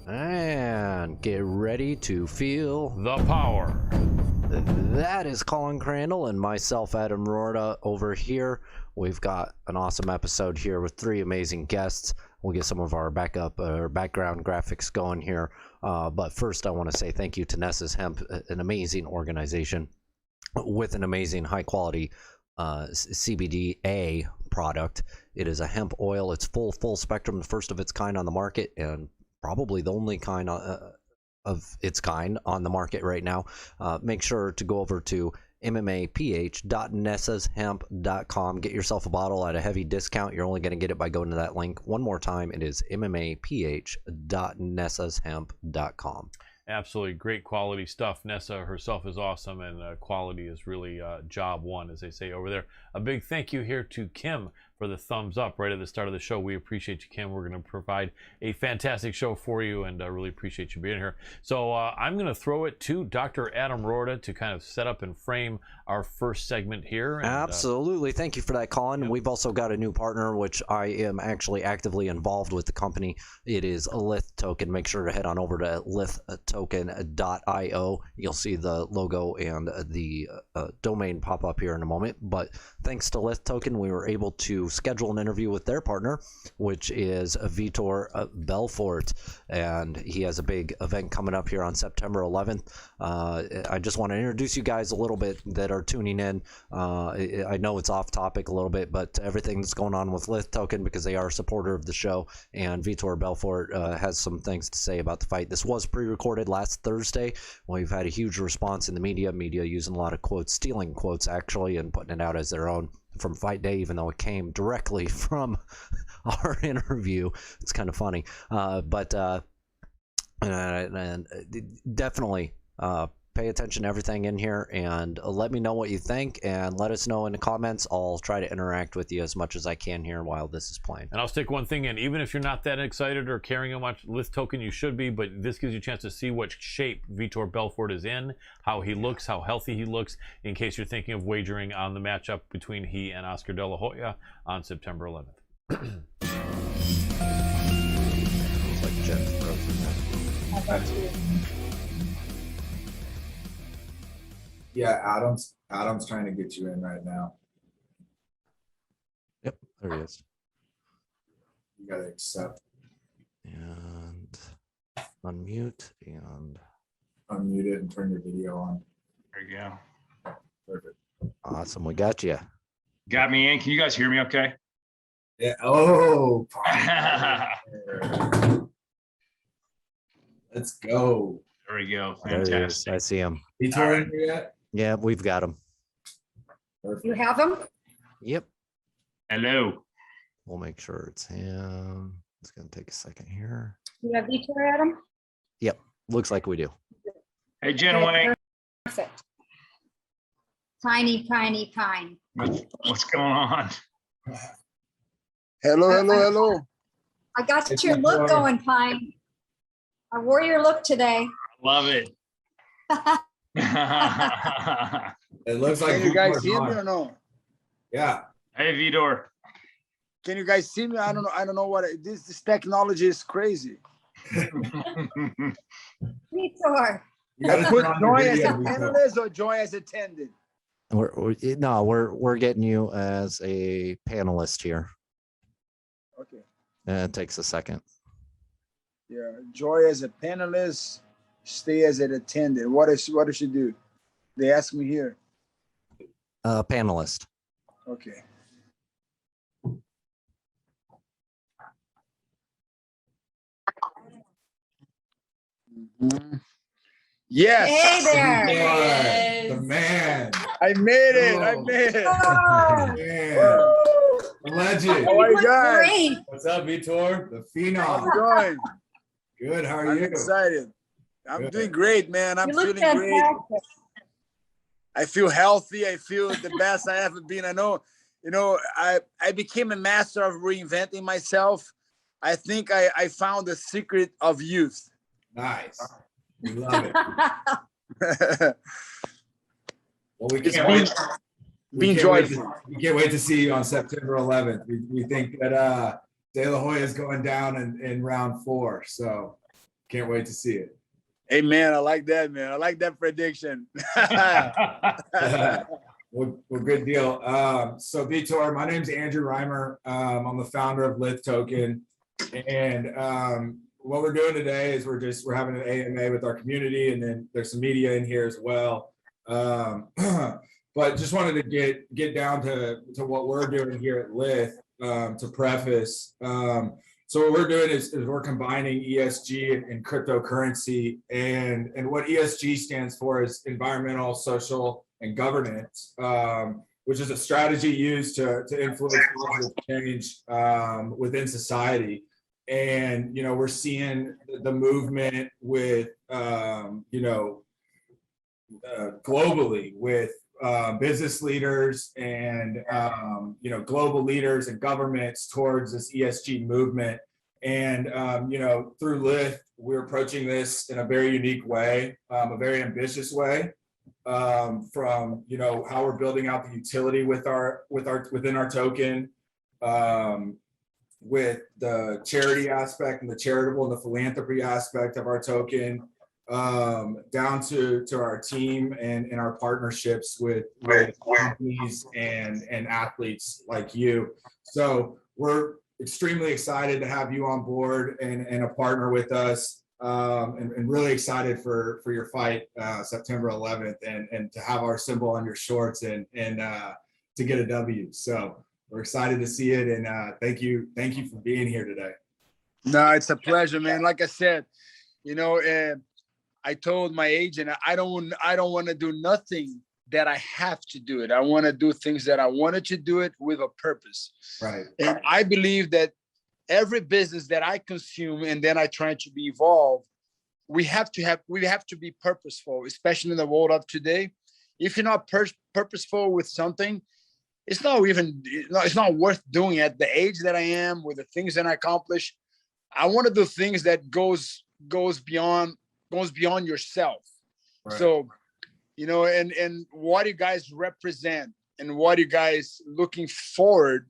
And get ready to feel the power. That is Colin, Crandall, and myself, Adam Roorda, over here. We've got an awesome episode here with 3 amazing guests. We'll get some of our background graphics going here. But first, I want to say thank you to Nessa's Hemp, an amazing organization with an amazing high-quality CBDA product. It is a hemp oil. It's full spectrum, the first of its kind on the market, and probably the only kind of its kind on the market right now. Make sure to go over to mmaph.nessashemp.com. Get yourself a bottle at a heavy discount. You're only going to get it by going to that link. One more time, it is mmaph.nessashemp.com. Absolutely great quality stuff. Nessa herself is awesome, and quality is really job one, as they say over there. A big thank you here to Kim for the thumbs up right at the start of the show. We appreciate you, Kim. We're going to provide a fantastic show for you, and I really appreciate you being here. So I'm going to throw it to Dr. Adam Roorda to kind of set up and frame our first segment here. And, absolutely. Thank you for that, Colin. Yep. We've also got a new partner, which I am actually actively involved with the company. It is LITH Token. Make sure to head on over to lithtoken.io. You'll see the logo and the domain pop up here in a moment. But thanks to LITH Token, we were able to schedule an interview with their partner, which is Vitor Belfort, and he has a big event coming up here on September 11th. I just want to introduce you guys a little bit that are tuning in. I know it's off topic a little bit, but everything that's going on with LITH Token, because they are a supporter of the show, and Vitor Belfort has some things to say about the fight. This was pre-recorded last Thursday. We've had a huge response in the media using a lot of quotes, stealing quotes actually, and putting it out as their own from fight day, even though it came directly from our interview. It's kind of funny, but definitely pay attention to everything in here, and let me know what you think, and let us know in the comments. I'll try to interact with you as much as I can here while this is playing. And I'll stick one thing in. Even if you're not that excited or caring how much LITH Token, you should be, but this gives you a chance to see what shape Vitor Belfort is in, how he looks, how healthy he looks, in case you're thinking of wagering on the matchup between he and Oscar De La Hoya on September 11th. It's like Jen's frozen now. How about you? Yeah, Adam's trying to get you in right now. Yep, there he is. You gotta accept. And unmute and Unmute it and turn your video on. There you go. Perfect. awesome. We got you. Got me in. Can you guys hear me okay? Yeah. Oh, let's go. There we go. There he is. Fantastic. I see him. He told me yet? Yeah, we've got him. Perfect. You have them? Yep. Hello. We'll make sure it's him. It's going to take a second here. You have Vitor, Adam? Yep. Looks like we do. Hey, Jenway. Perfect. Tiny. What's going on? Hello. I got It's your look Vitor. going, Pine. I wore your look today. Love it. It looks like Can you guys Vitor's hear me on. or no? Yeah. Hey, Vitor. Can you guys see me? I don't know what this technology is crazy. Vitor. You gotta Put turn on your join as video, a Vitor. panelist or join as attendant. We're getting you as a panelist here. Okay. It takes a second. Yeah, join as a panelist, stay as an attendant. What does she do? They ask me here. Panelist. Okay. Mhm. Yes. Hey there. Vitor, the man. I made it. I Oh. made it. Oh, Man. The legend. How are you look guys? great. What's up, Vitor? The How's phenom. it going? Good. How are I'm you? excited. I'm Good. doing great, man. I'm You look feeling great. fantastic. I feel healthy. I feel the best I ever been. I know, I became a master of reinventing myself. I think I found the secret of youth. Nice. We love it. Well, we It's can't wait. been joyful. We can't wait to see you on September 11th. We think that De La Hoya is going down in round 4. So can't wait to see it. Hey, man, I like that, man. I like that prediction. Well, good deal. So Vitor, my name's Andrew Reimer. I'm the founder of LITH Token. And what we're doing today is we're having an AMA with our community, and then there's some media in here as well. But just wanted to get down to what we're doing here at LITH to preface. So what we're doing is we're combining ESG and cryptocurrency, and what ESG stands for is environmental, social, and governance, which is a strategy used to influence positive change within society. And we're seeing the movement with globally with business leaders and global leaders and governments towards this ESG movement. And through LITH, we're approaching this in a very unique way, a very ambitious way, from how we're building out the utility within our token, with the charity aspect and the charitable and the philanthropy aspect of our token, down to our team and our partnerships with companies and athletes like you. So we're extremely excited to have you on board and a partner with us, and really excited for your fight September 11th and to have our symbol on your shorts and to get a W. So we're excited to see it, and thank you for being here today. No, it's a pleasure, man. Like I said, I told my agent, I don't want to do nothing that I have to do it. I want to do things that I wanted to do it with a purpose. Right. And I believe that every business that I consume and then I try to be involved, we have to be purposeful, especially in the world of today. If you're not purposeful with something, it's not worth doing at the age that I am, with the things that I accomplish. I want to do things that goes beyond yourself. Right. So, and what you guys represent and what you guys looking forward,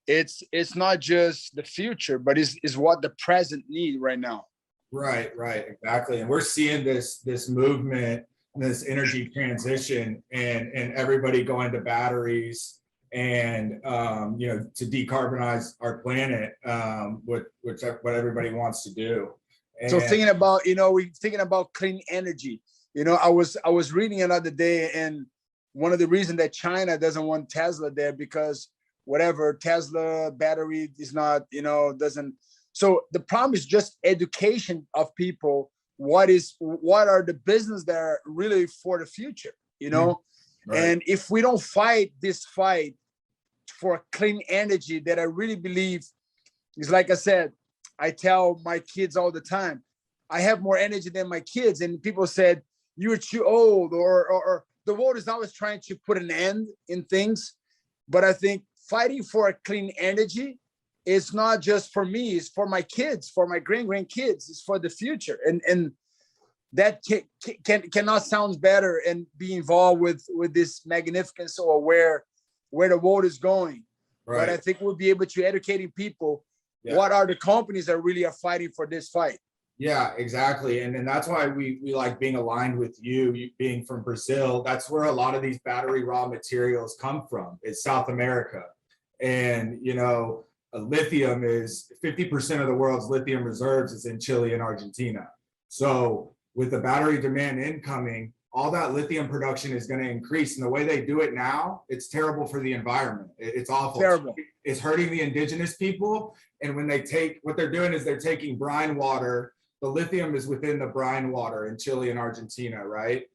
it's not just the future, but is what the present need right now. Right, exactly. And we're seeing this movement, this energy transition, and everybody going to batteries and to decarbonize our planet, what everybody wants to do. And so thinking about clean energy. I was reading another day, and one of the reasons that China doesn't want Tesla there, because whatever Tesla battery is not, doesn't. So the problem is just education of people. What are the business that are really for the future, Right. And if we don't fight this fight for clean energy that I really believe is, like I said, I tell my kids all the time, I have more energy than my kids. And people said, you're too old, or the world is always trying to put an end in things. But I think fighting for a clean energy is not just for me, it's for my kids, for my grandkids, it's for the future. And that cannot sound better and be involved with this magnificence or where the world is going. Right. But I think we'll be able to educating people. Yeah. What are the companies that really are fighting for this fight? Yeah, exactly. And that's why we like being aligned with you being from Brazil. That's where a lot of these battery raw materials come from. It's South America. And, lithium is 50% of the world's lithium reserves is in Chile and Argentina. So with the battery demand incoming, all that lithium production is going to increase. And the way they do it now, it's terrible for the environment. It's awful. Terrible. It's hurting the indigenous people. And when what they're doing is they're taking brine water the lithium is within the brine water in Chile and Argentina, right?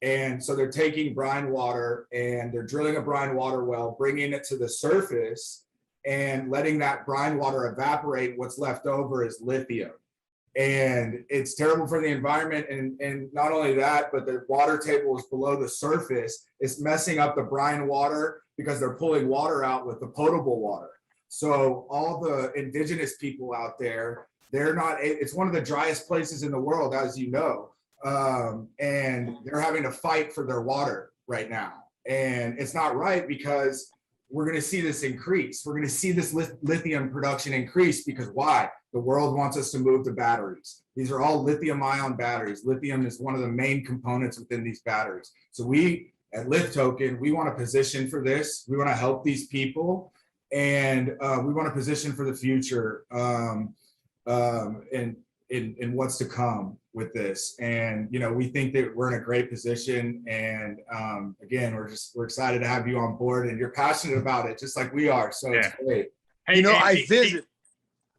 And so they're taking brine water and they're drilling a brine water well, bringing it to the surface and letting that brine water evaporate. What's left over is lithium. And it's terrible for the environment. And not only that, but the water table is below the surface. It's messing up the brine water because they're pulling water out with the potable water. So all the indigenous people out there, it's one of the driest places in the world, as you know. And they're having to fight for their water right now. And it's not right because we're going to see this increase. We're going to see this lithium production increase because why? The world wants us to move to batteries. These are all lithium ion batteries. Lithium is one of the main components within these batteries. So we at LITH Token, we want to position for this. We want to help these people, and we want to position for the future in what's to come with this. And we think that we're in a great position. And again, we're excited to have you on board, and you're passionate about it just like we are. So it's great. Hey,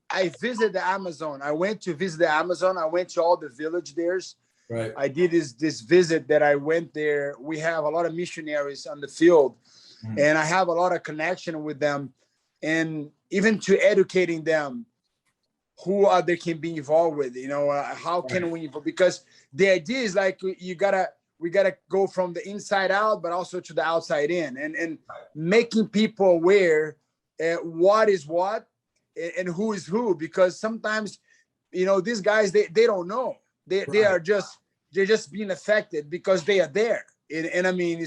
I visit the Amazon. I went to visit the Amazon. I went to all the village there's. Right. I did this visit that I went there. We have a lot of missionaries on the field, and I have a lot of connection with them, and even to educating them who they can be involved with. How can we? Because the idea is like we gotta go from the inside out, but also to the outside in, and making people aware what is what and who is who. Because sometimes, these guys they don't know. They're just being affected because they are there. And I mean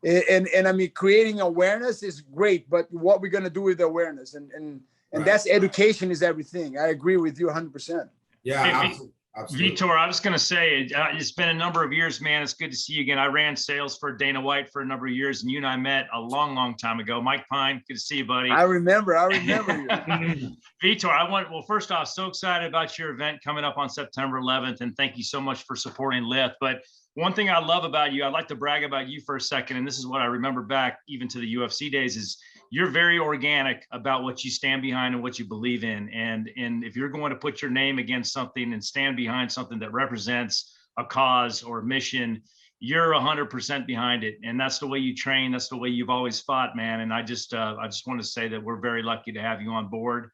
I mean creating awareness is great, but what we're gonna do with the awareness and that's education is everything. I agree with you 100%. Yeah, absolutely. Vitor, I was going to say, it's been a number of years, man. It's good to see you again. I ran sales for Dana White for a number of years, and you and I met a long, long time ago. Mike Pine, good to see you, buddy. I remember you. Vitor, well, first off, so excited about your event coming up on September 11th, and thank you so much for supporting LITH. But one thing I love about you, I'd like to brag about you for a second, and this is what I remember back even to the UFC days, is you're very organic about what you stand behind and what you believe in. And if you're going to put your name against something and stand behind something that represents a cause or a mission, you're 100% behind it. And that's the way you train. That's the way you've always fought, man. And I just want to say that we're very lucky to have you on board.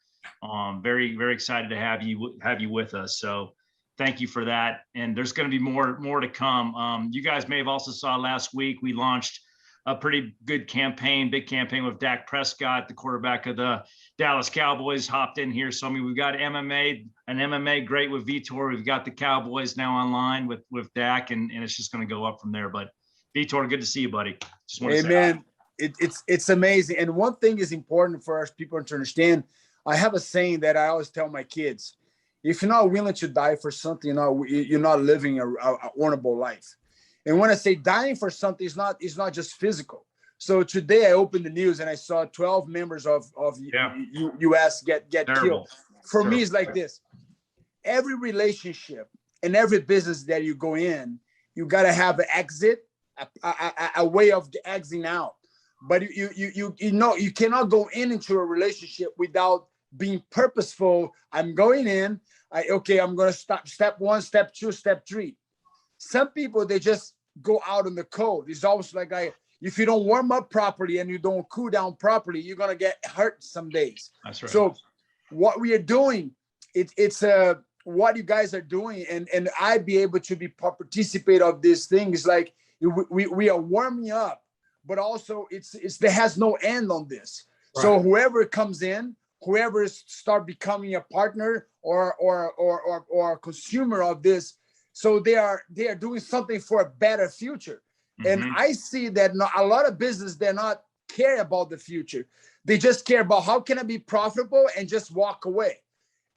Very, very excited to have you with us. So thank you for that. And there's going to be more to come. You guys may have also saw last week, we launched a pretty good big campaign with Dak Prescott, the quarterback of the Dallas Cowboys, hopped in here. So, I mean, we've got an MMA great with Vitor. We've got the Cowboys now online with Dak, and it's just going to go up from there. But Vitor, good to see you, buddy. Just want to say man, it's amazing. And one thing is important for us people to understand. I have a saying that I always tell my kids: if you're not willing to die for something, you're not living a honorable life. And when I say dying for something, it's not just physical. So today I opened the news and I saw 12 members of U.S. get killed. For me, it's like this: every relationship and every business that you go in, you got to have an exit, a way of exiting out. But you cannot go into a relationship without being purposeful. I'm going in. I'm going to stop step 1, step 2, step 3. Some people, they just go out on the cold. It's always like if you don't warm up properly and you don't cool down properly, you're gonna get hurt some days. That's right. So what we are doing, it's what you guys are doing, and I be able to be participate of this thing. It's like we are warming up, but also there has no end on this. Right. So whoever comes in, whoever start becoming a partner or a consumer of this. So they are doing something for a better future. Mm-hmm. And I see that a lot of business, they're not care about the future. They just care about how can I be profitable and just walk away.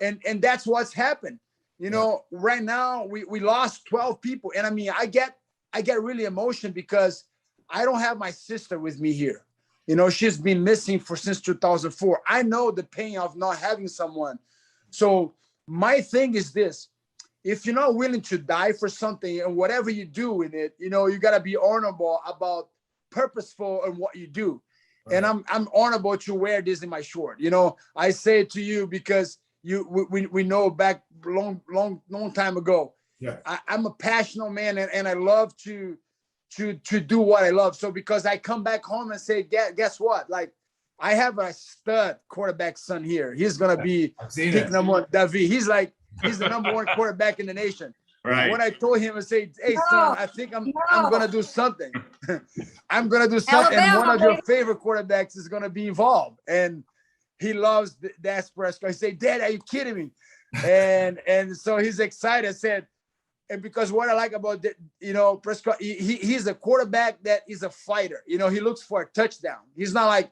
And that's what's happened. Right now we lost 12 people. And I mean, I get really emotional because I don't have my sister with me here. She's been missing since 2004. I know the pain of not having someone. So my thing is this: if you're not willing to die for something and whatever you do in it, you got to be honorable about purposeful in what you do. Right. And I'm honorable to wear this in my short. I say it to you because we know back long time ago. Yeah. I'm a passionate man, and I love to do what I love. So because I come back home and say, guess what? Like, I have a stud quarterback son here. He's gonna be pick number one, David. He's the number one quarterback in the nation. Right. When I told him and say, hey son, I think I'm gonna do something. I'm gonna do something. And one of your favorite quarterbacks is gonna be involved. And he loves that Prescott. I say, Dad, are you kidding me? And so he's excited. I said, and because what I like about Prescott, he's a quarterback that is a fighter. He looks for a touchdown. He's not like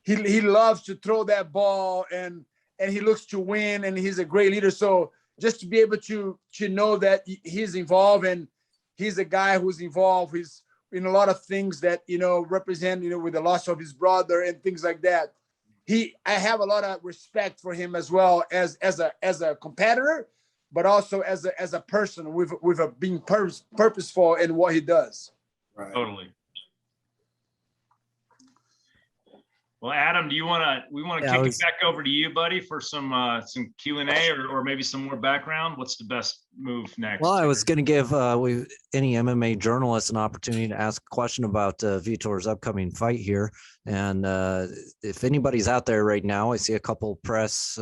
he loves to throw that ball and he looks to win, and he's a great leader. So just to be able to know that he's involved, and he's a guy who's involved. He's in a lot of things that represent with the loss of his brother and things like that. I have a lot of respect for him as well as a competitor, but also as a person with being purposeful in what he does. Right. Totally. Well, Adam, we want to kick it back over to you, buddy, for some Q&A or maybe some more background. What's the best move next? Well, I was going to give any MMA journalist an opportunity to ask a question about Vitor's upcoming fight here. And if anybody's out there right now, I see a couple press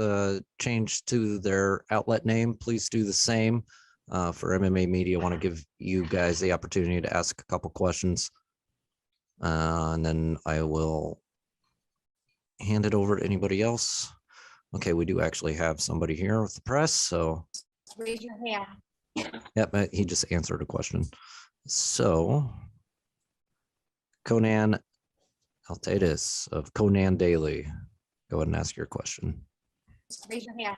change to their outlet name. Please do the same for MMA media. I want to give you guys the opportunity to ask a couple questions. And then I will hand it over to anybody else. Okay, we do actually have somebody here with the press, so Raise your hand. yep, he just answered a question. So Conan Altaitis of Conan Daily, go ahead and ask your question. Raise your hand.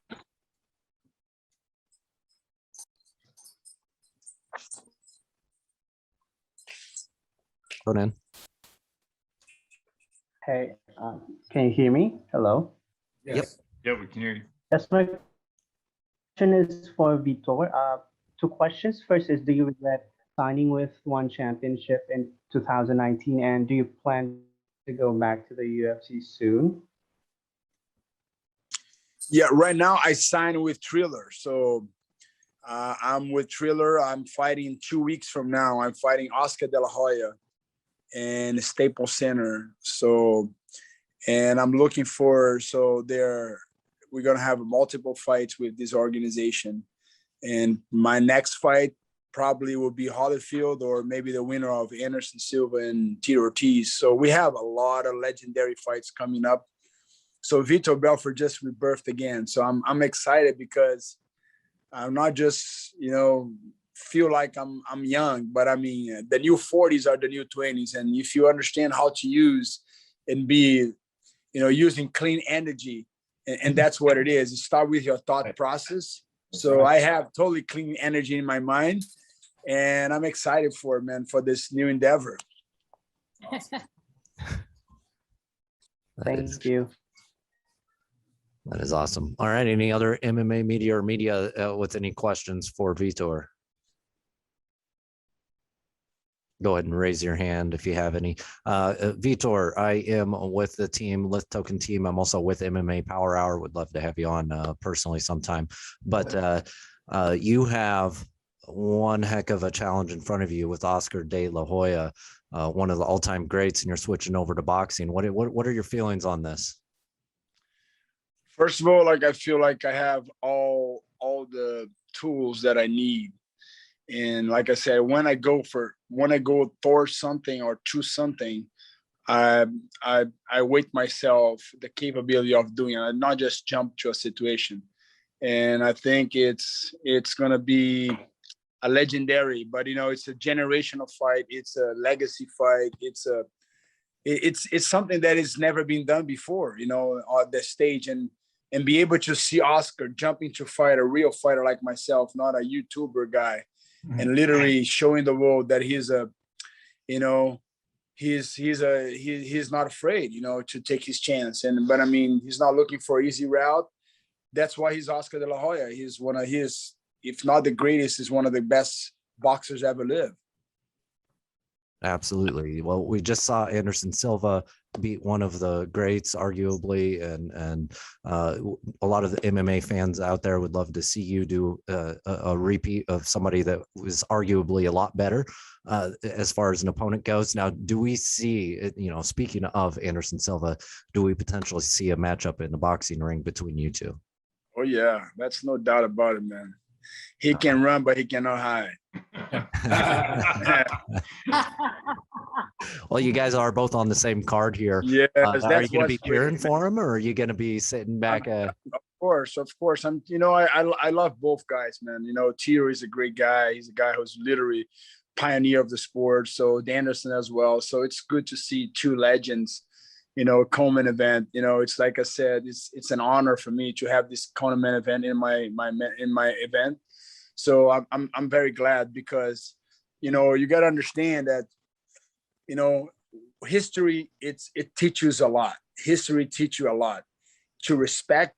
Conan. Hey, can you hear me? Hello. Yes. Yeah, we can hear you. Yes, my question is for Vitor. Two questions. First is, do you regret signing with One Championship in 2019, and do you plan to go back to the UFC soon? Yeah, right now I signed with Triller. So I'm with Triller. I'm fighting 2 weeks from now. I'm fighting Oscar De La Hoya in Staples Center. So, and I'm looking for, we're going to have multiple fights with this organization. And my next fight probably will be Holyfield, or maybe the winner of Anderson Silva and Tito Ortiz. So we have a lot of legendary fights coming up. So Vitor Belfort just rebirthed again. So I'm excited because I'm not just, feel like I'm young, but I mean, the new 40s are the new 20s. And if you understand how to use and be, using clean energy, and that's what it is. You start with your thought process. So I have totally clean energy in my mind, and I'm excited for this new endeavor. Thank you. That is awesome. All right. Any other MMA media or media with any questions for Vitor? Go ahead and raise your hand if you have any. Vitor, I am with the team, LITH Token team. I'm also with MMA Power Hour. Would love to have you on personally sometime. But you have one heck of a challenge in front of you with Oscar De La Hoya, one of the all-time greats, and you're switching over to boxing. What are your feelings on this? First of all, I feel like I have all the tools that I need. And like I said, when I go towards something or choose something, I weight myself the capability of doing it, and not just jump to a situation. And I think it's gonna be a legendary, but it's a generational fight. It's a legacy fight. It's something that has never been done before, on the stage, and be able to see Oscar jumping to fight a real fighter like myself, not a YouTuber guy. And literally showing the world that he's not afraid, to take his chance. But I mean, he's not looking for an easy route. That's why he's Oscar De La Hoya. He's one of if not the greatest, is one of the best boxers ever lived. Absolutely. Well, we just saw Anderson Silva beat one of the greats, arguably, and a lot of the MMA fans out there would love to see you do a repeat of somebody that was arguably a lot better as far as an opponent goes. Now, do we see, speaking of Anderson Silva, do we potentially see a matchup in the boxing ring between you two? Oh yeah, that's no doubt about it, man. He can run, but he cannot hide. Well, you guys are both on the same card here. Yes, are you going to be cheering for him, or are you going to be sitting back? Of course. I love both guys, man. Tito is a great guy. He's a guy who's literally pioneer of the sport. So Anderson as well. So it's good to see two legends, co-main event. It's like I said, it's an honor for me to have this co-main event in my event. So I'm very glad, because you got to understand that history it teaches a lot. History teaches you a lot to respect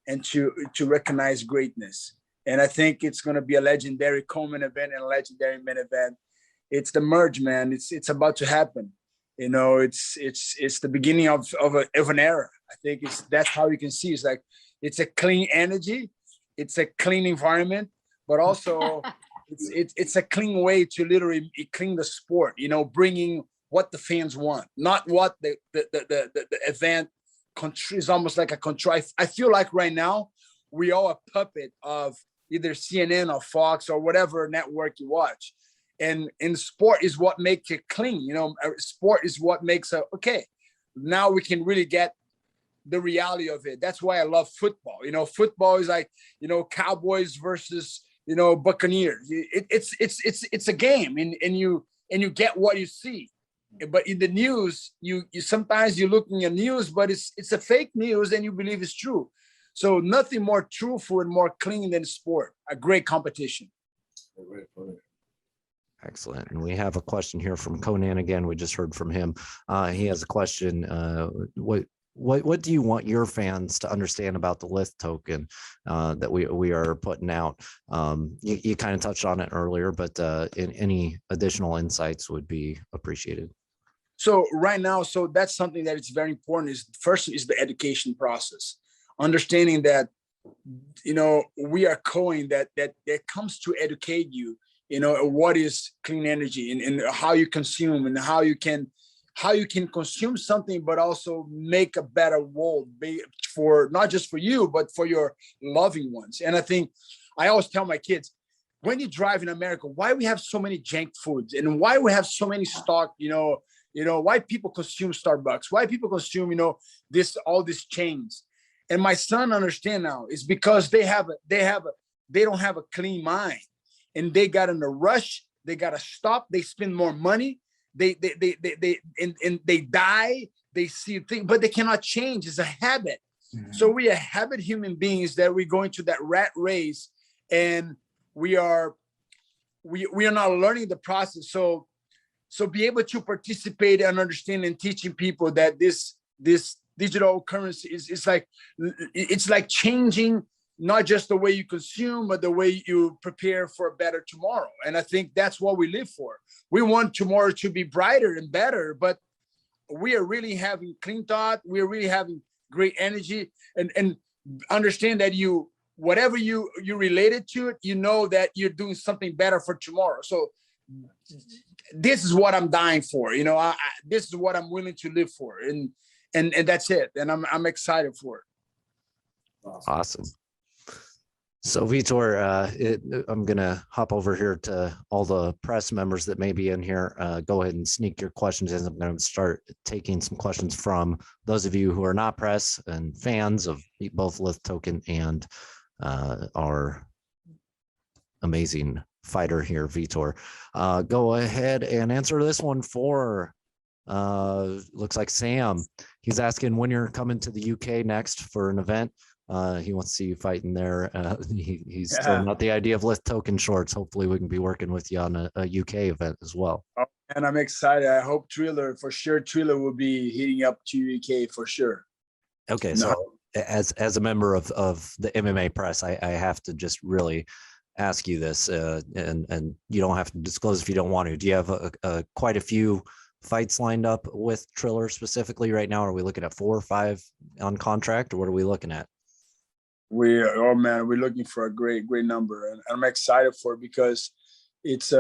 and to recognize greatness. And I think it's going to be a legendary co-main event and a legendary main event. It's the merge, man. It's about to happen. It's the beginning of an era. I think that's how you can see. It's like, it's a clean energy, it's a clean environment, but also it's a clean way to literally clean the sport. Bringing what the fans want, not what the event is. Almost like a control. I feel like right now we are a puppet of either CNN or Fox or whatever network you watch. And sport is what makes it clean. Sport is what makes it okay. Now we can really get the reality of it. That's why I love football. Football is like, Cowboys versus, Buccaneers. It's a game, and you get what you see. But in the news, you sometimes you're looking at news, but it's a fake news and you believe it's true. So nothing more truthful and more clean than sport. A great competition. Excellent. And we have a question here from Conan again. We just heard from him. He has a question. What do you want your fans to understand about the LITH token that we are putting out? You kind of touched on it earlier, but any additional insights would be appreciated. So right now, that's something that is very important. First is the education process, understanding that we are coin that comes to educate you. What is clean energy and how you consume, and how you can consume something, but also make a better world for not just for you, but for your loving ones. And I think I always tell my kids, when you drive in America, why we have so many junk foods and why we have so many stock, why people consume Starbucks, why people consume, all these chains. And my son understand now is because they don't have a clean mind, and they got in a rush. They got to stop. They spend more money. They die. They see things, but they cannot change. It's a habit. Mm-hmm. So we are habit human beings that we go into that rat race, and we are not learning the process. So be able to participate and understand and teaching people that this digital currency is like changing not just the way you consume, but the way you prepare for a better tomorrow. And I think that's what we live for. We want tomorrow to be brighter and better, but we are really having clean thought. We're really having great energy, and understand that whatever you related to it, that you're doing something better for tomorrow. So this is what I'm dying for. This is what I'm willing to live for. And that's it. And I'm excited for it. Awesome. So Vitor, I'm going to hop over here to all the press members that may be in here. Go ahead and sneak your questions in. I'm going to start taking some questions from those of you who are not press and fans of both LITH Token and our amazing fighter here, Vitor. Go ahead and answer this one for, looks like Sam. He's asking when you're coming to the UK next for an event. He wants to see you fighting there. He's throwing out the idea of LITH Token shorts. Hopefully we can be working with you on a UK event as well. Oh, and I'm excited. I hope Triller will be hitting up to UK for sure. Okay. So as a member of the MMA press, I have to just really ask you this, and you don't have to disclose if you don't want to. Do you have quite a few fights lined up with Triller specifically right now? Are we looking at 4 or 5 on contract, or what are we looking at? Oh man, we're looking for a great number, and I'm excited for it because it's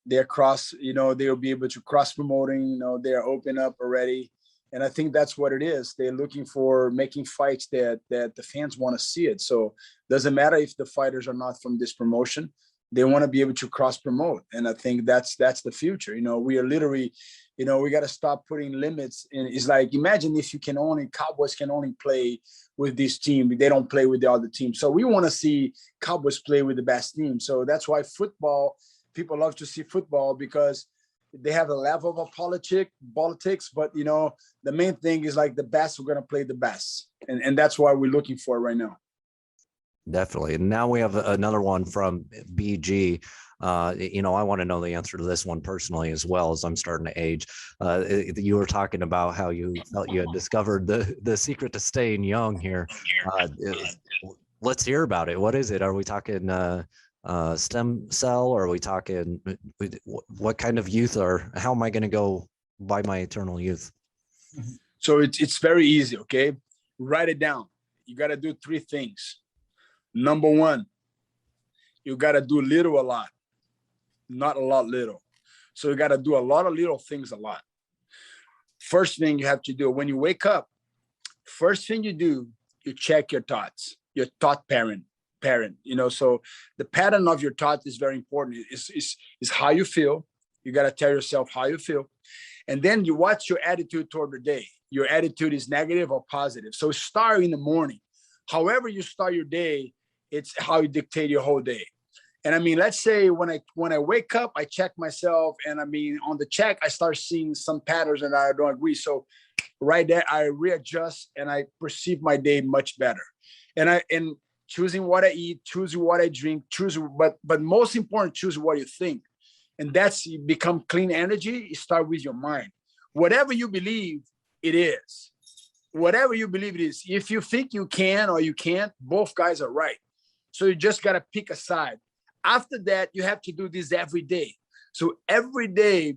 they're cross, they'll be able to cross promoting, they're open up already. And I think that's what it is. They're looking for making fights that the fans want to see it. So doesn't matter if the fighters are not from this promotion, they want to be able to cross promote. And I think that's the future. We are literally, we got to stop putting limits. And it's like, imagine if Cowboys can only play with this team. They don't play with the other team. So we want to see Cowboys play with the best team. So that's why people love to see football, because they have a level of politics, but the main thing is like the best are going to play the best. And that's why we're looking for right now. Definitely. And now we have another one from BG. I want to know the answer to this one personally, as well, as I'm starting to age. You were talking about how you felt you had discovered the secret to staying young here. Let's hear about it. What is it? Are we talking stem cell, or are we talking what kind of youth, or how am I going to go by my eternal youth? So it's very easy. Okay. Write it down. You got to do 3 things. Number 1, you got to do little a lot, not a lot little. So you got to do a lot of little things a lot. First thing you have to do when you wake up, first thing you do, you check your thoughts, your thought parent. So the pattern of your thought is very important. Is how you feel. You got to tell yourself how you feel. And then you watch your attitude toward the day. Your attitude is negative or positive. So start in the morning. However you start your day, it's how you dictate your whole day. And I mean, let's say when I wake up, I check myself, and I mean, on the check, I start seeing some patterns and I don't agree. So right there, I readjust and I perceive my day much better. And choosing what I eat, choosing what I drink, but most important, choose what you think. And that's, you become clean energy. You start with your mind. Whatever you believe it is, whatever you believe it is. If you think you can or you can't, both guys are right. So you just got to pick a side. After that, you have to do this every day. So every day,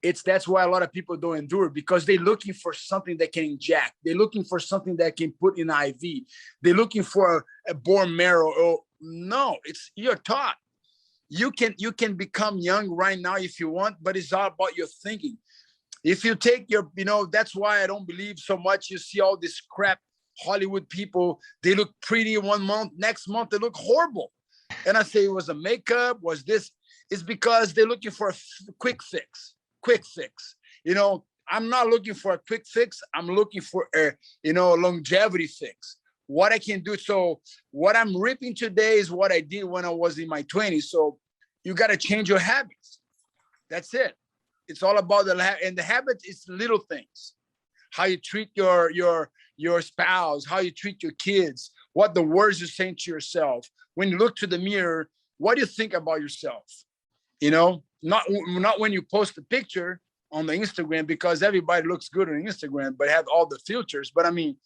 that's why a lot of people don't endure, because they're looking for something that can inject. They're looking for something that can put in IV. They're looking for a bone marrow. Oh, no, it's your thought. You can become young right now if you want, but it's all about your thinking. If you take that's why I don't believe so much. You see all this crap, Hollywood people, they look pretty 1 month, next month they look horrible. And I say, it was a makeup, was this? It's because they're looking for a quick fix. I'm not looking for a quick fix. I'm looking for a longevity fix. What I can do. So what I'm reaping today is what I did when I was in my 20s. So you got to change your habits. That's it. It's all about the habit is little things. How you treat your spouse, how you treat your kids, what the words you're saying to yourself. When you look to the mirror, what do you think about yourself? Not when you post a picture on the Instagram, because everybody looks good on Instagram, but have all the filters. But I mean,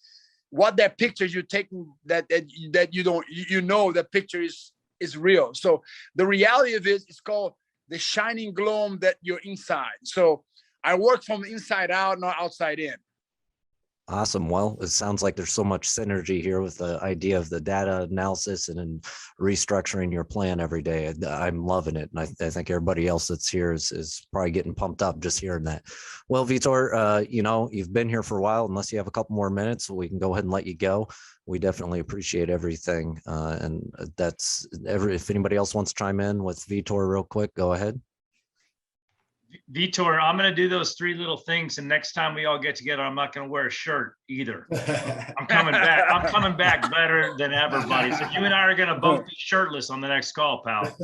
what that picture you're taking, that you don't, that picture is real. So the reality of it is called the shining glow that you're inside. So I work from the inside out, not outside in. Awesome. Well, it sounds like there's so much synergy here with the idea of the data analysis and restructuring your plan every day. I'm loving it. And I think everybody else that's here is probably getting pumped up just hearing that. Well, Vitor, you've been here for a while. Unless you have a couple more minutes, we can go ahead and let you go. We definitely appreciate everything. And if anybody else wants to chime in with Vitor real quick, go ahead. Vitor, I'm going to do those 3 little things, and next time we all get together, I'm not going to wear a shirt either. I'm coming back. I'm coming back better than ever, buddy. So you and I are going to both be shirtless on the next call, pal.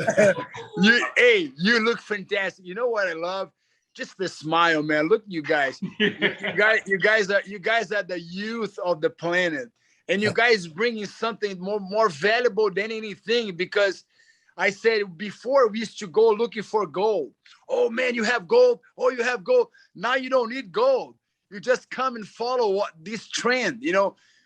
You look fantastic. You know what I love? Just the smile, man. Look at you guys. You guys are the youth of the planet, and you guys bringing something more valuable than anything, because I said before we used to go looking for gold. Oh man, you have gold. Oh, you have gold. Now you don't need gold. You just come and follow this trend.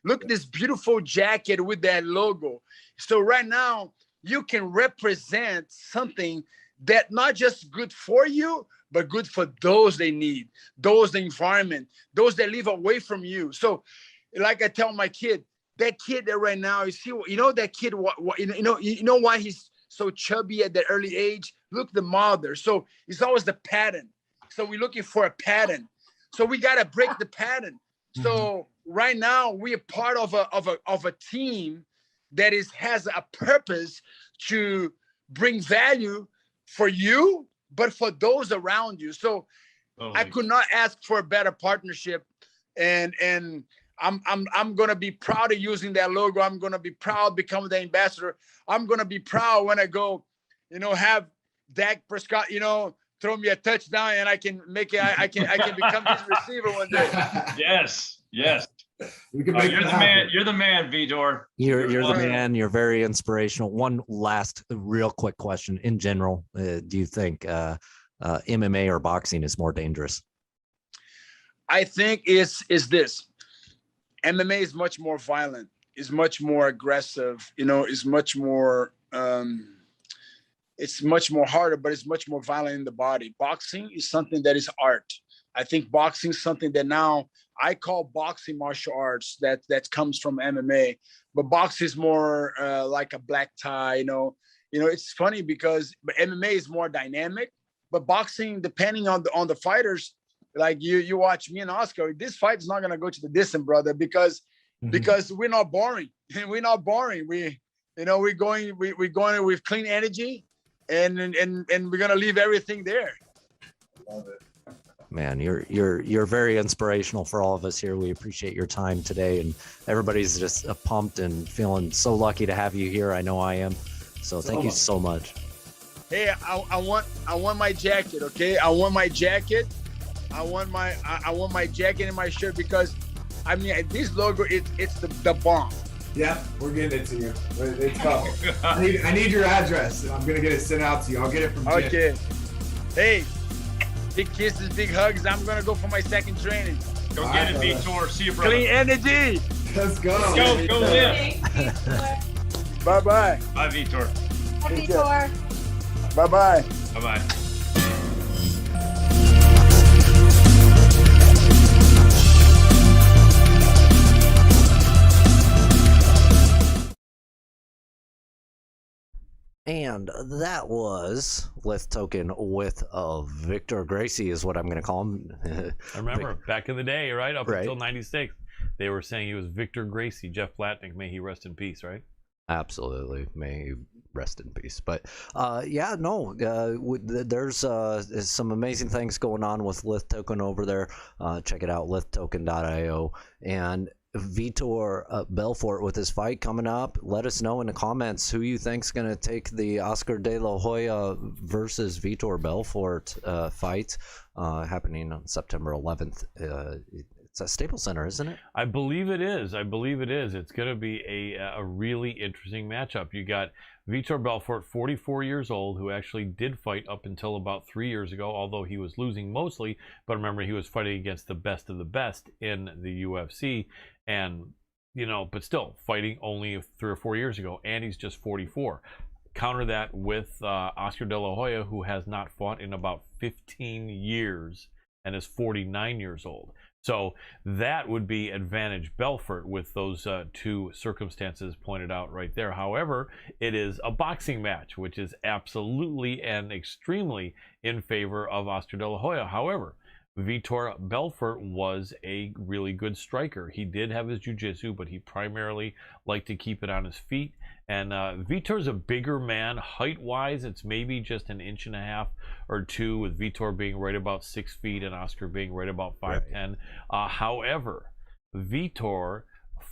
Look at this beautiful jacket with that logo. So right now you can represent something that not just good for you, but good for those they need, those the environment, those that live away from you. So like I tell my kid, that kid there right now, that kid, you know why he's so chubby at the early age? Look, the mother. So it's always the pattern. So we're looking for a pattern. So we got to break the pattern. So right now we are part of a team that has a purpose to bring value for you, but for those around you. So I could not ask for a better partnership, and I'm gonna be proud of using that logo. I'm gonna be proud becoming the ambassador. I'm gonna be proud when I go, have Dak Prescott, throw me a touchdown and I can make it. I can become his receiver one day. Yes. We can make You're the man. You're the man, Vitor. You're the man. You're very inspirational. One last real quick question. In general, do you think MMA or boxing is more dangerous? I think is this. MMA is much more violent. Is much more aggressive. Is much more. It's much more harder, but it's much more violent in the body. Boxing is something that is art. I think boxing is something that now I call boxing martial arts that comes from MMA, but boxing is more like a black tie. It's funny because MMA is more dynamic, but boxing, depending on the fighters, like you watch me and Oscar, this fight is not gonna go to the distance, brother, because we're not boring. We're not boring. We're going with clean energy, and we're gonna leave everything there. Love it. Man, you're very inspirational for all of us here. We appreciate your time today, and everybody's just pumped and feeling so lucky to have you here. I know I am. So thank you so much. Hey, I want my jacket, okay? I want my jacket. I want my jacket and my shirt because this logo it's the bomb. Yeah, we're getting it to you. It's coming. I need your address, and I'm gonna get it sent out to you. I'll get it from Jim. Okay. Hey. Big kisses, big hugs. I'm gonna go for my second training. Go get it, Vitor. See you, brother. Clean energy. Let's go. Go live. Bye bye. Bye, Vitor. Hi, Vitor. Bye bye. Bye bye. And that was LITH Token with Victor Gracie is what I'm going to call him. I remember back in the day, right? Up until 96, they were saying he was Victor Gracie. Jeff Blatnick, may he rest in peace, right? Absolutely. May he rest in peace. But there's some amazing things going on with LITH Token over there. Check it out, lithtoken.io. And Vitor Belfort with his fight coming up. Let us know in the comments who you think's going to take the Oscar De La Hoya versus Vitor Belfort fight happening on September 11th. It's at Staples Center, isn't it? I believe it is. It's going to be a really interesting matchup. You got Vitor Belfort, 44 years old, who actually did fight up until about 3 years ago, although he was losing mostly. But remember, he was fighting against the best of the best in the UFC. And, but still fighting only 3 or 4 years ago. And he's just 44. Counter that with Oscar De La Hoya, who has not fought in about 15 years and is 49 years old. So that would be advantage Belfort with those two circumstances pointed out right there. However, it is a boxing match, which is absolutely and extremely in favor of Oscar De La Hoya. However, Vitor Belfort was a really good striker. He did have his jiu-jitsu, but he primarily liked to keep it on his feet. And Vitor's a bigger man. Height-wise, it's maybe just 1.5 inches or 2, with Vitor being right about 6 feet and Oscar being right about 5'10". However, Vitor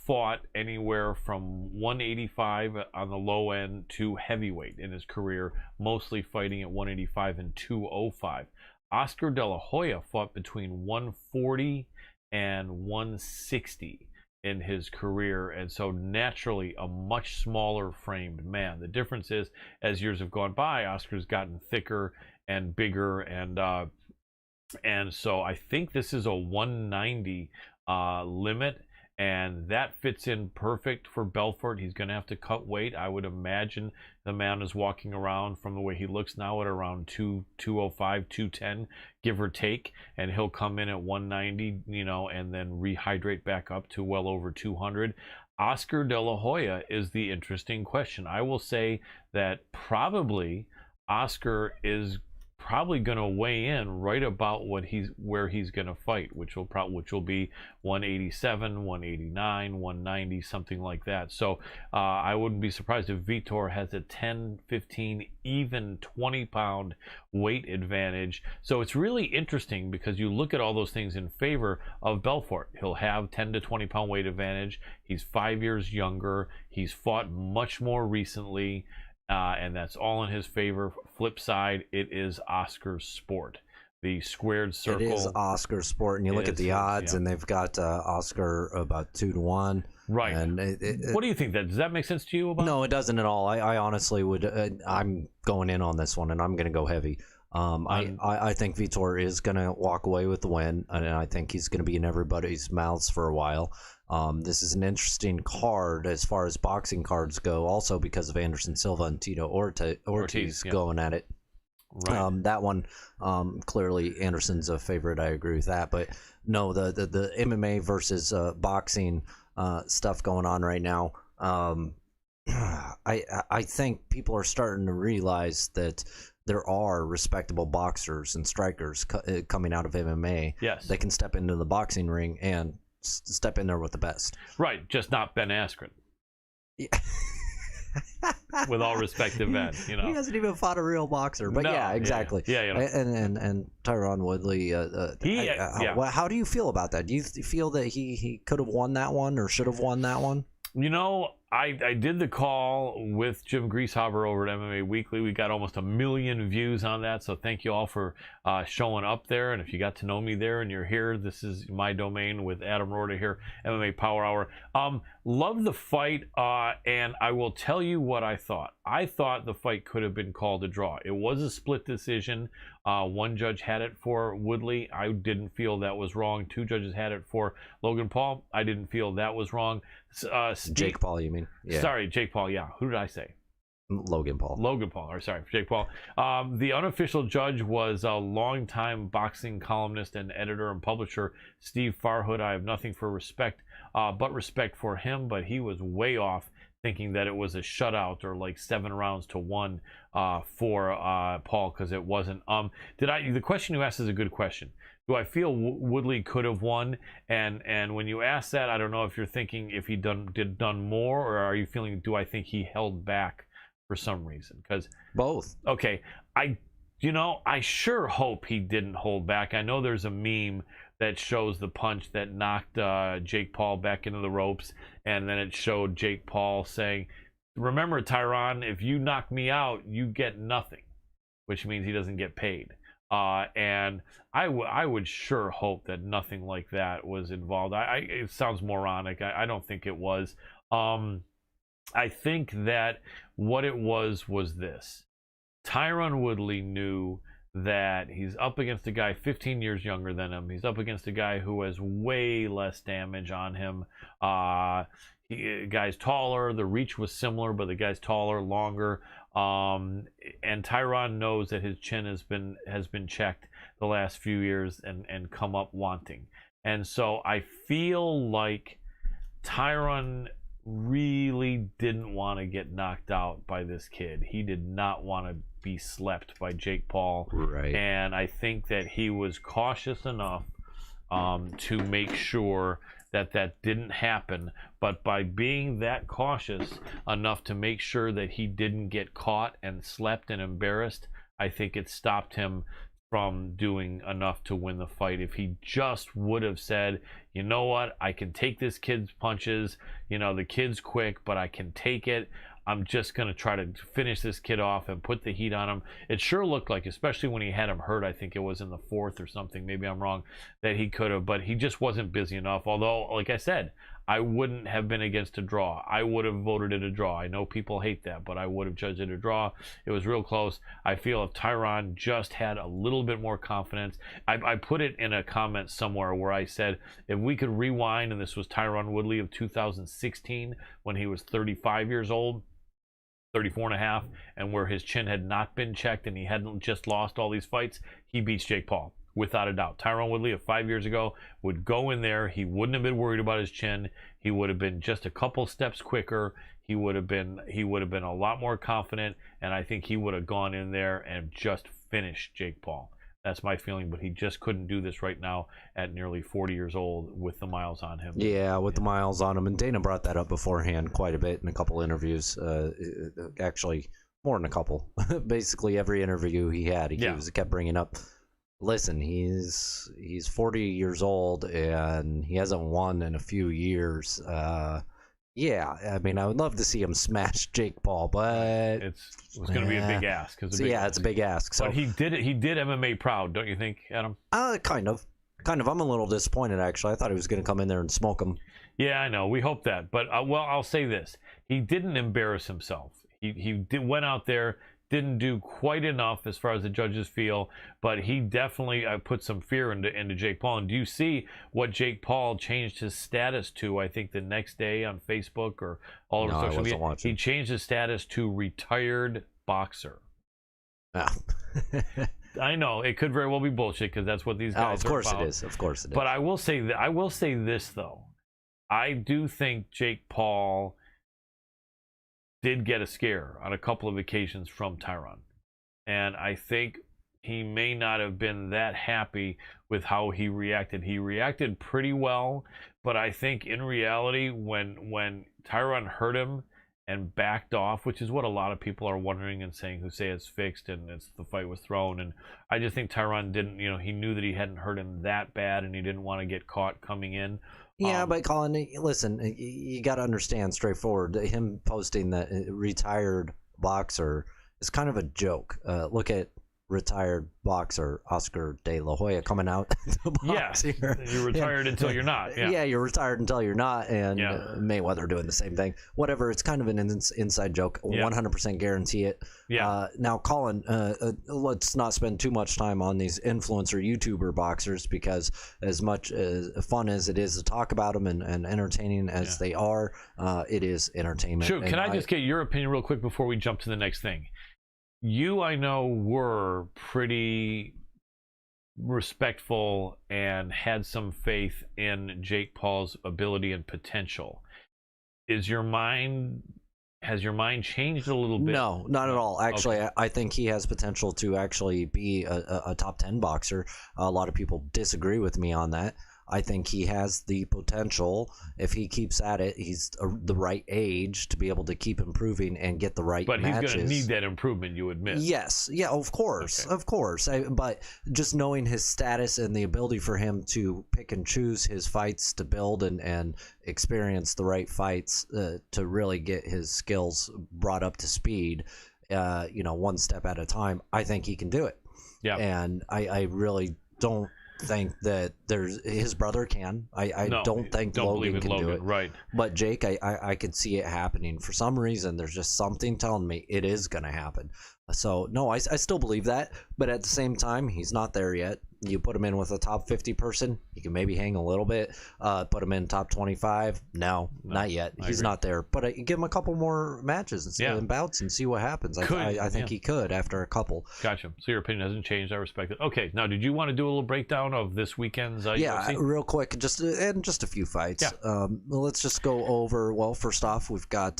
fought anywhere from 185 on the low end to heavyweight in his career, mostly fighting at 185 and 205. Oscar De La Hoya fought between 140 and 160 in his career, and so naturally a much smaller framed man. The difference is, as years have gone by, Oscar's gotten thicker and bigger, and so I think this is a 190 limit, and that fits in perfect for Belfort. He's going to have to cut weight. I would imagine the man is walking around, from the way he looks now, at around 205, 210, give or take, and he'll come in at 190, you know, and then rehydrate back up to well over 200. Oscar De La Hoya is the interesting question. I will say that probably Oscar is probably going to weigh in right about where he's going to fight, which will be 187, 189, 190, something like that. So I wouldn't be surprised if Vitor has a 10, 15, even 20 pound weight advantage. So it's really interesting because you look at all those things in favor of Belfort. He'll have 10 to 20 pound weight advantage. He's 5 years younger. He's fought much more recently. And that's all in his favor. Flip side, it is Oscar's sport. The squared circle. It is Oscar's sport, and you look at the odds, and they've got Oscar about 2-1. Right. And what do you think? Does that make sense to you? No, it doesn't at all. I honestly would. I'm going in on this one, and I'm going to go heavy. I think Vitor is going to walk away with the win, and I think he's going to be in everybody's mouths for a while. This is an interesting card as far as boxing cards go, also because of Anderson Silva and Tito Ortiz going at it. Right. That one, clearly Anderson's a favorite. I agree with that. But no, the MMA versus boxing stuff going on right now. I think people are starting to realize that there are respectable boxers and strikers coming out of MMA. Yes, they can step into the boxing ring and step in there with the best. Right, just not Ben Askren. Yeah. With all respect to Ben, you know, he hasn't even fought a real boxer. But no, yeah, exactly. Yeah, you know. And Tyron Woodley. How do you feel about that? Do you feel that he could have won that one or should have won that one? You know, I did the call with Jim Grieshaber over at MMA Weekly. We got almost 1 million views on that, so thank you all for showing up there. And if you got to know me there and you're here, this is my domain with Adam Roorda here, MMA Power Hour. Love the fight, and I will tell you what I thought. I thought the fight could have been called a draw. It was a split decision. One judge had it for Woodley. I didn't feel that was wrong. 2 judges had it for Logan Paul. I didn't feel that was wrong. Jake Paul, you mean? Yeah. Sorry, Jake Paul. Yeah. Who did I say? Logan Paul. Logan Paul. Or sorry, Jake Paul. The unofficial judge was a longtime boxing columnist and editor and publisher, Steve Farhood. I have nothing for respect, but respect for him. But he was way off, thinking that it was a shutout or like 7 rounds to 1 for Paul, because it wasn't. The question you asked is a good question. Do I feel Woodley could have won? And when you ask that, I don't know if you're thinking if he done more, or are you feeling, do I think he held back for some reason? Because both. Okay, I sure hope he didn't hold back. I know there's a meme that shows the punch that knocked Jake Paul back into the ropes, and then it showed Jake Paul saying, "Remember, Tyron, if you knock me out, you get nothing," which means he doesn't get paid. And I would sure hope that nothing like that was involved. It sounds moronic. I don't think it was. I think that what it was this. Tyron Woodley knew that he's up against a guy 15 years younger than him. He's up against a guy who has way less damage on him. Guy's taller. The reach was similar, but the guy's taller, longer. And Tyron knows that his chin has been checked the last few years and come up wanting. And so I feel like Tyron really didn't want to get knocked out by this kid. He did not want to be slept by Jake Paul. Right. And I think that he was cautious enough to make sure that didn't happen. But by being that cautious enough to make sure that he didn't get caught and slept and embarrassed, I think it stopped him from doing enough to win the fight. If he just would have said, you know what, I can take this kid's punches, the kid's quick, but I can take it. I'm just going to try to finish this kid off and put the heat on him. It sure looked like, especially when he had him hurt, I think it was in the 4th or something, maybe I'm wrong, that he could have, but he just wasn't busy enough. Although, like I said, I wouldn't have been against a draw. I would have voted it a draw. I know people hate that, but I would have judged it a draw. It was real close. I feel if Tyron just had a little bit more confidence, I put it in a comment somewhere where I said, if we could rewind, and this was Tyron Woodley of 2016 when he was 35 years old, 34 and a half, and where his chin had not been checked and he hadn't just lost all these fights, he beats Jake Paul. Without a doubt. Tyron Woodley of 5 years ago would go in there. He wouldn't have been worried about his chin. He would have been just a couple steps quicker. He would have been a lot more confident, and I think he would have gone in there and just finished Jake Paul. That's my feeling, but he just couldn't do this right now at nearly 40 years old with the miles on him. Yeah, with the miles on him. And Dana brought that up beforehand quite a bit in a couple interviews. Actually, more than a couple. Basically, every interview he had, he kept bringing up, listen, he's 40 years old and he hasn't won in a few years. Yeah, I mean, I would love to see him smash Jake Paul, but it was going to be a big ask. It's a big ask. So, but he did it. He did MMA proud, don't you think, Adam? Kind of. I'm a little disappointed, actually. I thought he was going to come in there and smoke him. Yeah, I know. We hope that. But well, I'll say this: he didn't embarrass himself. He went out there. Didn't do quite enough as far as the judges feel, but he definitely put some fear into Jake Paul. And do you see what Jake Paul changed his status to? I think the next day on Facebook or all over social media, he changed his status to retired boxer. I know it could very well be bullshit because that's what these guys are about. Of course it is. But I will say that I will say this though, I do think Jake Paul did get a scare on a couple of occasions from Tyron. And I think he may not have been that happy with how he reacted. He reacted pretty well, but I think in reality, when Tyron hurt him and backed off, which is what a lot of people are wondering and saying, who say it's fixed and the fight was thrown. And I just think Tyron didn't, he knew that he hadn't hurt him that bad and he didn't want to get caught coming in. Yeah, but Colin, listen, you got to understand straightforward. Him posting that retired boxer is kind of a joke. Look at retired boxer Oscar De La Hoya coming out to box here. You're retired until you're not. Yeah, you're retired until you're not, and Mayweather doing the same thing. Whatever, it's kind of an inside joke. 100% guarantee it. Now, Colin, let's not spend too much time on these influencer YouTuber boxers, because as much fun as it is to talk about them and entertaining as they are, it is entertainment. Sure. Can I just get your opinion real quick before we jump to the next thing? You, I know, were pretty respectful and had some faith in Jake Paul's ability and potential. Has your mind changed a little bit? No, not at all. Actually, okay. I think he has potential to actually be a top 10 boxer. A lot of people disagree with me on that. I think he has the potential. If he keeps at it, he's the right age to be able to keep improving and get the right matches. But he's going to need that improvement, you admit. Yes. Yeah, of course. Okay. Of course. But just knowing his status and the ability for him to pick and choose his fights to build and experience the right fights to really get his skills brought up to speed, one step at a time, I think he can do it. Yeah. And I really don't think that his brother can. I don't think Logan can do it. Right. But Jake, I could see it happening. For some reason, there's just something telling me it is going to happen. So, no, I still believe that. But at the same time, he's not there yet. You put him in with a top 50 person, he can maybe hang a little bit. Put him in top 25, no, not yet. He's not there. But give him a couple more matches and bouts and see what happens. I think he could after a couple. Gotcha. So your opinion hasn't changed. I respect it. Okay, now did you want to do a little breakdown of this weekend's UFC? Real quick, just a few fights. Yeah. Let's just go over. Well, first off, we've got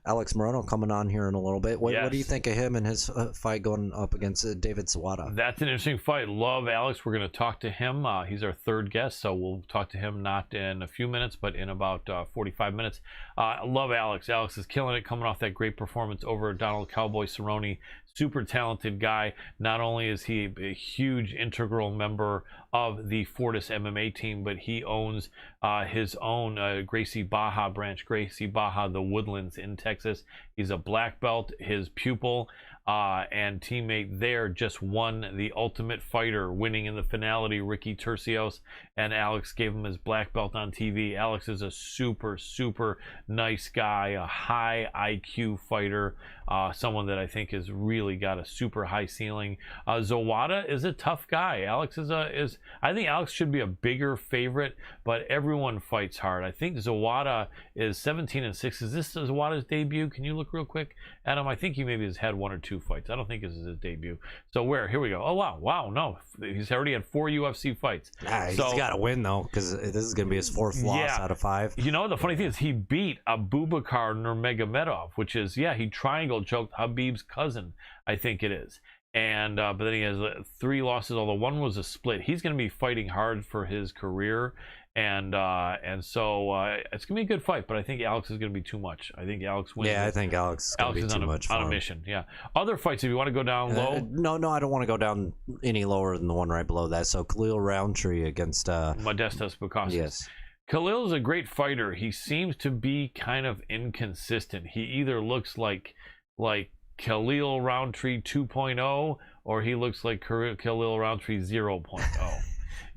Alex Morono coming on here in a little bit. What do you think of him and his fight going up against David Zawada? That's an interesting fight. Love Alex. We're going to talk to him. He's our third guest, so we'll talk to him not in a few minutes, but in about 45 minutes. Love Alex. Alex is killing it, coming off that great performance over Donald Cowboy Cerrone. Super talented guy. Not only is he a huge integral member of the Fortis MMA team, but he owns his own Gracie Baja branch, Gracie Baja, the Woodlands in Texas. He's a black belt. His pupil and teammate there just won the Ultimate Fighter, winning in the finality Ricky Tercios, and Alex gave him his black belt on TV. Alex is a super, super nice guy, a high IQ fighter, someone that I think has really got a super high ceiling. Zawada is a tough guy. Alex I think Alex should be a bigger favorite, but everyone fights hard. I think Zawada is 17-6. Is this Zawada's debut? Can you look real quick, Adam? I think he maybe has had 1 or 2 fights. I don't think this is his debut. So here we go. Oh wow, no, he's already had 4 UFC fights. He's got to win though, because this is going to be his 4th loss out of 5. You know, the funny thing is he beat Abubakar Nurmagomedov, which is, he triangle choked Habib's cousin, I think it is. And but then he has 3 losses, although 1 was a split. He's going to be fighting hard for his career, and so it's going to be a good fight. But I think Alex is going to be too much. I think Alex wins. Yeah, I think Alex is going to be too much for on a him. mission. Yeah. Other fights, if you want to go down low. No, I don't want to go down any lower than the one right below that. So Khalil Roundtree against Modestas Bukauskas. Yes. Khalil is a great fighter. He seems to be kind of inconsistent. He either looks like Khalil Roundtree 2.0, or he looks like Khalil Roundtree 0.0.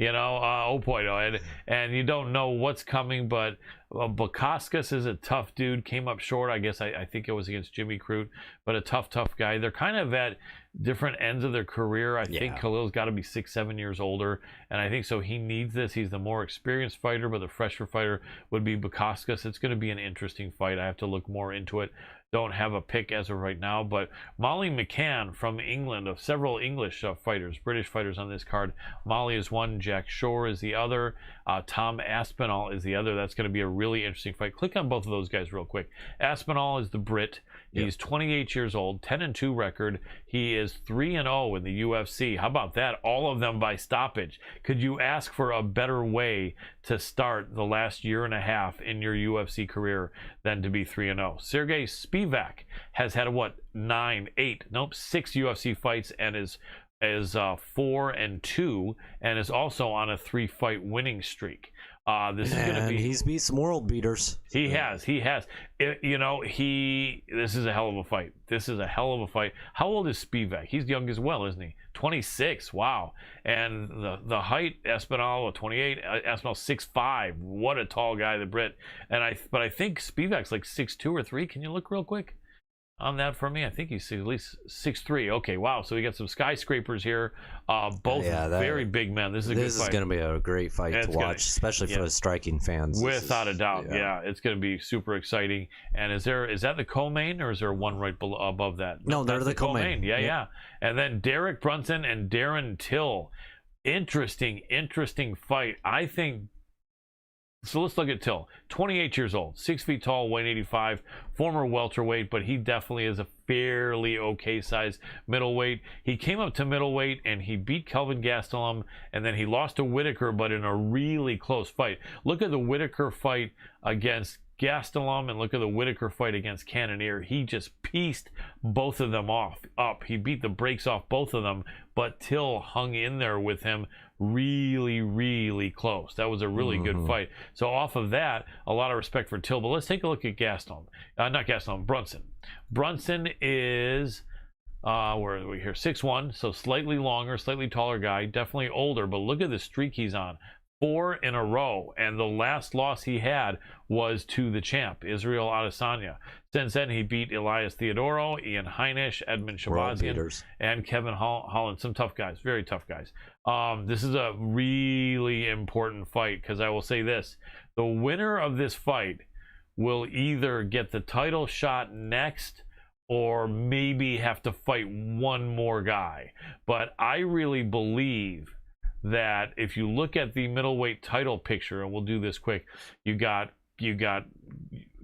0.0, and you don't know what's coming. But Bukauskas is a tough dude. Came up short, I guess. I think it was against Jimmy Crute, but a tough guy. They're kind of at different ends of their career. I think Khalil's got to be 6-7 years older, and I think so he needs this. He's the more experienced fighter, but the fresher fighter would be Bukauskas. It's going to be an interesting fight. I have to look more into it. Don't have a pick as of right now, but Molly Mccann from England, of several English fighters, British fighters on this card. Molly is one, Jack Shore is the other, Tom Aspinall is the other. That's going to be a really interesting fight. Click on both of those guys real quick. Aspinall is the Brit. He's 28 years old, 10-2 record. He is 3-0 in the UFC. How about that? All of them by stoppage. Could you ask for a better way to start the last year and a half in your UFC career than to be 3-0? Sergey Spivak has had 6 UFC fights and is 4-2 and is also on a 3-fight winning streak. This is going to be. He's beat some world beaters. He has. This is a hell of a fight. How old is Spivak? He's young as well, isn't he? 26. Wow. And the height, Aspinall 28. Aspinall 6'5". What a tall guy, the Brit. But I think Spivak's like 6'2" or 3. Can you look real quick on that for me? I think he's at least 6'3". Okay, wow. So we got some skyscrapers here. Both very big men. This is a good fight. This is going to be a great fight to watch, especially for the striking fans. Without a doubt, it's going to be super exciting. And is that the co-main, or is there one right above that? No, they're the co-main. Yeah. And then Derrick Brunson and Darren Till. Interesting fight. I think. So let's look at Till. 28 years old, 6 feet tall, 185, former welterweight, but he definitely is a fairly okay size middleweight. He came up to middleweight and he beat Kelvin Gastelum, and then he lost to Whitaker, but in a really close fight. Look at the Whitaker fight against Gastelum and look at the Whitaker fight against Cannonier. He just pieced both of them up. He beat the brakes off both of them, but Till hung in there with him really, really close. That was a really good fight. So off of that, a lot of respect for Till. But let's take a look at Brunson. Brunson is where are we here? 6'1", so slightly longer, slightly taller guy, definitely older, but look at the streak he's on. 4 in a row, and the last loss he had was to the champ, Israel Adesanya. Since then, he beat Elias Theodoro, Ian Heinisch, Edmund Shabazian, and Kevin Holland. Some tough guys, very tough guys. This is a really important fight, because I will say this. The winner of this fight will either get the title shot next or maybe have to fight one more guy. But I really believe that if you look at the middleweight title picture, and we'll do this quick, you got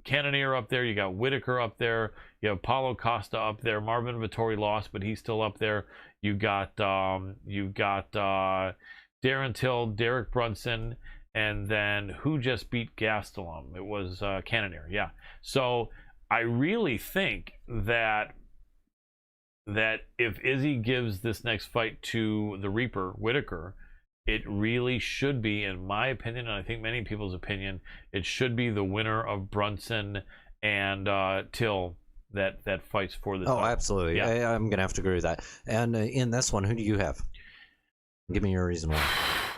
Cannonier up there, you got Whitaker up there, you have Paulo Costa up there. Marvin Vettori lost, but he's still up there. You got Darren Till, Derrick Brunson, and then who just beat Gastelum? It was Cannonier, yeah. So I really think that if Izzy gives this next fight to the Reaper, Whitaker, it really should be, in my opinion, and I think many people's opinion, it should be the winner of Brunson and Till that fights for the Oh, title. absolutely. Yeah. I'm gonna have to agree with that. And in this one, who do you have? Give me your reason why.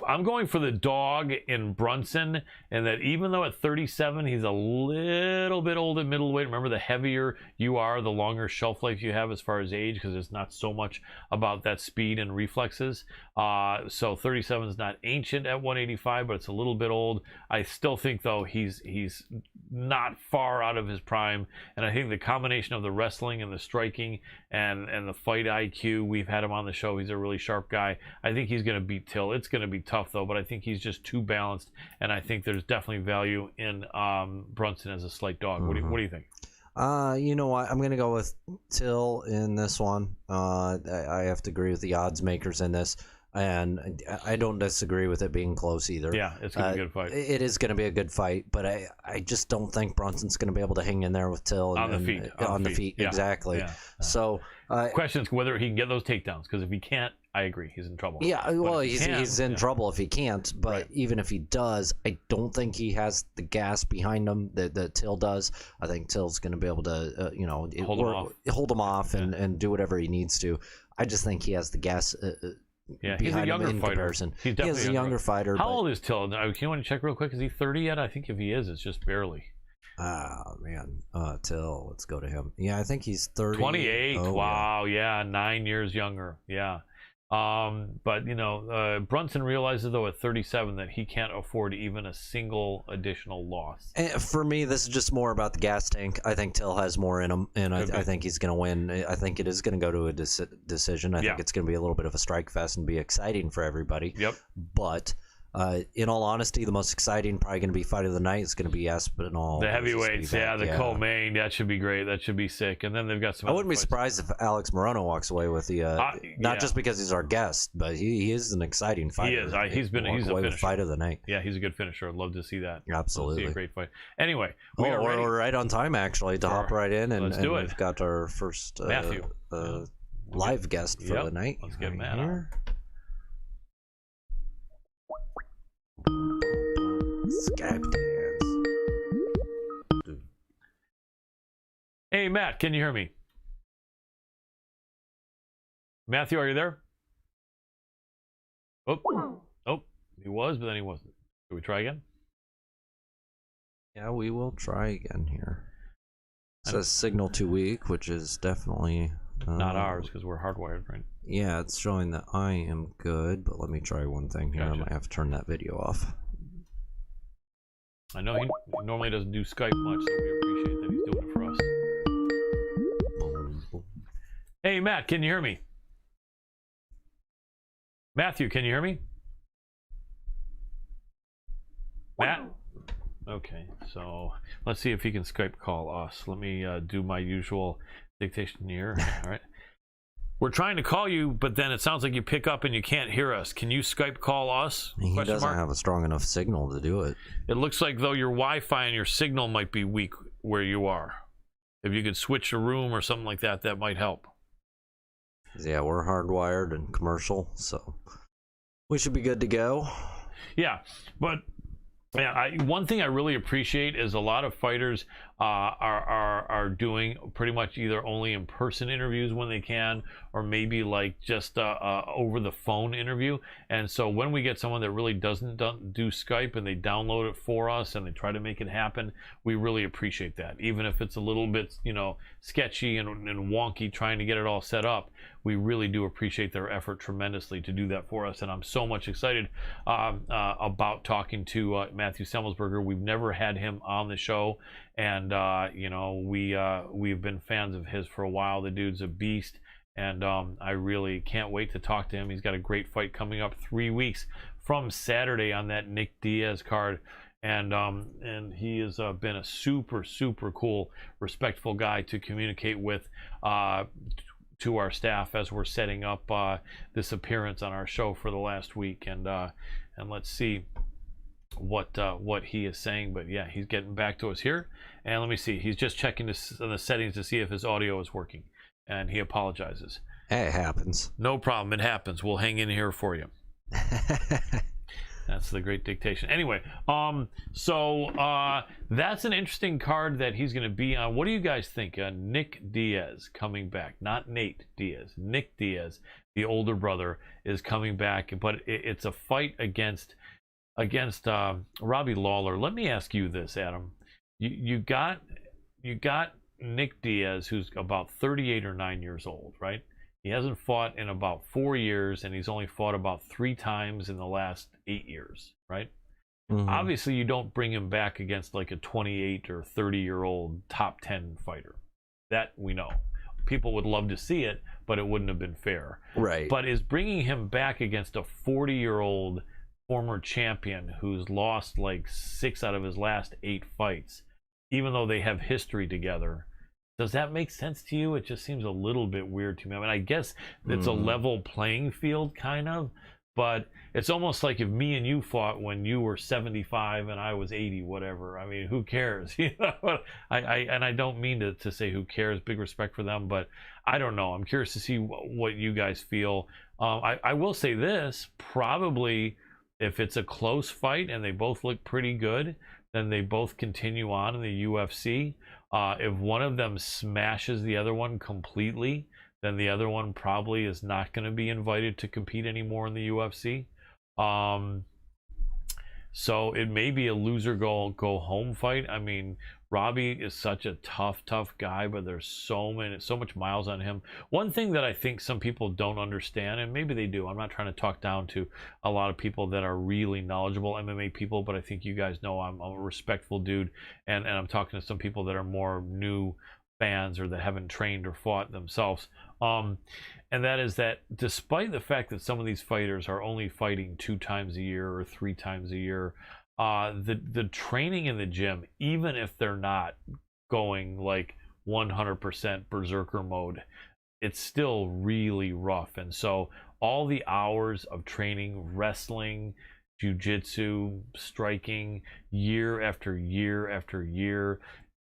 I'm going for the dog in Brunson, and that even though at 37 he's a little bit old at middleweight, remember the heavier you are, the longer shelf life you have as far as age, because it's not so much about that speed and reflexes. So 37 is not ancient at 185, but it's a little bit old. I still think though he's not far out of his prime, and I think the combination of the wrestling and the striking and the fight IQ, we've had him on the show. He's a really sharp guy. I think he's going to beat Till. It's going to be tough though, but I think he's just too balanced, and I think there's definitely value in Brunson as a slight dog. What do you think? You know what? I'm gonna go with Till in this one. I have to agree with the odds makers in this, and I don't disagree with it being close either. Yeah, it's gonna be a good fight. It is gonna be a good fight, but I just don't think Brunson's gonna be able to hang in there with Till On the feet. Yeah, exactly. yeah. So Questions whether he can get those takedowns, because if he can't, I agree, he's in trouble. yeah, But well, if he can, he's in trouble if he can't. But Right. even if he does, I don't think he has the gas behind him that Till does. I think Till's going to be able to, hold him off and do whatever he needs to. I just think he has the gas. Yeah, he's a behind him younger in fighter. comparison. He's definitely He is a younger fighter. How but, old is Till? You want to check real quick? Is he 30 yet? I think if he is, it's just barely. Oh man, Till. Let's go to him. Yeah, I think he's 30. 28. Oh, Wow. Yeah, 9 years younger. Yeah. But Brunson realizes though at 37 that he can't afford even a single additional loss. And for me, this is just more about the gas tank. I think Till has more in him, and I think he's going to win. I think it is going to go to a decision. I think it's going to be a little bit of a strike fest and be exciting for everybody. Yep. But in all honesty, the most exciting probably going to be fight of the night. It's going to be Aspinall. The heavyweights, the co-main, that should be great. That should be sick. And then they've got some. I wouldn't be surprised if Alex Morono walks away with the not just because he's our guest, but he is an exciting fighter. He is. He's a finisher. Fight of the night. Yeah, he's a good finisher. I'd love to see that. Absolutely. See a great fight. Anyway, we're right on time actually to hop right in, and we've got our first Matthew live guest for the night. Let's get Matt on. Skype dance. Hey Matt, can you hear me? Matthew, are you there? Oh, he was, but then he wasn't. Should we try again? Yeah, we will try again here. It says signal too weak, which is definitely not ours because we're hardwired, right? Yeah, it's showing that I am good, but let me try one thing here. Gotcha. I might have to turn that video off. I know he normally doesn't do Skype much, so we appreciate that he's doing it for us. Hey, Matt, can you hear me? Matthew, can you hear me? Matt? Okay, so let's see if he can Skype call us. Let me do my usual dictation here. All right. We're trying to call you, but then it sounds like you pick up and you can't hear us. Can you Skype call us? He doesn't have a strong enough signal to do it. It looks like though your Wi-Fi and your signal might be weak where you are. If you could switch a room or something like that, that might help. Yeah, we're hardwired and commercial, so we should be good to go. Yeah, but one thing I really appreciate is a lot of fighters are doing pretty much either only in-person interviews when they can, or maybe like just over the phone interview. And so when we get someone that really doesn't do Skype and they download it for us and they try to make it happen, we really appreciate that. Even if it's a little bit sketchy and wonky trying to get it all set up, we really do appreciate their effort tremendously to do that for us. And I'm so much excited about talking to Matthew Semelsberger. We've never had him on the show, and we've been fans of his for a while. The dude's a beast, and I really can't wait to talk to him. He's got a great fight coming up 3 weeks from Saturday on that Nick Diaz card. And he has been a super cool, respectful guy to communicate with to our staff as we're setting up this appearance on our show for the last week. And let's see what he is saying. But yeah, he's getting back to us here. And let me see. He's just checking the settings to see if his audio is working. And he apologizes. It happens. No problem. It happens. We'll hang in here for you. That's the great dictation. Anyway, so that's an interesting card that he's going to be on. What do you guys think? Nick Diaz coming back, not Nate Diaz. Nick Diaz, the older brother, is coming back, but it's a fight against Robbie Lawler. Let me ask you this, Adam. You got Nick Diaz, who's about 38 or 9 years old, right? He hasn't fought in about 4 years, and he's only fought about 3 times in the last 8 years, right? Mhm. Obviously, you don't bring him back against like a 28 or 30-year-old top 10 fighter. That we know. People would love to see it, but it wouldn't have been fair. Right. But is bringing him back against a 40-year-old former champion who's lost like 6 out of his last 8 fights, even though they have history together, does that make sense to you? It just seems a little bit weird to me. I mean, I guess it's a level playing field, kind of, but it's almost like if me and you fought when you were 75 and I was 80, whatever. I mean, who cares? You know, I don't mean to say who cares. Big respect for them, but I don't know. I'm curious to see what you guys feel. I will say this: probably if it's a close fight and they both look pretty good, then they both continue on in the UFC. If one of them smashes the other one completely, then the other one probably is not going to be invited to compete anymore in the UFC. So it may be a loser go home fight. I mean, Robbie is such a tough guy, but there's so much miles on him. One thing that I think some people don't understand, and maybe they do, I'm not trying to talk down to a lot of people that are really knowledgeable MMA people, but I think you guys know I'm a respectful dude, and I'm talking to some people that are more new fans or that haven't trained or fought themselves. And that is that despite the fact that some of these fighters are only fighting 2 times a year or 3 times a year, the training in the gym, even if they're not going like 100% berserker mode, it's still really rough. And so all the hours of training, wrestling, jiu-jitsu, striking, year after year after year,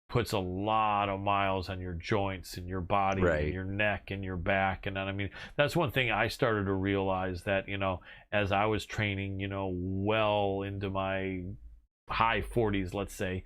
puts a lot of miles on your joints and your body, Right. and your neck and your back. And I mean, that's one thing I started to realize, that, you know, as I was training, you know, well into my high 40s, let's say,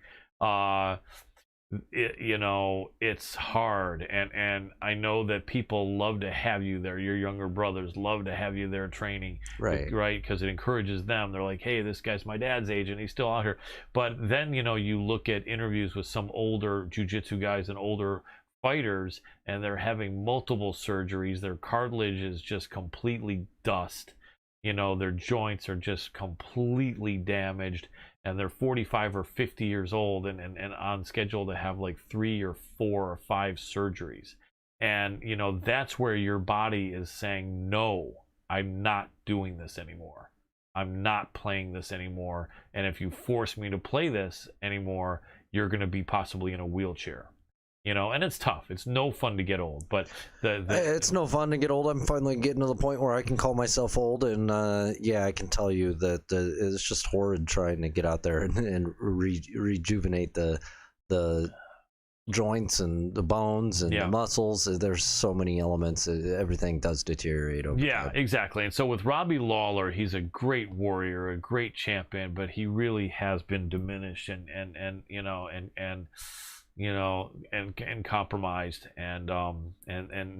you know, it's hard, and I know that people love to have you there. Your younger brothers love to have you there training, Right. Because it encourages them. They're like, hey, this guy's my dad's age and he's still out here. But then, you know, you look at interviews with some older jiu-jitsu guys and older fighters, and they're having multiple surgeries. Their cartilage is just completely dust. You know, their joints are just completely damaged, and they're 45 or 50 years old and on schedule to have like 3 or 4 or 5 surgeries. And, you know, that's where your body is saying, no, I'm not doing this anymore. I'm not playing this anymore. And if you force me to play this anymore, you're going to be possibly in a wheelchair. You know, and it's tough. It's no fun to get old, but it's no fun to get old. I'm finally getting to the point where I can call myself old, and yeah, I can tell you that it's just horrid trying to get out there and rejuvenate the joints and the bones and the muscles. There's so many elements. Everything does deteriorate over time. Exactly. And so with Robbie Lawler, he's a great warrior, a great champion, but he really has been diminished and compromised, and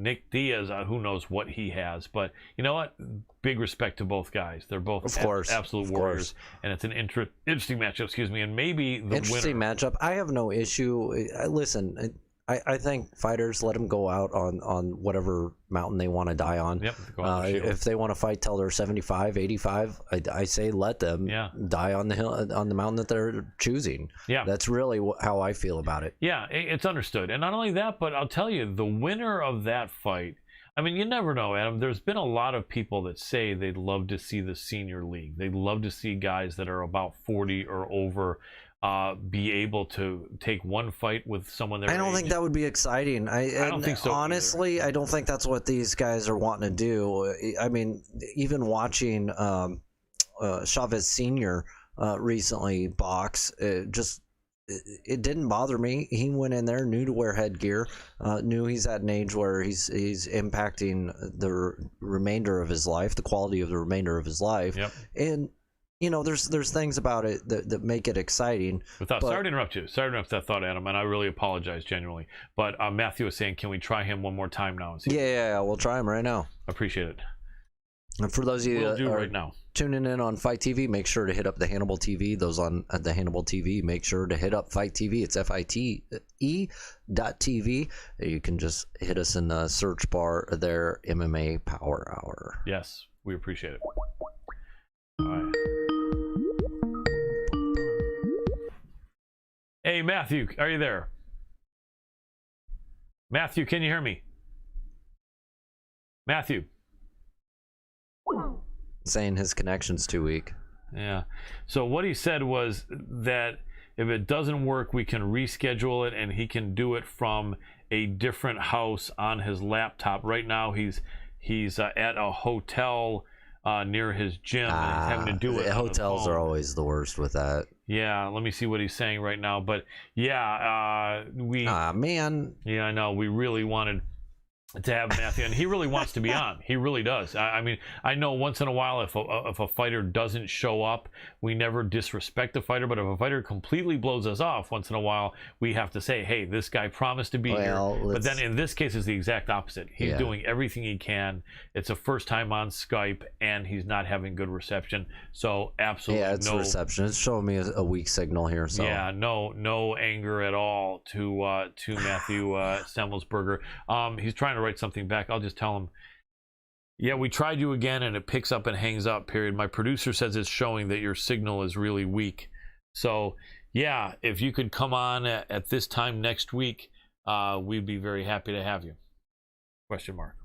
Nick Diaz, who knows what he has, but you know what? Big respect to both guys. They're both absolute warriors, and it's an interesting matchup. Excuse me, and maybe the interesting winner. matchup. I have no issue. Listen, I think fighters, let them go out on whatever mountain they want to die on. Yep. If they want to fight till they're 75, 85, I say let them die on the hill, on the mountain that they're choosing. Yeah. That's really how I feel about it. Yeah, it's understood. And not only that, but I'll tell you, the winner of that fight, I mean, you never know, Adam. There's been a lot of people that say they'd love to see the senior league. They'd love to see guys that are about 40 or over be able to take one fight with someone their I don't age. think that would be exciting. I don't think so honestly either. I don't think that's what these guys are wanting to do. I mean, even watching Chavez Sr. Recently box, it didn't bother me. He went in there, knew to wear headgear, knew he's at an age where he's impacting the remainder of his life, the quality of the remainder of his life. Yep. And you know, there's things about it that make it exciting. Sorry to interrupt you. Sorry to interrupt that thought, Adam, and I really apologize genuinely. But Matthew was saying, can we try him one more time now? And see Yeah, we'll try him right now. Appreciate it. And for those of you that are right now tuning in on Fight TV, make sure to hit up the Hannibal TV. Those on the Hannibal TV, make sure to hit up Fight TV. It's FITE.TV. You can just hit us in the search bar there, MMA Power Hour. Yes, we appreciate it. All right. Hey, Matthew, are you there? Matthew, can you hear me? Matthew. Saying his connection's too weak. Yeah. So what he said was that if it doesn't work, we can reschedule it, and he can do it from a different house on his laptop. Right now, he's at a hotel near his gym, and he's having to do it. Hotels are always the worst with that. Yeah. Let me see what he's saying right now. But yeah, man. Yeah, I know. We really wanted to have Matthew, and he really wants to be on. He really does. I mean, I know once in a while if a fighter doesn't show up, we never disrespect the fighter, but if a fighter completely blows us off once in a while, we have to say, hey, this guy promised to be here. But then in this case, it's the exact opposite. He's doing everything he can. It's a first time on Skype, and he's not having good reception. So absolutely it's reception. It's showing me a weak signal here. So yeah, no anger at all to Matthew Semelsberger. He's trying to write something back. I'll just tell him, yeah, we tried you again and it picks up and hangs up, period. My producer says it's showing that your signal is really weak. So yeah, if you could come on at this time next week, we'd be very happy to have you. Question mark.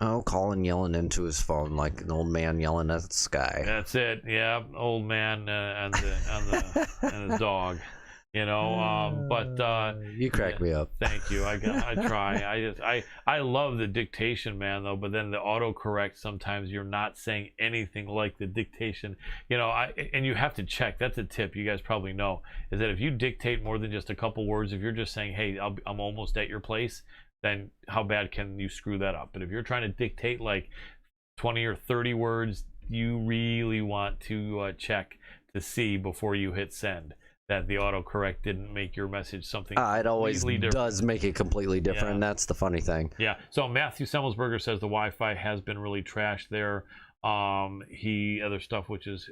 Oh, Colin yelling into his phone like an old man yelling at the sky. That's it. Yeah, old man and his dog. You know, but you crack me up. Thank you. I try. I love the dictation, man, though. But then the autocorrect, sometimes you're not saying anything like the dictation. You know, and you have to check. That's a tip you guys probably know, is that if you dictate more than just a couple words, if you're just saying, hey, I'm almost at your place, then how bad can you screw that up? But if you're trying to dictate like 20 or 30 words, you really want to check to see before you hit send that the autocorrect didn't make your message something it always does make it completely different. Yeah. That's the funny thing. Yeah. So Matthew Semelsberger says the Wi-Fi has been really trashed there. Other stuff which is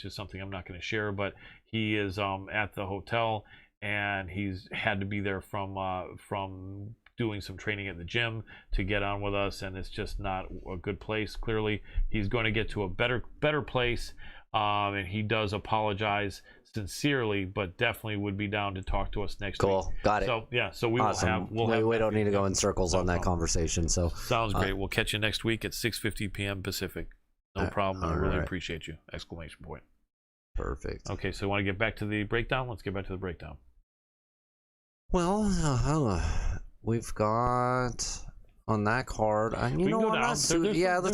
something I'm not going to share, but he is at the hotel, and he's had to be there from doing some training at the gym to get on with us, and it's just not a good place. Clearly he's going to get to a better place, and he does apologize sincerely, but definitely would be down to talk to us next week. Cool, got it. So yeah, so we awesome. We don't need to go in circles on that conversation. So sounds great. We'll catch you next week at 6:50 p.m. Pacific. No problem. I really appreciate you! Exclamation point. Perfect. Okay, so want to get back to the breakdown? Let's get back to the breakdown. Well, we've got on that card. You know what? Let's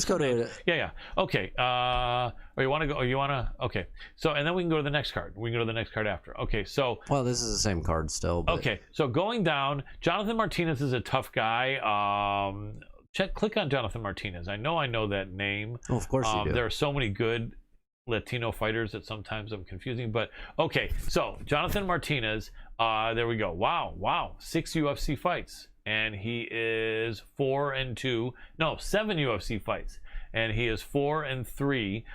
go to it. Yeah. Okay. Or you want to go? Or you want to? Okay. So, and then we can go to the next card. We can go to the next card after. Okay. So. Well, this is the same card still. But... Okay. So going down, Jonathan Martinez is a tough guy. Click on Jonathan Martinez. I know that name. Oh, of course you do. There are so many good Latino fighters that sometimes I'm confusing, but okay. So Jonathan Martinez. There we go. Wow. 6 UFC fights. And he is 7 UFC fights, and he is 4-3.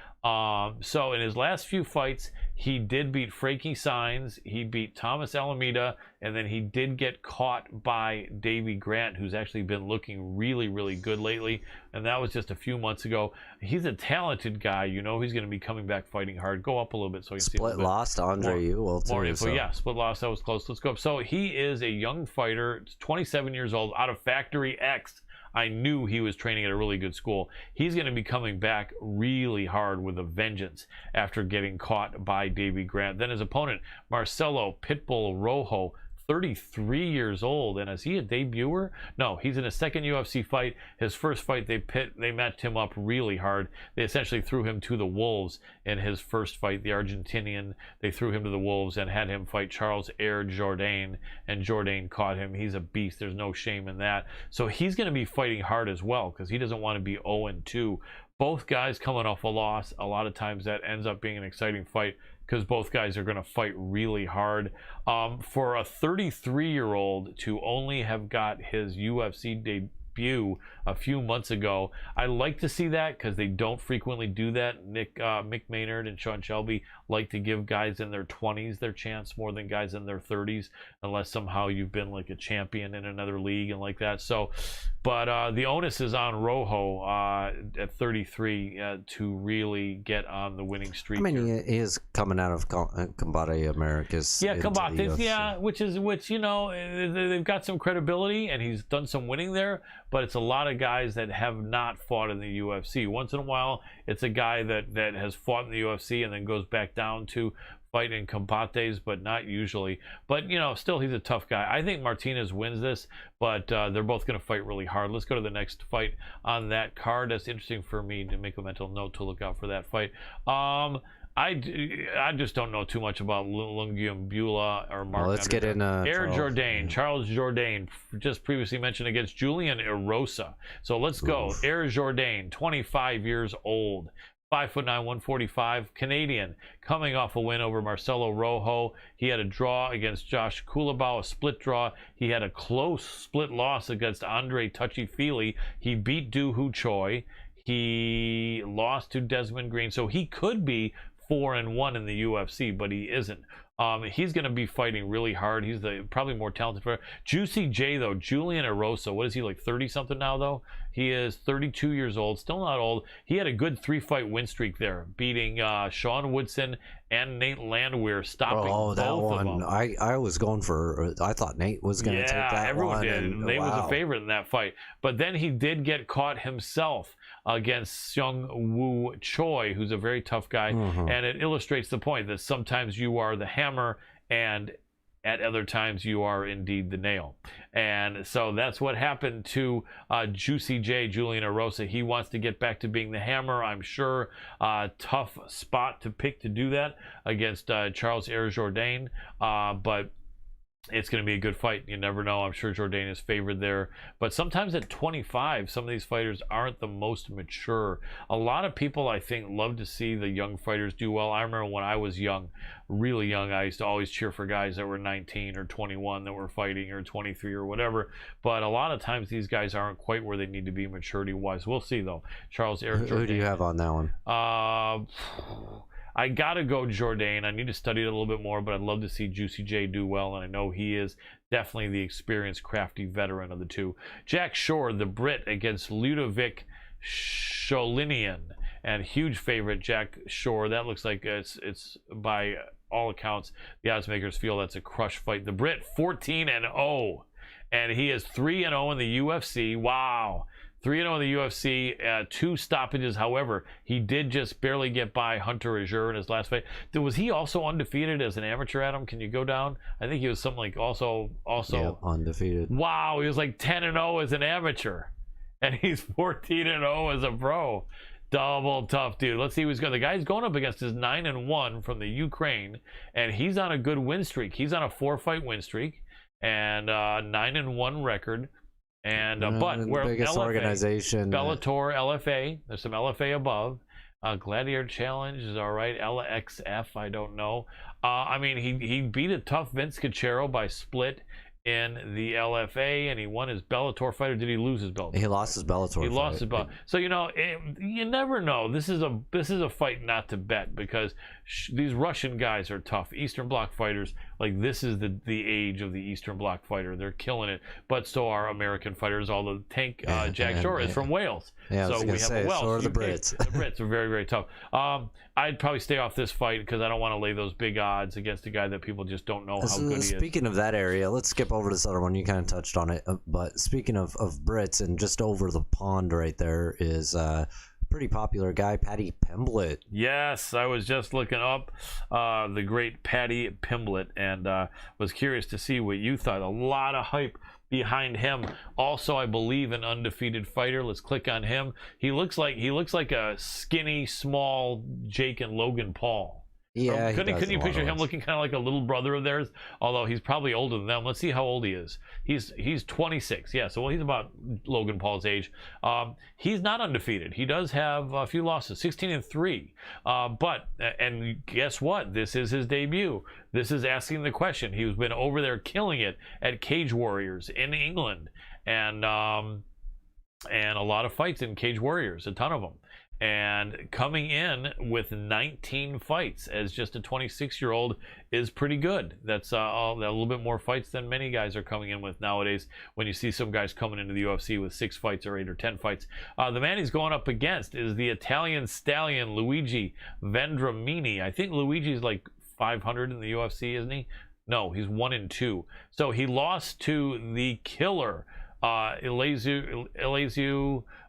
So in his last few fights, he did beat Frankie Saenz, he beat Thomas Alameda, and then he did get caught by Davey Grant, who's actually been looking really, really good lately, and that was just a few months ago. He's a talented guy. You know he's going to be coming back fighting hard. Go up a little bit so you can see. Split lost Andre Ewell too. More info. So. Yeah, split loss. That was close. Let's go up. So he is a young fighter, 27 years old, out of Factory X. I knew he was training at a really good school. He's going to be coming back really hard with a vengeance after getting caught by Davey Grant. Then his opponent, Marcelo Pitbull Rojo, 33 years old, and is he a debuter? No, he's in his second UFC fight. His first fight, they matched him up really hard. They essentially threw him to the wolves in his first fight. The Argentinian, they threw him to the wolves and had him fight Charles Air Jourdain, and Jourdain caught him. He's a beast. There's no shame in that. So he's going to be fighting hard as well because he doesn't want to be 0-2. both guys coming off a loss. A lot of times that ends up being an exciting fight because both guys are going to fight really hard. For a 33-year-old to only have got his UFC debut a few months ago, I like to see that because they don't frequently do that. Mick Maynard and Sean Shelby like to give guys in their 20s their chance more than guys in their 30s, unless somehow you've been like a champion in another league and like that. So, but the onus is on Rojo at 33 to really get on the winning streak. I mean, he is coming out of Combate Americas. Yeah, Combate, yeah, which you know, they've got some credibility, and he's done some winning there. But it's a lot of guys that have not fought in the UFC. Once in a while, it's a guy that has fought in the UFC and then goes back down to fight in combates, but not usually. But, you know, still, he's a tough guy. I think Martinez wins this, but they're both going to fight really hard. Let's go to the next fight on that card. That's interesting for me to make a mental note to look out for that fight. I just don't know too much about Lungiambula or Mark. Well, let's get in Charles Jourdain, just previously mentioned against Julian Erosa. So let's go. Air Jourdain, 25 years old, 5'9", 145, Canadian, coming off a win over Marcelo Rojo. He had a draw against Josh Kulabau, a split draw. He had a close split loss against Andre Touchy-Feely. He beat Do Hoo Choi. He lost to Desmond Green. So he could be 4-1 in the UFC, but he isn't. He's going to be fighting really hard. He's probably more talented player. Juicy J, though, Julian Erosa, what is he, like 30-something now, though? He is 32 years old, still not old. He had a good 3-fight win streak there, beating Sean Woodson and Nate Landwehr, stopping both of them. I was going for, I thought Nate was going to take that one. Yeah, everyone did. Nate was a favorite in that fight. But then he did get caught himself against Seung Woo Choi, who's a very tough guy. And it illustrates the point that sometimes you are the hammer and at other times you are indeed the nail. And so that's what happened to Juicy J, Julian Erosa. He wants to get back to being the hammer, I'm sure. Tough spot to pick to do that against Charles Air Jourdain. But it's going to be a good fight. You never know. I'm sure Jourdain is favored there. But sometimes at 25, some of these fighters aren't the most mature. A lot of people, I think, love to see the young fighters do well. I remember when I was young, really young, I used to always cheer for guys that were 19 or 21 that were fighting, or 23 or whatever. But a lot of times these guys aren't quite where they need to be maturity-wise. We'll see, though. Charles Air Jourdain. Who do you have on that one? I gotta go Jourdain. I need to study it a little bit more, but I'd love to see Juicy J do well, and I know he is definitely the experienced, crafty veteran of the two. Jack Shore, the Brit, against Ludovic Sholinian, and huge favorite Jack Shore. That looks like it's by all accounts, the odds makers feel that's a crush fight. The Brit, 14-0, and he is 3-0 in the UFC. Wow. 3-0 in the UFC, 2 stoppages. However, he did just barely get by Hunter Azure in his last fight. Was he also undefeated as an amateur, Adam? Can you go down? I think he was something like also yeah, undefeated. Wow, he was like 10-0 as an amateur, and he's 14-0 as a pro. Double tough, dude. Let's see who's going. The guy's going up against his 9-1 from the Ukraine, and he's on a good win streak. He's on a 4-fight win streak and 9-1 record. And but we're biggest LFA, organization, Bellator, LFA. There's some LFA above. Gladiator Challenge is all right. LXF, I don't know. I mean, he beat a tough Vince Cachero by split in the LFA, and he won his Bellator fight. Or did he lose his Bellator? He lost his Bellator. He lost his Bellator. So you know, you never know. This is a fight not to bet, because these Russian guys are tough. Eastern Bloc fighters, like, this is the age of the Eastern Bloc fighter. They're killing it. But so are American fighters. Although Tank Jack Shore is from Wales, yeah, so we have a Welsh. So are the Brits. The Brits are very, very tough. I'd probably stay off this fight because I don't want to lay those big odds against a guy that people just don't know how good he is. Speaking of that area, let's skip over this other one. You kind of touched on it, but speaking of Brits, and just over the pond right there is pretty popular guy, Paddy Pimblett. Yes, I was just looking up the great Paddy Pimblett, and was curious to see what you thought. A lot of hype behind him. Also, I believe an undefeated fighter. Let's click on him. He looks like a skinny, small Jake and Logan Paul. Yeah, couldn't you picture him looking kind of like a little brother of theirs? Although he's probably older than them. Let's see how old he is. He's 26. Yeah, so he's about Logan Paul's age. He's not undefeated. He does have a few losses, 16-3. And guess what? This is his debut. This is asking the question. He's been over there killing it at Cage Warriors in England, and a lot of fights in Cage Warriors, a ton of them. And coming in with 19 fights as just a 26-year-old is pretty good. That's a little bit more fights than many guys are coming in with nowadays. When you see some guys coming into the UFC with 6 fights or 8 or 10 fights, the man he's going up against is the Italian stallion Luigi Vendramini. I think Luigi's like 500 in the UFC, isn't he? No, he's 1-2. So he lost to the killer Elizeu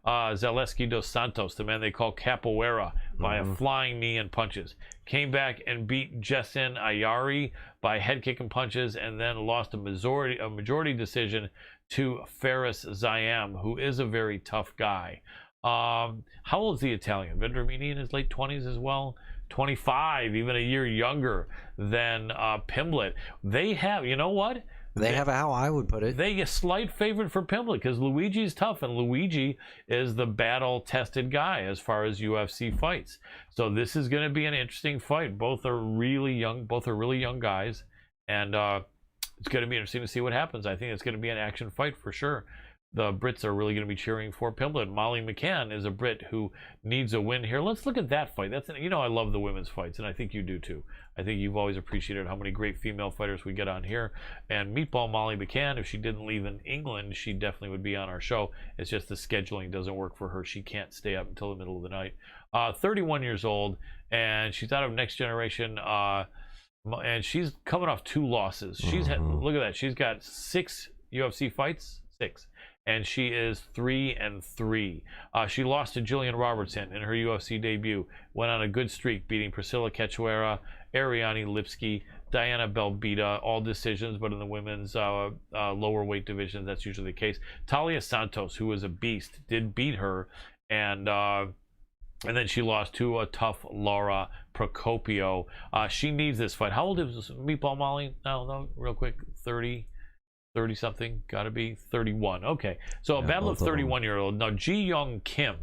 Zaleski dos Santos, the man they call Capoeira, by a flying knee and punches. Came back and beat Jessen Ayari by head kick and punches, and then lost a majority decision to Faris Zayam, who is a very tough guy. How old is the Italian? Vendramini in his late 20s as well? 25, even a year younger than Pimblett. They have, you know what? They have how I would put it. They a slight favorite for Pimblett because Luigi's tough, and Luigi is the battle-tested guy as far as UFC fights. So this is going to be an interesting fight. Both are really young. Both are really young guys, and it's going to be interesting to see what happens. I think it's going to be an action fight for sure. The Brits are really going to be cheering for Pimblett. Molly Mccann is a Brit who needs a win here. Let's look at that fight. I love the women's fights, and I think you do too. I think you've always appreciated how many great female fighters we get on here. And Meatball Molly Mccann, if she didn't leave in England, she definitely would be on our show. It's just the scheduling doesn't work for her. She can't stay up until the middle of the night. 31 years old, and she's out of Next Generation. And she's coming off 2 losses. She's had, look at that. She's got 6 UFC fights. 6. And she is 3-3. She lost to Jillian Robertson in her UFC debut. Went on a good streak, beating Priscilla Cachoeira, Ariane Lipski, Diana Belbita, all decisions, but in the women's lower weight divisions, that's usually the case. Talia Santos, who is a beast, did beat her, and then she lost to a tough Laura Procopio. She needs this fight. How old is Meatball Molly? No, real quick, 30 something, gotta be 31. Okay, so a battle of 31-year-old. Now Ji Young Kim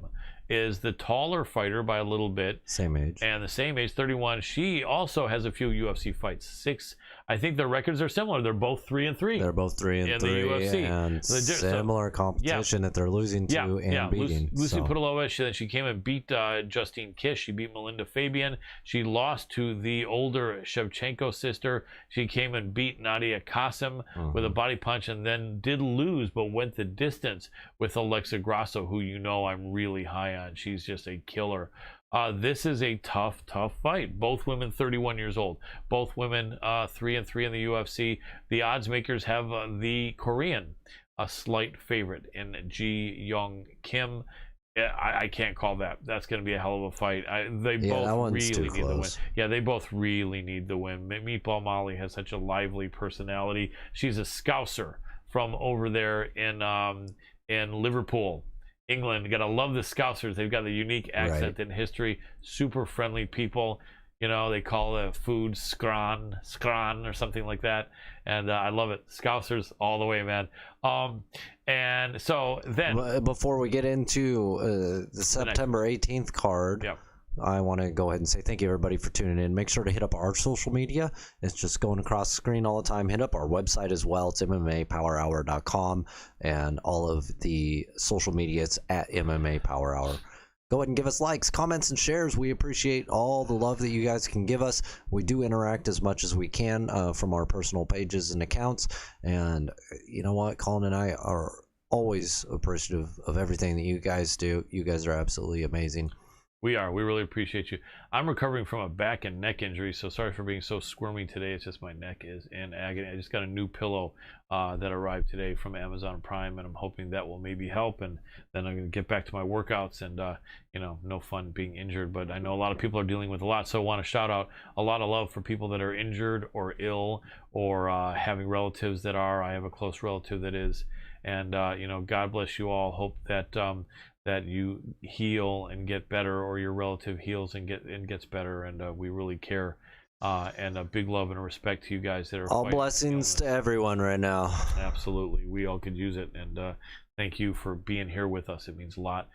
is the taller fighter by a little bit, same age, and the same age, 31. She also has a few UFC fights, 6. I think their records are similar. They're both 3-3. They're both 3-3 in the UFC, and similar competition that they're losing to and beating. Lucy Pudilova, she came and beat Justine Kish. She beat Melinda Fabian. She lost to the older Shevchenko sister. She came and beat Nadia Kasim with a body punch, and then did lose, but went the distance with Alexa Grasso, who I'm really high on. She's just a killer. This is a tough fight. Both women 31 years old. Both women 3-3 in the UFC. The odds makers have the Korean a slight favorite in Ji Young Kim. I can't call that. That's going to be a hell of a fight. They both really need the win. Yeah, they both really need the win. Meatball Molly has such a lively personality. She's a Scouser from over there in Liverpool, England. You gotta love the Scousers. They've got the unique accent and history. Super friendly people. They call the food scran or something like that, and I love it. Scousers all the way, man. And so then, before we get into the September 18th card, I want to go ahead and say thank you, everybody, for tuning in. Make sure to hit up our social media. It's just going across the screen all the time. Hit up our website as well. It's MMAPowerHour.com, and all of the social media, it's at MMA Power Hour. Go ahead and give us likes, comments, and shares. We appreciate all the love that you guys can give us. We do interact as much as we can from our personal pages and accounts. And you know what? Colin and I are always appreciative of everything that you guys do. You guys are absolutely amazing. We really appreciate you. I'm recovering from a back and neck injury, so sorry for being so squirmy today. It's just my neck is in agony. I just got a new pillow that arrived today from Amazon Prime, and I'm hoping that will maybe help, and then I'm going to get back to my workouts. And no fun being injured, but I know a lot of people are dealing with a lot, so I want to shout out a lot of love for people that are injured or ill or having relatives that are. I have a close relative that is, And you know, God bless you all. Hope that that you heal and get better, or your relative heals and gets better. And we really care. And a big love and respect to you guys that are All fighting blessings to illness. everyone right now. Absolutely, we all could use it, and thank you for being here with us. It means a lot.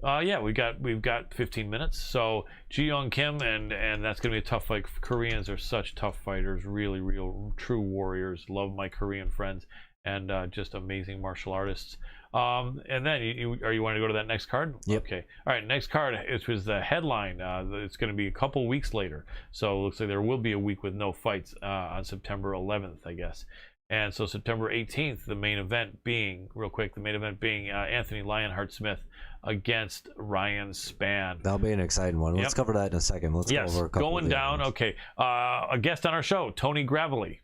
Yeah, we've got 15 minutes. So Ji-Young Kim, and that's gonna be a tough fight. Koreans are such tough fighters, really real true warriors. Love my Korean friends, and just amazing martial artists. And then you want to go to that next card? Yep. Okay. All right. Next card. It was the headline. It's going to be a couple weeks later. So it looks like there will be a week with no fights on September 11th, I guess. And so September 18th, the main event being, real quick, Anthony Lionheart Smith against Ryan Spann. That'll be an exciting one. Let's cover that in a second. Let's go over a couple going of the down. items. Okay. A guest on our show, Tony Gravely,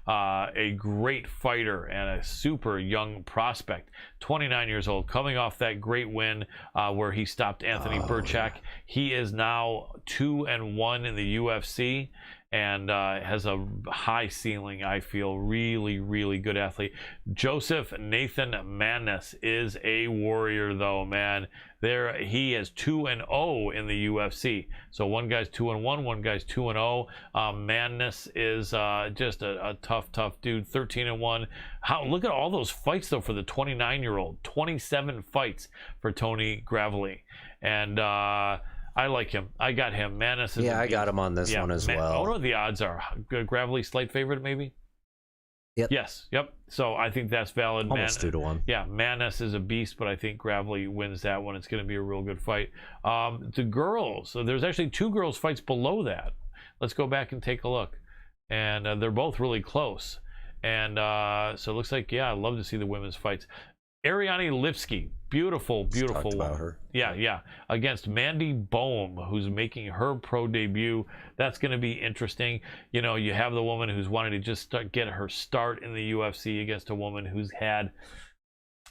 a great fighter and a super young prospect, 29 years old, coming off that great win where he stopped Anthony Burchak. He is now 2-1 in the UFC, and has a high ceiling. I feel really good athlete. Joseph Nathan Madness is a warrior, though, man. There he is 2-0 in the UFC. So one guy's 2-1, one guy's 2-0. Madness is just a tough dude. 13-1. Look at all those fights though for the 29-year-old. 27 fights for Tony Gravely, and I like him. I got him. Madness is I got him on this one as well. I don't know what the odds are. Gravely slight favorite, maybe? Yep. Yes. Yep. So I think that's valid. Almost 2-1. Yeah, Madness is a beast, but I think Gravely wins that one. It's going to be a real good fight. The girls. So there's actually 2 girls fights below that. Let's go back and take a look. And they're both really close. And so it looks like, I love to see the women's fights. Ariane Lipsky, beautiful one. About her. Yeah, against Mandy Bohm, who's making her pro debut. That's going to be interesting. You know, you have the woman who's wanted to just get her start in the UFC against a woman who's had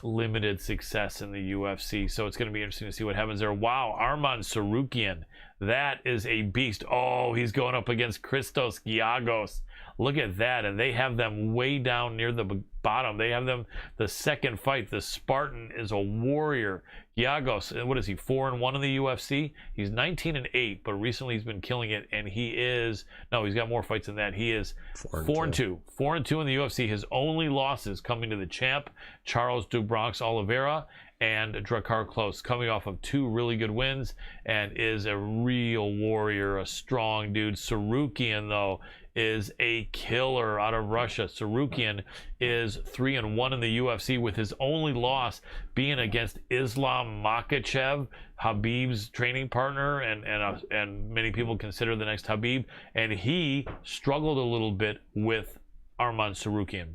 limited success in the UFC. So it's going to be interesting to see what happens there. Wow, Arman Sarukian, that is a beast. Oh, he's going up against Christos Giagos. Look at that, and they have them way down near the bottom. They have them the second fight. The Spartan is a warrior. Giagos, what is he, 4-1 in the UFC? He's 19-8, but recently he's been killing it, and he's got more fights than that. He is 4-2. 4-2 in the UFC. His only losses coming to the champ, Charles do Bronx Oliveira, and Drakkar Klose, coming off of 2 really good wins, and is a real warrior, a strong dude. Sarukian, though, is a killer out of Russia. Sarukian is 3-1 in the UFC, with his only loss being against Islam Makhachev, Habib's training partner, and many people consider the next Habib. And he struggled a little bit with Arman Sarukian.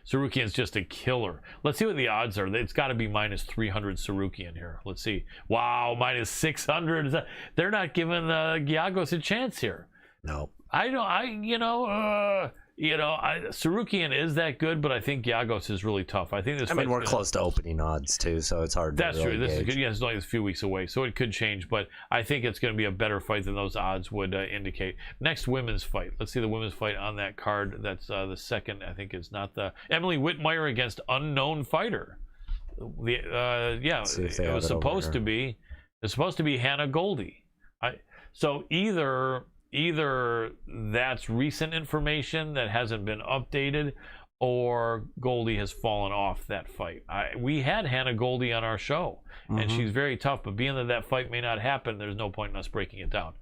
Sarukian's just a killer. Let's see what the odds are. It's got to be -300 Sarukian here. Let's see. Wow, -600. They're not giving Giagos a chance here. No. Sarukian is that good, but I think Giagos is really tough. I think this. I mean, we're close to opening odds too, so it's hard. That's to really true. This gauge. is good. Yeah, it's only a few weeks away, so it could change. But I think it's going to be a better fight than those odds would indicate. Next women's fight. Let's see the women's fight on that card. That's the second. I think it's not the Emily Whitmire against Unknown Fighter. It was supposed to be. It's supposed to be Hannah Goldie. So either that's recent information that hasn't been updated, or Goldie has fallen off that fight. We had Hannah Goldie on our show, and she's very tough, but being that fight may not happen, there's no point in us breaking it down.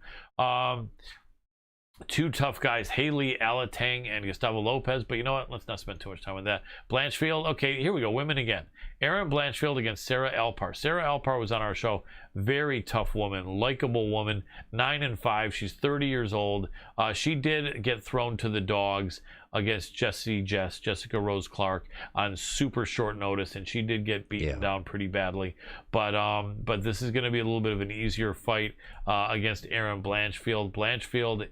2 tough guys, Haley Alatang and Gustavo Lopez, but you know what? Let's not spend too much time on that. Blanchfield, okay, here we go, women again. Erin Blanchfield against Sarah Elpar. Sarah Elpar was on our show. Very tough woman, likable woman, 9-5. She's 30 years old. She did get thrown to the dogs against Jessica Rose Clark on super short notice, and she did get beaten down pretty badly. But this is going to be a little bit of an easier fight against Erin Blanchfield. Blanchfield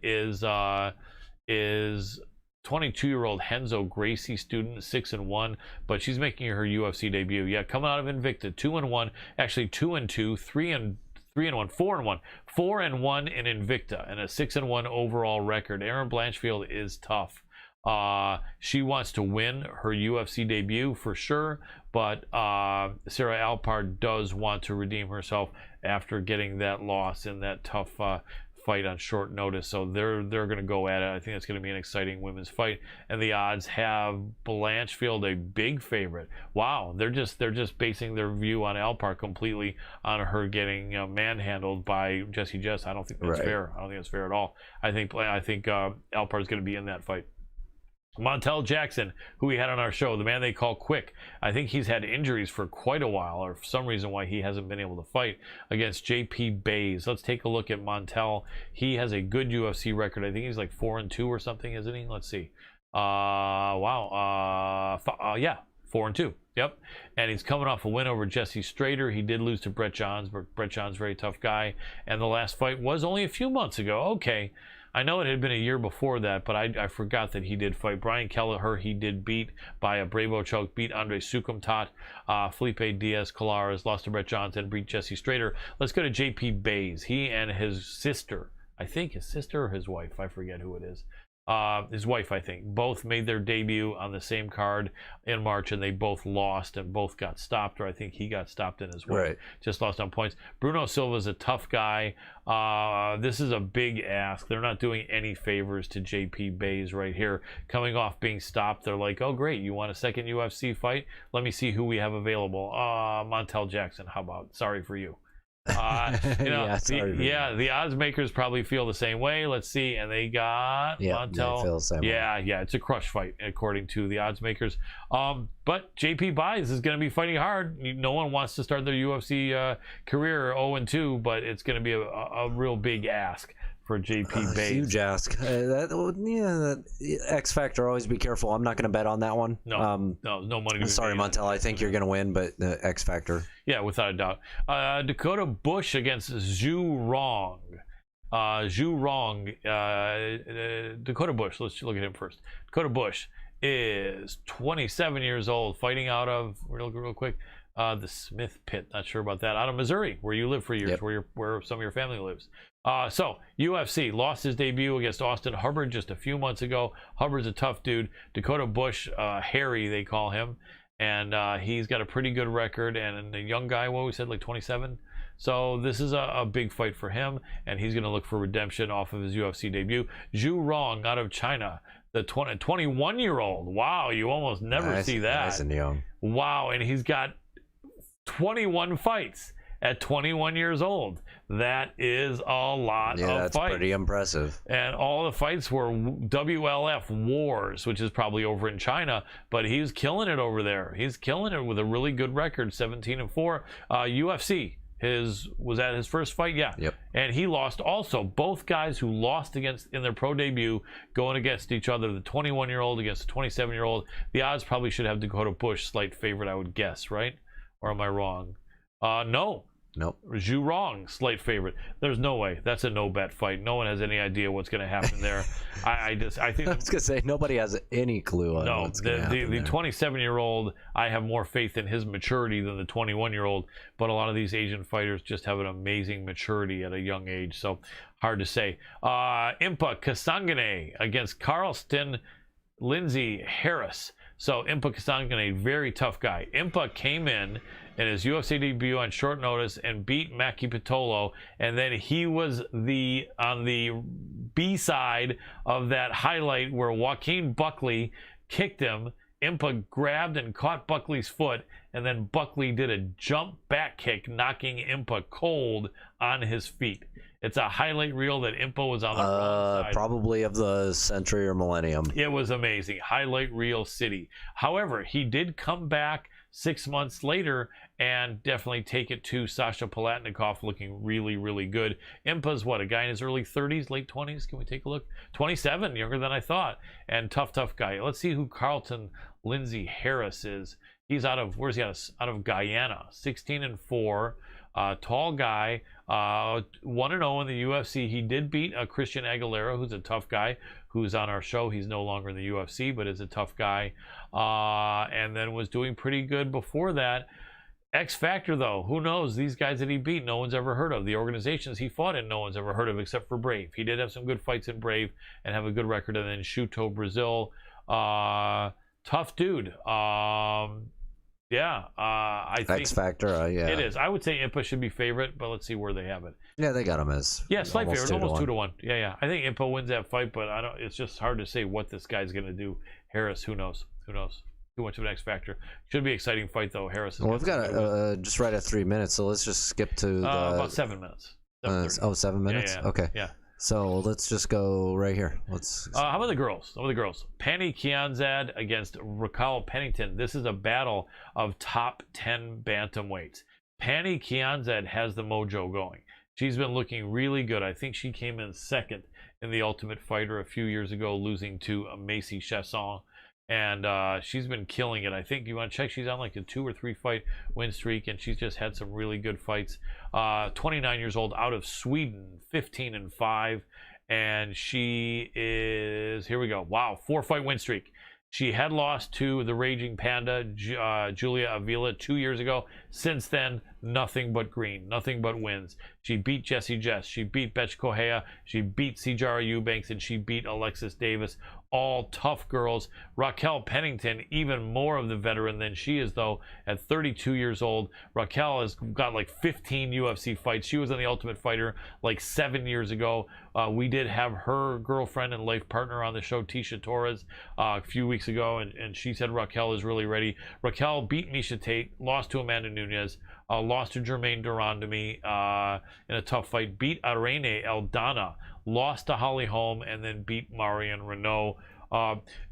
is 22-year-old Henzo Gracie student, 6-1, but she's making her UFC debut. Yeah, coming out of Invicta, 2-1, actually 2-2, 3-1, 4-1, 4-1 in Invicta, and a 6-1 overall record. Erin Blanchfield is tough. She wants to win her UFC debut for sure, but Sarah Elpar does want to redeem herself after getting that loss in that tough fight on short notice. So they're going to go at it. I think it's going to be an exciting women's fight, and the odds have Blanchfield a big favorite. Wow, they're just basing their view on Elpar completely on her getting manhandled by Jessie Jess. I don't think that's fair. I don't think that's fair at all. I think Elpar is going to be in that fight. Montel Jackson, who we had on our show, the man they call Quick. I think he's had injuries for quite a while, or for some reason why he hasn't been able to fight, against JP Bays. Let's take a look at Montel. He has a good UFC record. I think he's like 4-2 or something, isn't he? Let's see. Yeah, 4-2. Yep. And he's coming off a win over Jesse Strader. He did lose to Brett Johns, but Brett Johns, very tough guy. And the last fight was only a few months ago. Okay. I know it had been a year before that, but I forgot that he did fight Brian Kelleher. He did beat by a Bravo choke, beat Andre Sukumtat, Felipe Diaz-Colares, lost to Brett Johnson, beat Jesse Strader. Let's go to JP Bays. He and his sister, I think his sister or his wife, I forget who it is. His wife, I think, both made their debut on the same card in March, and they both lost and both got stopped, or I think he got stopped in his way. Just lost on points. Bruno Silva's a tough guy. This is a big ask. They're not doing any favors to JP Bays right here. Coming off being stopped, they're like, oh, great, you want a second UFC fight? Let me see who we have available. Montel Jackson, how about? Sorry for you. The odds makers probably feel the same way. Let's see, and they got Montel. Feel the same way. It's a crush fight according to the odds makers. But JP Bays is going to be fighting hard. No one wants to start their UFC career 0-2, but it's going to be a real big ask for JP Bays. Huge ask. That X Factor, always be careful. I'm not going to bet on that one. No money. Sorry, Montel. I think you're going to win, but the X Factor. Yeah, without a doubt. Dakota Bush against Zhu Rong. Dakota Bush. Let's look at him first. Dakota Bush is 27 years old, fighting out of real quick. The Smith Pit. Not sure about that. Out of Missouri, where you lived for years, where some of your family lives. So UFC lost his debut against Austin Hubbard just a few months ago. Hubbard's a tough dude. Dakota Bush, Harry, they call him, and he's got a pretty good record. And a young guy, what we said, like 27. So this is a big fight for him, and he's going to look for redemption off of his UFC debut. Zhu Rong out of China, the 21-year-old. Wow, you almost never see that. Nice and young. Wow, and he's got 21 fights at 21 years old. That is a lot of that's fights. Pretty impressive. And all the fights were WLF Wars, which is probably over in China, but he's killing it over there. He's killing it with a really good record, 17-4. UFC was that his first fight? Yeah. Yep. And he lost also. Both guys who lost in their pro debut going against each other, the 21-year-old against the 27-year-old. The odds probably should have Dakota Bush slight favorite, I would guess, right? Or am I wrong? No. Nope. Zhu Rong, slight favorite. There's no way. That's a no-bet fight. No one has any idea what's going to happen there. I think I was going to say, nobody has any clue on what's going to happen the 27-year-old, I have more faith in his maturity than the 21-year-old, but a lot of these Asian fighters just have an amazing maturity at a young age, so hard to say. Impa Kasangane against Carlton Lindsey Harris. So Impa Kasangane, very tough guy. Impa came in his UFC debut on short notice and beat Maki Pitolo, and then he was on the B side of that highlight where Joaquin Buckley kicked him. Impa grabbed and caught Buckley's foot, and then Buckley did a jump back kick, knocking Impa cold on his feet. It's a highlight reel that Impa was on the wrong side. Probably of the century or millennium. It was amazing. Highlight reel city. However, he did come back 6 months later and definitely take it to Sasha Palatnikov, looking really, really good. Impa's what, a guy in his early 30s, late 20s? Can we take a look? 27, younger than I thought. And tough guy. Let's see who Carlton Lindsey Harris is. He's out of, where's he out of? Out of Guyana. 16-4. Tall guy. 1-0 in the UFC. He did beat Christian Aguilera, who's a tough guy, who's on our show. He's no longer in the UFC, but is a tough guy. And then was doing pretty good before that. X Factor, though, who knows? These guys that he beat, no one's ever heard of. The organizations he fought in, no one's ever heard of except for Brave. He did have some good fights in Brave and have a good record. And then Shuto Brazil, Tough dude. I think X Factor, yeah. it is. I would say Impa should be favorite, but let's see where they have it. Yeah, they got him as Slight almost favorite, 2 to almost 1. 2-1. Yeah. I think Impa wins that fight, but I don't. It's just hard to say what this guy's gonna do. Harris, who knows? Who knows? Too much of an X factor. Should be an exciting fight though. Harris. Well, we've got just right at 3 minutes, so let's just skip to the about 7 minutes. 7 minutes. Yeah. Okay. Yeah. So let's just go right here. Let's. How about the girls? How about the girls? Pannie Kianzad against Raquel Pennington. This is a battle of top 10 bantamweights. Pannie Kianzad has the mojo going. She's been looking really good. I think she came in second in the Ultimate Fighter a few years ago, losing to Macy Chasson. And she's been killing it. I think you want to check. She's on like a 2 or 3 fight win streak, and she's just had some really good fights. 29 years old, out of Sweden, 15-5, and she is, here we go. Wow, 4-fight win streak. She had lost to the Raging Panda, Julia Avila, 2 years ago. Since then, nothing but green, nothing but wins. She beat Jessie Jess, she beat Betch Correa, she beat Sijara Eubanks, and she beat Alexis Davis. All tough girls. Raquel Pennington, even more of the veteran than she is, though, at 32 years old. Raquel has got like 15 UFC fights. She was on the Ultimate Fighter like 7 years ago. We did have her girlfriend and life partner on the show, Tisha Torres, a few weeks ago, and she said Raquel is really ready. Raquel beat Miesha Tate, lost to Amanda Nunes, lost to Jermaine Durandamy in a tough fight, beat Irene Aldana, lost to Holly Holm, and then beat Marion Renault.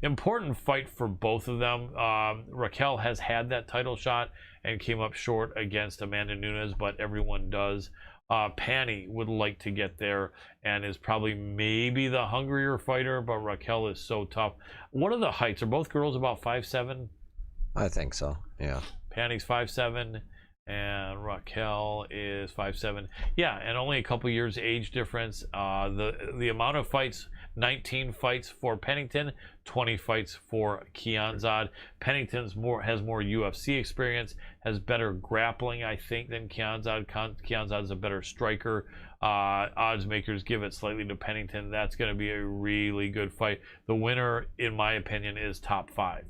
Important fight for both of them. Raquel has had that title shot and came up short against Amanda Nunes, but everyone does. Pannie would like to get there and is probably maybe the hungrier fighter, but Raquel is so tough. What are the heights? Are both girls about 5'7"? I think so. Yeah. Pannie's 5'7", and Raquel is 5'7". Yeah, and only a couple years age difference. The amount of fights, 19 fights for Pennington, 20 fights for Kianzad. Pennington's has more UFC experience, has better grappling, I think, than Kianzad. Kianzad's a better striker. Odds makers give it slightly to Pennington. That's going to be a really good fight. The winner, in my opinion, is top 5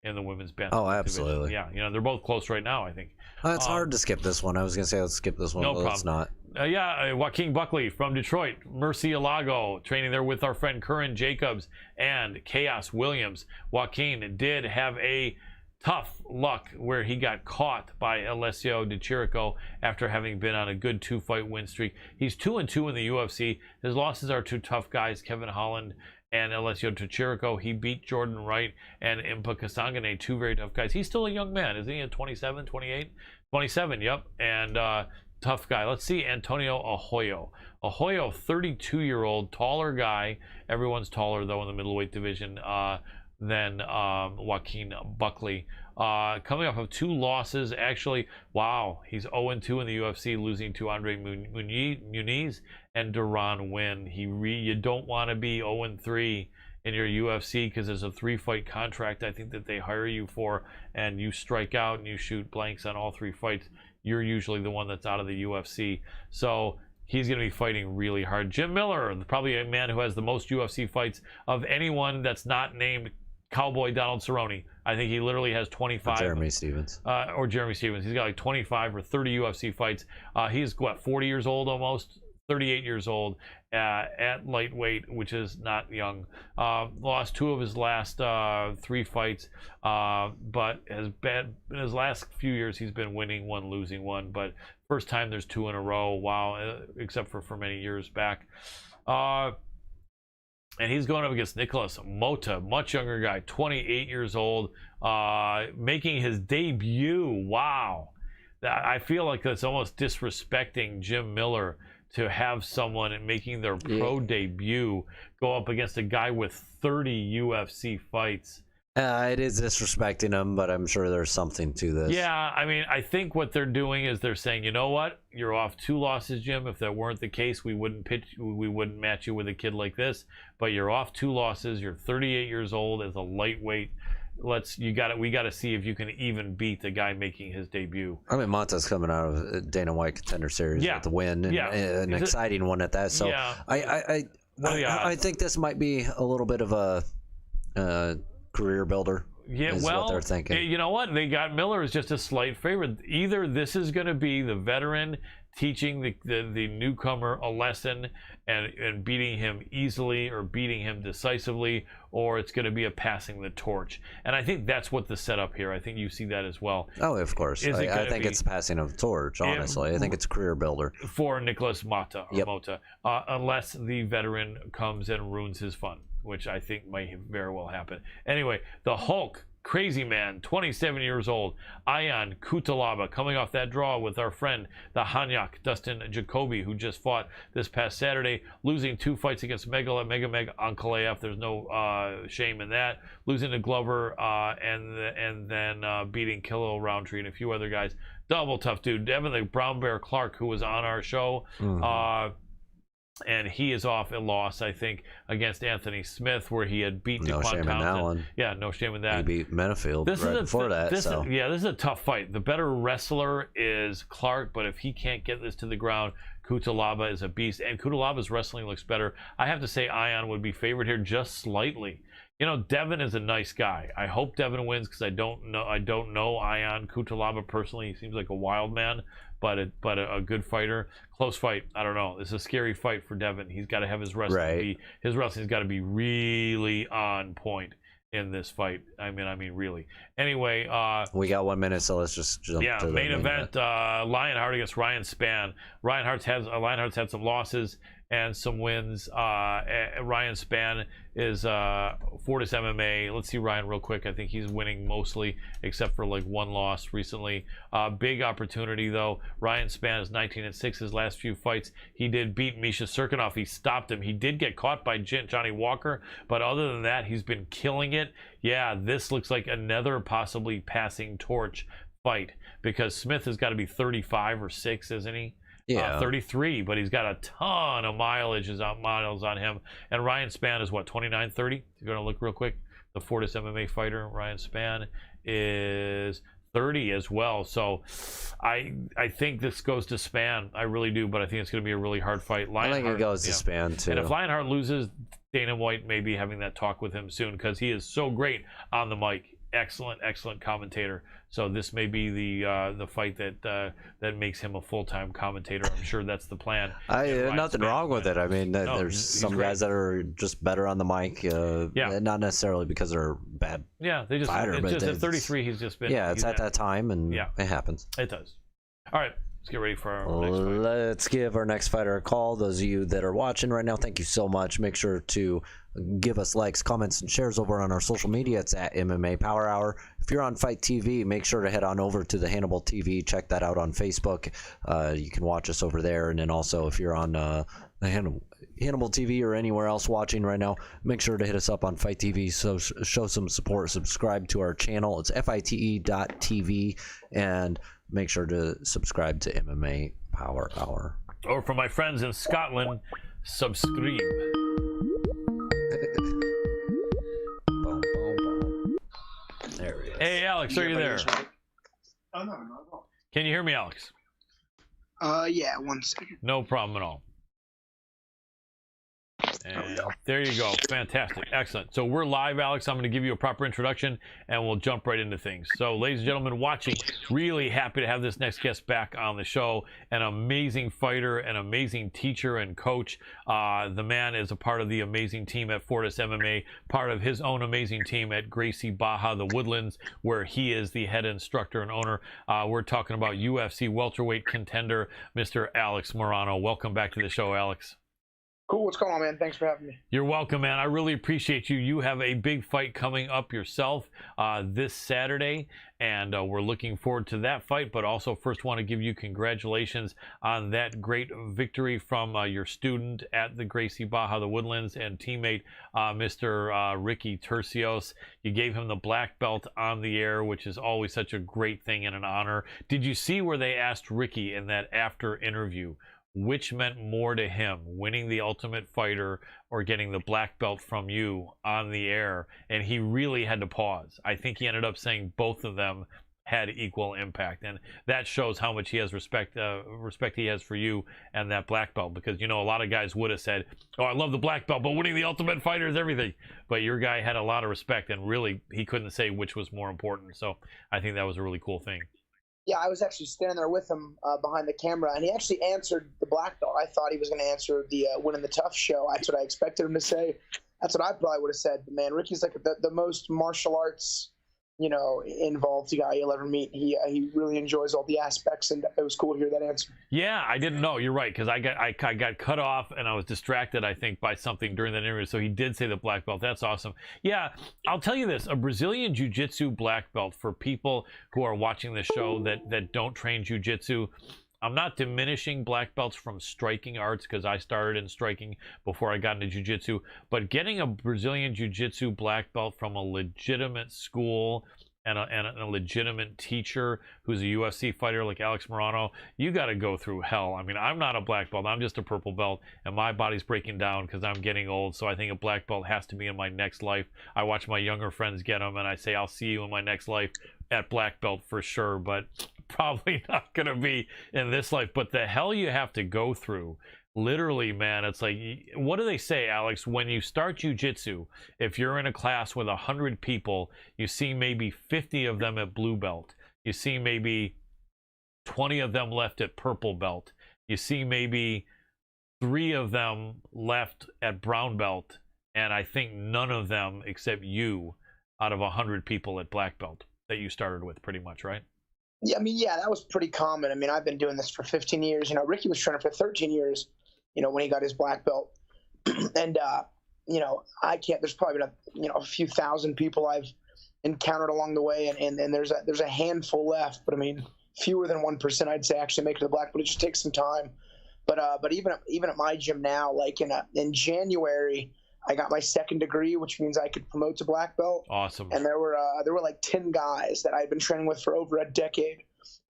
in the women's bantamweight Oh, absolutely. division. Yeah, they're both close right now, I think. It's hard to skip this one. I was gonna say let's skip this one, No but problem. let's not. Joaquin Buckley from Detroit, Mercy Alago training there with our friend Curran Jacobs and Chaos Williams. Joaquin did have a tough luck where he got caught by Alessio Di Chirico after having been on a good 2-fight win streak. He's 2-2 in the UFC. His losses are 2 tough guys, Kevin Holland and Alessio Di Chirico. He beat Jordan Wright and Impa Kasangane, 2 very tough guys. He's still a young man, isn't he? At 27, 28? 27, yep. And tough guy. Let's see Antonio Arroyo. Arroyo, 32-year-old, taller guy. Everyone's taller, though, in the middleweight division than Joaquin Buckley. Coming off of 2 losses. Actually, wow, he's 0-2 in the UFC, losing to Andre Muniz and Duran Win. You don't want to be 0-3 in your UFC because there's a 3-fight contract I think that they hire you for, and you strike out and you shoot blanks on all 3 fights. You're usually the one that's out of the UFC. So he's going to be fighting really hard. Jim Miller, probably a man who has the most UFC fights of anyone that's not named Cowboy Donald Cerrone. I think he literally has 25. Jeremy Stevens. Or Jeremy Stevens. He's got like 25 or 30 UFC fights. He's, 40 years old almost? 38 years old at lightweight, which is not young. Lost 2 of his last 3 fights, but has been, in his last few years, he's been winning 1, losing 1. But first time there's 2 in a row. Wow, except for many years back. And he's going up against Nicholas Mota, much younger guy, 28 years old, making his debut. Wow. I feel like that's almost disrespecting Jim Miller to have someone making their pro debut go up against a guy with 30 UFC fights. It is disrespecting him, but I'm sure there's something to this. Yeah, I mean, I think what they're doing is they're saying, you know what, you're off 2 losses, Jim. If that weren't the case, we wouldn't match you with a kid like this. But you're off 2 losses. You're 38 years old as a lightweight. We got to see if you can even beat the guy making his debut. I mean, Monta's coming out of Dana White Contender Series with the win, and an exciting one at that. So I think this might be a little bit of a career builder. Yeah, is well, what they're thinking. you know what? They got Miller as just a slight favorite. Either this is going to be the veteran teaching the newcomer a lesson and beating him easily or beating him decisively, or it's going to be a passing the torch. And I think that's what the setup here. I think you see that as well. Oh, of course. I think it's passing of the torch, honestly. I think it's career builder. For Nicholas Mota, or Yep. Mota, unless the veteran comes and ruins his fun, which I think might very well happen. Anyway, the Hulk, crazy man, 27 years old, Ion Cutelaba, coming off that draw with our friend, the Hanyak, Dustin Jacoby, who just fought this past Saturday, losing 2 fights against Mega Ankalaev. There's no shame in that. Losing to Glover and then beating Kilo Roundtree and a few other guys. Double tough dude. Devin the Brown Bear Clark, who was on our show, and he is off a loss, I think, against Anthony Smith, where he had beaten No Dequan shame in that Townsend. one. Yeah, no shame in that. He beat Menafield This right is before that. this So. is a tough fight. The better wrestler is Clark, but if he can't get this to the ground, Cutelaba is a beast, and Cutelaba's wrestling looks better. I have to say Ion would be favored here just slightly. You know, Devin is a nice guy. I hope Devin wins because I don't know Ion Cutelaba personally. He seems like a wild man, but a good fighter. Close fight. I don't know. It's a scary fight for Devin. He's got to have his wrestling his wrestling's got to be really on point in this fight. I mean really. Anyway, we got 1 minute, so let's just jump to the main event. Lionheart against Ryan Spann. Lionheart's had some losses and some wins. Ryan Spann is Fortis MMA. Let's see Ryan real quick. I think he's winning mostly, except for like 1 loss recently. Big opportunity though. Ryan Spann is 19-6 his last few fights. He did beat Misha Serkinov. He stopped him. He did get caught by Johnny Walker, but other than that, he's been killing it. Yeah, this looks like another possibly passing torch fight because Smith has got to be 35 or 6, isn't he? Yeah, 33, but he's got a ton of miles on him. And Ryan Spann is what, 29, 30? You're going to look real quick. The Fortis MMA fighter, Ryan Spann, is 30 as well. So I think this goes to Spann. I really do, but I think it's going to be a really hard fight. I think it goes to Spann too. And if Lionheart loses, Dana White may be having that talk with him soon because he is so great on the mic. Excellent commentator. So this may be the fight that makes him a full-time commentator. I'm sure that's the plan. Nothing wrong with it. I mean, there's he's some great. guys that are just better on the mic. Not necessarily because they're bad. Yeah, they just fighter, it's just at 33. He's just been. Yeah, it's at that time, and it happens. It does. All right. Let's get ready for our next fight. Let's give our next fighter a call. Those of you that are watching right now, thank you so much. Make sure to give us likes, comments, and shares over on our social media. It's at MMA Power Hour. If you're on Fight TV, make sure to head on over to the Hannibal TV. Check that out on Facebook. You can watch us over there. And then also, if you're on the Hannibal TV or anywhere else watching right now, make sure to hit us up on Fight TV. So show some support. Subscribe to our channel. It's FITE.tv. And make sure to subscribe to MMA Power Hour. Or for my friends in Scotland, subscribe. Boom, boom, boom. There he is. Hey, Alex, are you there? Oh, no, not at all. Can you hear me, Alex? Yeah, 1 second. No problem at all. And there you go. Fantastic. Excellent. So we're live, Alex. I'm going to give you a proper introduction and we'll jump right into things. So ladies and gentlemen watching, really happy to have this next guest back on the show. An amazing fighter, an amazing teacher and coach. The man is a part of the amazing team at Fortis MMA, part of his own amazing team at Gracie Baja, the Woodlands, where he is the head instructor and owner. We're talking about UFC welterweight contender, Mr. Alex Morono. Welcome back to the show, Alex. Cool. What's going on, man? Thanks for having me. You're welcome, man. I really appreciate you. You have a big fight coming up yourself this Saturday, and we're looking forward to that fight. But also, first want to give you congratulations on that great victory from your student at the Gracie Baja, the Woodlands, and teammate, Mr. Ricky Tercios. You gave him the black belt on the air, which is always such a great thing and an honor. Did you see where they asked Ricky in that after interview which meant more to him, winning the Ultimate Fighter or getting the black belt from you on the air? And he really had to pause. I think he ended up saying both of them had equal impact, and that shows how much he has respect he has for you and that black belt, because you know a lot of guys would have said, oh, I love the black belt, but winning the Ultimate Fighter is everything. But your guy had a lot of respect, and really he couldn't say which was more important. So I think that was a really cool thing. Yeah, I was actually standing there with him behind the camera, and he actually answered the black belt. I thought he was going to answer the winning the tough show. That's what I expected him to say. That's what I probably would have said. But man, Ricky's like the most martial arts, you know, involved guy you'll ever meet. He really enjoys all the aspects, and it was cool to hear that answer. Yeah, I didn't know. You're right, because I got cut off and I was distracted, I think, by something during that interview. So he did say the black belt. That's awesome. Yeah, I'll tell you this: a Brazilian Jiu-Jitsu black belt, for people who are watching the show that don't train Jiu-Jitsu. I'm not diminishing black belts from striking arts, because I started in striking before I got into jiu-jitsu, but getting a Brazilian jiu-jitsu black belt from a legitimate school and a legitimate teacher who's a UFC fighter like Alex Morono, you got to go through hell. I mean, I'm not a black belt. I'm just a purple belt, and my body's breaking down because I'm getting old, so I think a black belt has to be in my next life. I watch my younger friends get them, and I say, I'll see you in my next life at black belt for sure, but probably not going to be in this life. But the hell you have to go through, literally, man. It's like, what do they say, Alex? When you start jiu-jitsu, if you're in a class with 100 people, you see maybe 50 of them at blue belt. You see maybe 20 of them left at purple belt. You see maybe 3 of them left at brown belt. And I think none of them except you out of 100 people at black belt that you started with, pretty much, right? Yeah, I mean, yeah, that was pretty common. I mean, I've been doing this for 15 years. You know, Ricky was training for 13 years, you know, when he got his black belt. And, you know, there's probably been a few thousand people I've encountered along the way. And there's a handful left, but I mean, fewer than 1%, I'd say, actually make it to the black belt. It just takes some time. But even at my gym now, like in January, I got my 2nd degree, which means I could promote to black belt. Awesome. And there were like 10 guys that I'd been training with for over a decade,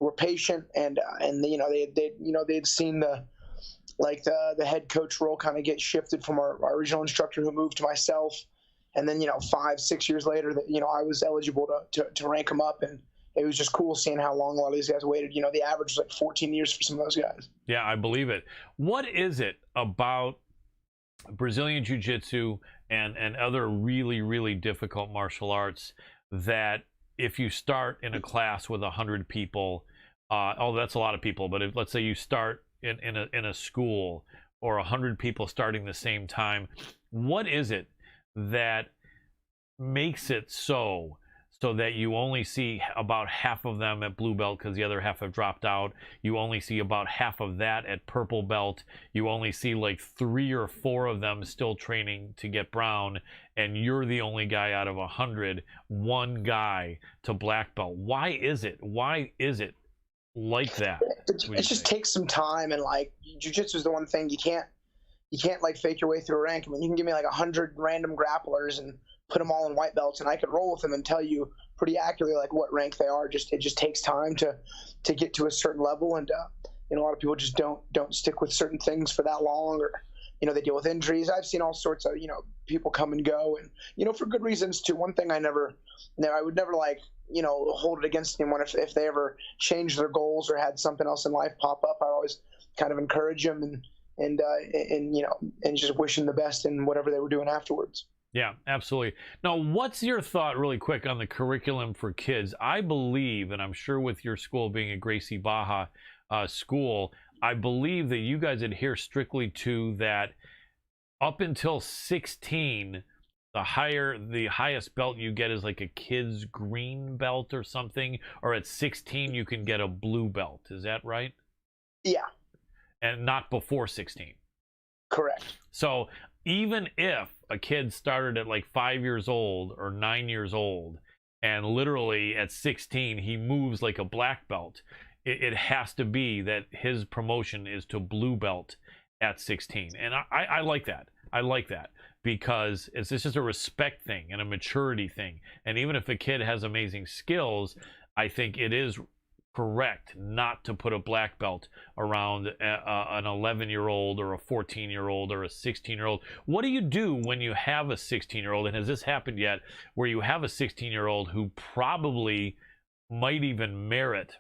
who were patient, and you know they'd seen the head coach role kind of get shifted from our original instructor, who moved to myself, and then 5-6 years later that I was eligible to rank them up, and it was just cool seeing how long a lot of these guys waited. You know, the average was like 14 years for some of those guys. Yeah, I believe it. What is it about Brazilian Jiu-Jitsu and other really, really difficult martial arts that if you start in a class with 100 people, that's a lot of people, but let's say you start in a school, or 100 people starting the same time, what is it that makes it so that you only see about half of them at blue belt because the other half have dropped out? You only see about half of that at purple belt. You only see like 3 or 4 of them still training to get brown, and you're the only guy out of 100, one guy to black belt. Why is it like that? It just takes some time, and like jiu-jitsu is the one thing you can't like fake your way through a rank. I mean, you can give me like 100 random grapplers and put them all in white belts, and I could roll with them and tell you pretty accurately like what rank they are. It just takes time to get to a certain level, and a lot of people just don't stick with certain things for that long, or they deal with injuries. I've seen all sorts of people come and go, and for good reasons too. One thing I would never like hold it against anyone if they ever changed their goals or had something else in life pop up. I always kind of encourage them and just wish them the best in whatever they were doing afterwards. Yeah, absolutely. Now, what's your thought really quick on the curriculum for kids? I believe, and I'm sure with your school being a Gracie Barra school, I believe that you guys adhere strictly to that up until 16, the highest belt you get is like a kid's green belt or something, or at 16 you can get a blue belt. Is that right? Yeah. And not before 16. Correct. So even if a kid started at like 5 years old or 9 years old, and literally at 16 he moves like a black belt, it has to be that his promotion is to blue belt at 16. And I like that. I like that, because it's just a respect thing and a maturity thing. And even if a kid has amazing skills, I think it is correct not to put a black belt around an 11-year-old or a 14-year-old or a 16-year-old. What do you do when you have a 16-year-old, and has this happened yet, where you have a 16-year-old who probably might even merit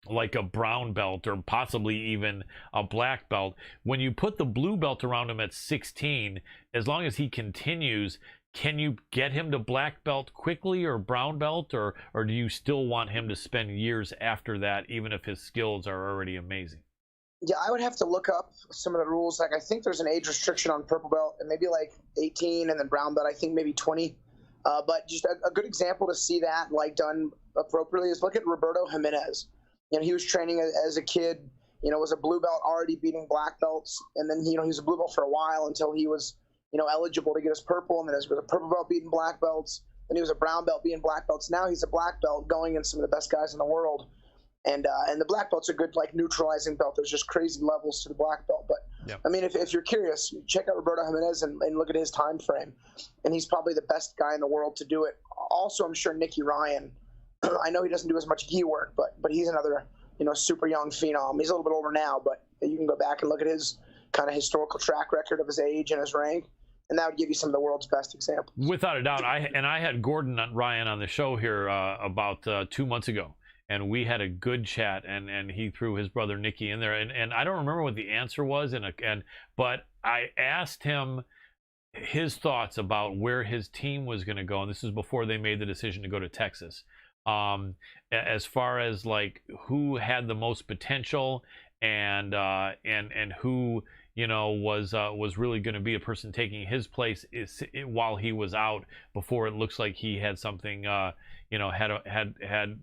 like a brown belt or possibly even a black belt. When you put the blue belt around him at 16, as long as he continues, can you get him to black belt quickly or brown belt, or do you still want him to spend years after that, even if his skills are already amazing? Yeah, I would have to look up some of the rules. Like, I think there's an age restriction on purple belt, and maybe like 18, and then brown belt, I think maybe 20. But just a good example to see that like done appropriately is look at Roberto Jimenez. You know, he was training as a kid, you know, was a blue belt already beating black belts. And then, you know, he was a blue belt for a while until he was, you know, eligible to get his purple. And then he was a purple belt beating black belts. Then he was a brown belt beating black belts. Now he's a black belt going in some of the best guys in the world. And the black belt's a good, like, neutralizing belt. There's just crazy levels to the black belt. But, yep. I mean, if you're curious, check out Roberto Jimenez and look at his time frame. And he's probably the best guy in the world to do it. Also, I'm sure Nicky Ryan, I know he doesn't do as much gi work, but he's another, you know, super young phenom. He's a little bit older now, but you can go back and look at his kind of historical track record of his age and his rank, and that would give you some of the world's best examples. Without a doubt. I had Gordon Ryan on the show here about 2 months ago, and we had a good chat, and he threw his brother Nicky in there, and I don't remember what the answer was, but I asked him his thoughts about where his team was going to go, and this is before they made the decision to go to Texas. As far as like who had the most potential and who, you know, was really going to be a person taking his place while he was out, before it looks like he had something, you know, had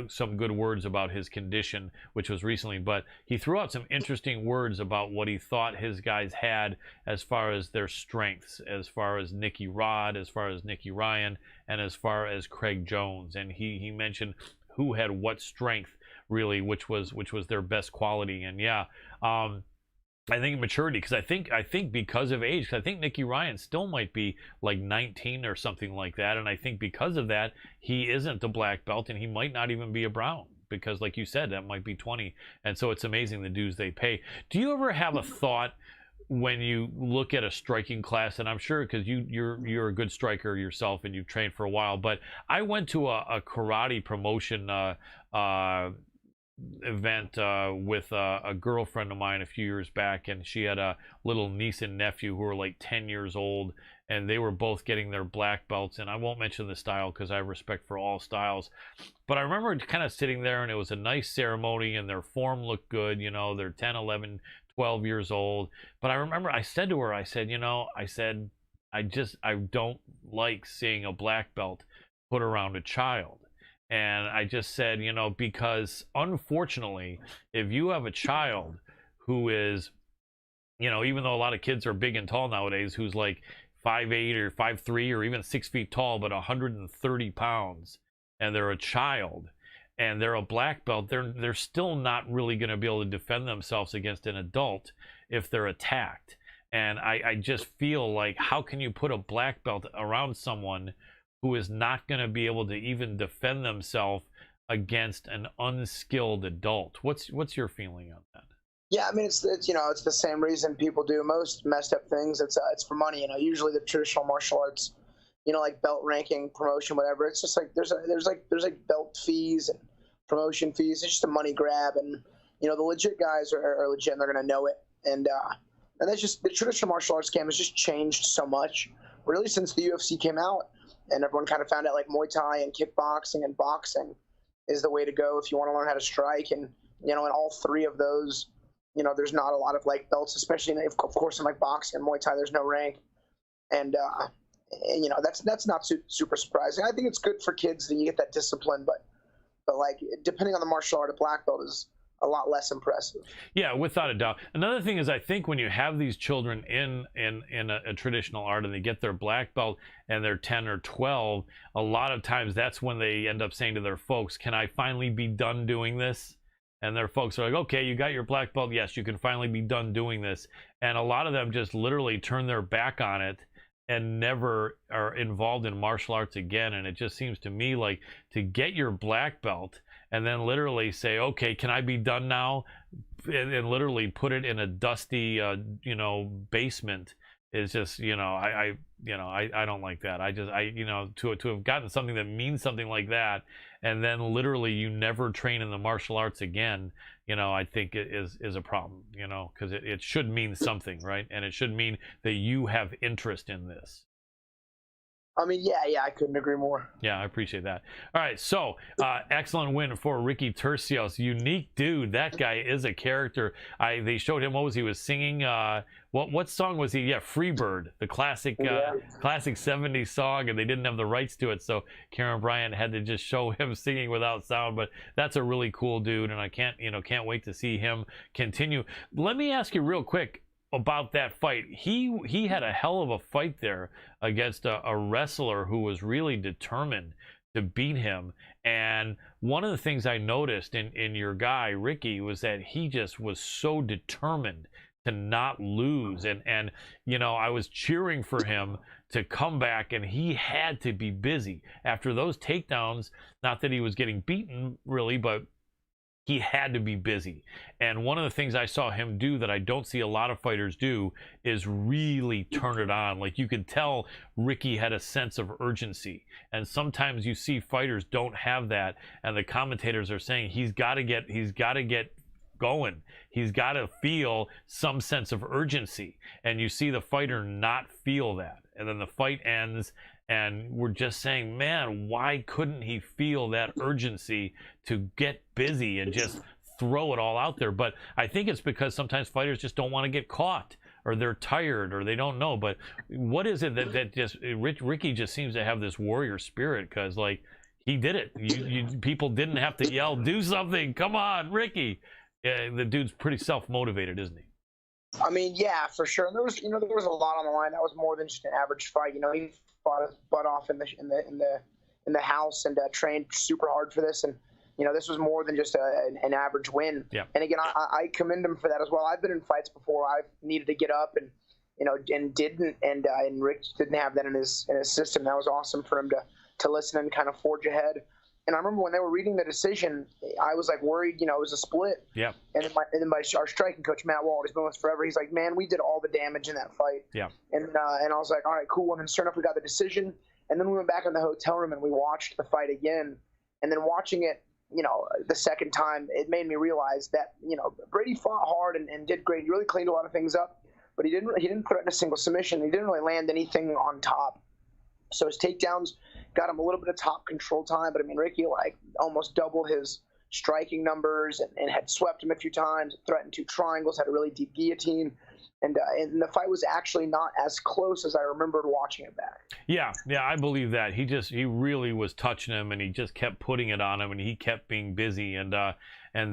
some good words about his condition, which was recently, but he threw out some interesting words about what he thought his guys had as far as their strengths, as far as Nicky Rod, as far as Nicky Ryan, and as far as Craig Jones. And he mentioned who had what strength, really, which was their best quality. And yeah, I think maturity, because I think because of age, because I think Nicky Ryan still might be like 19 or something like that, and I think because of that he isn't a black belt, and he might not even be a brown, because like you said, that might be 20. And so it's amazing the dues they pay. Do you ever have a thought when you look at a striking class, and I'm sure because you're a good striker yourself and you've trained for a while, but I went to a karate promotion event with a girlfriend of mine a few years back, and she had a little niece and nephew who were like 10 years old, and they were both getting their black belts. And I won't mention the style because I have respect for all styles, but I remember kind of sitting there, and it was a nice ceremony, and their form looked good, you know, they're 10, 11, 12 years old. But I remember I said to her, I said, I don't like seeing a black belt put around a child. And I just said, you know, because unfortunately, if you have a child who is, you know, even though a lot of kids are big and tall nowadays, who's like 5'8" or 5'3" or even 6 feet tall, but 130 pounds, and they're a child, and they're a black belt, they're still not really going to be able to defend themselves against an adult if they're attacked. And I just feel like, how can you put a black belt around someone who is not going to be able to even defend themselves against an unskilled adult? What's your feeling on that? Yeah, I mean, it's you know, it's the same reason people do most messed up things. It's for money. You know, usually the traditional martial arts, you know, like belt ranking, promotion, whatever. It's just like there's belt fees and promotion fees. It's just a money grab, and you know, the legit guys are legit, and they're gonna know it. And that's just, the traditional martial arts game has just changed so much, really, since the UFC came out. And everyone kind of found out like Muay Thai and kickboxing and boxing is the way to go if you want to learn how to strike. And, you know, in all three of those, you know, there's not a lot of like belts, especially of course in like boxing and Muay Thai, there's no rank. And you know, that's not super surprising. I think it's good for kids that you get that discipline, but like, depending on the martial art, a black belt is a lot less impressive. Yeah, without a doubt. Another thing is, I think when you have these children in a traditional art and they get their black belt and they're 10 or 12, a lot of times that's when they end up saying to their folks, can I finally be done doing this? And their folks are like, okay, you got your black belt, yes, you can finally be done doing this. And a lot of them just literally turn their back on it and never are involved in martial arts again. And it just seems to me like, to get your black belt and then literally say, okay, can I be done now? And literally put it in a dusty, you know, basement is just, I don't like that. To have gotten something that means something like that, and then literally you never train in the martial arts again, I think it is a problem, because it should mean something, right? And it should mean that you have interest in this. I mean, yeah, I couldn't agree more. Yeah, I appreciate that. All right, so excellent win for Ricky Tercios. Unique dude. That guy is a character. They showed him, he was singing. What song was he? Yeah, Freebird, the classic classic 70s song, and they didn't have the rights to it, so Karen Bryant had to just show him singing without sound. But that's a really cool dude, and I can't wait to see him continue. Let me ask you real quick about that fight. He had a hell of a fight there against a wrestler who was really determined to beat him. And one of the things I noticed in your guy Ricky was that he just was so determined to not lose, and I was cheering for him to come back, and he had to be busy after those takedowns. Not that he was getting beaten really, but he had to be busy. And one of the things I saw him do that I don't see a lot of fighters do is really turn it on. Like, you could tell Ricky had a sense of urgency. And sometimes you see fighters don't have that, and the commentators are saying he's got to get going. He's got to feel some sense of urgency. And you see the fighter not feel that. And then the fight ends, and we're just saying, man, why couldn't he feel that urgency to get busy and just throw it all out there? But I think it's because sometimes fighters just don't want to get caught, or they're tired, or they don't know. But what is it that just Ricky just seems to have this warrior spirit? Because, like, he did it. People didn't have to yell, do something, come on, Ricky. The dude's pretty self-motivated, isn't he? I mean, yeah, for sure. And there was a lot on the line. That was more than just an average fight. He fought his butt off in the house and trained super hard for this. And this was more than just an average win. Yeah. And again, I commend him for that as well. I've been in fights before. I've needed to get up and didn't, and Rick didn't have that in his system. That was awesome for him to listen and kind of forge ahead. And I remember when they were reading the decision, I was like worried, it was a split. Yeah. And then our striking coach, Matt Wald, he's been with us forever. He's like, man, we did all the damage in that fight. Yeah. And I was like, all right, cool. And then sure enough, we got the decision. And then we went back in the hotel room and we watched the fight again. And then watching it, the second time, it made me realize that, Brady fought hard and did great. He really cleaned a lot of things up, but he didn't threaten a single submission. He didn't really land anything on top. So his takedowns got him a little bit of top control time, but I mean, Ricky almost doubled his striking numbers and had swept him a few times, threatened 2 triangles, had a really deep guillotine. And the fight was actually not as close as I remembered watching it back. Yeah, I believe that. He really was touching him, and he just kept putting it on him, and he kept being busy, and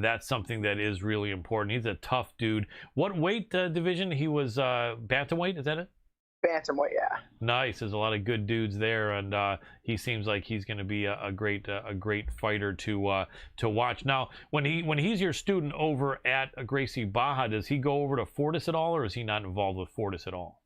that's something that is really important. He's a tough dude. What weight division? He was bantamweight, is that it? Bantamweight, yeah. Nice. There's a lot of good dudes there, and he seems like he's going to be a great fighter to watch. Now, when he's your student over at Gracie Barra, does he go over to Fortis at all, or is he not involved with Fortis at all?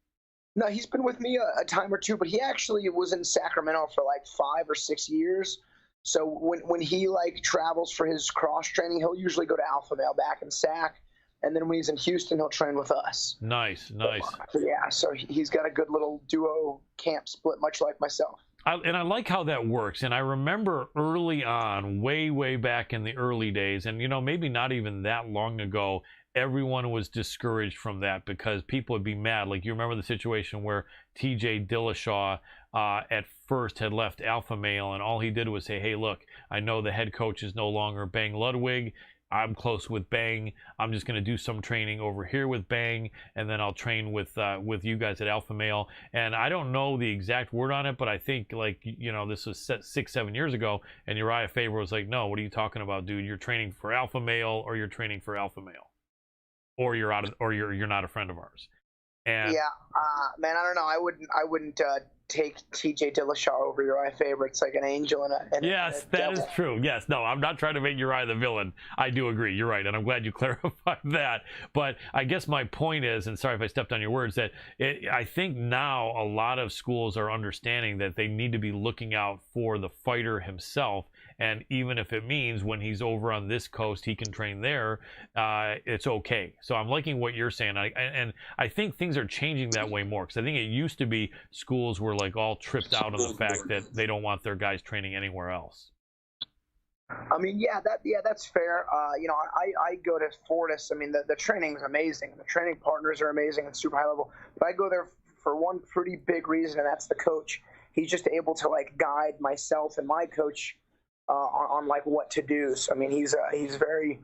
No, he's been with me a time or two, but he actually was in Sacramento for 5 or 6 years. So when he travels for his cross training, he'll usually go to Alpha Male back in Sac. And then when he's in Houston, he'll train with us. Nice. So he's got a good little duo camp split, much like myself. And I like how that works. And I remember early on, way back in the early days, and maybe not even that long ago, everyone was discouraged from that because people would be mad. Like, you remember the situation where TJ Dillashaw at first had left Alpha Male, and all he did was say, hey, look, I know the head coach is no longer Bang Ludwig. I'm close with Bang. I'm just going to do some training over here with Bang, and then I'll train with you guys at Alpha Male. And I don't know the exact word on it, but I think this was 6-7 years ago, and Uriah Faber was like, no, what are you talking about, dude? You're training for Alpha Male, or you're training for Alpha Male, or you're not a friend of ours. And yeah, man, I don't know. I wouldn't take TJ Dillashaw over Uriah Faber. It's like an angel and yes, that is true. Yes, no, I'm not trying to make Uriah the villain. I do agree. You're right, and I'm glad you clarified that. But I guess my point is, and sorry if I stepped on your words, that I think now a lot of schools are understanding that they need to be looking out for the fighter himself and even if it means when he's over on this coast he can train there, it's okay. So I'm liking what you're saying, and I think things are changing that way more, because I think it used to be schools were like all tripped out on the fact that they don't want their guys training anywhere else. I mean, that's fair. You know, I go to Fortis. I mean, the training is amazing. The training partners are amazing and super high level. But I go there for one pretty big reason, and that's the coach. He's just able to like guide myself and my coach on like what to do. So I mean, he's very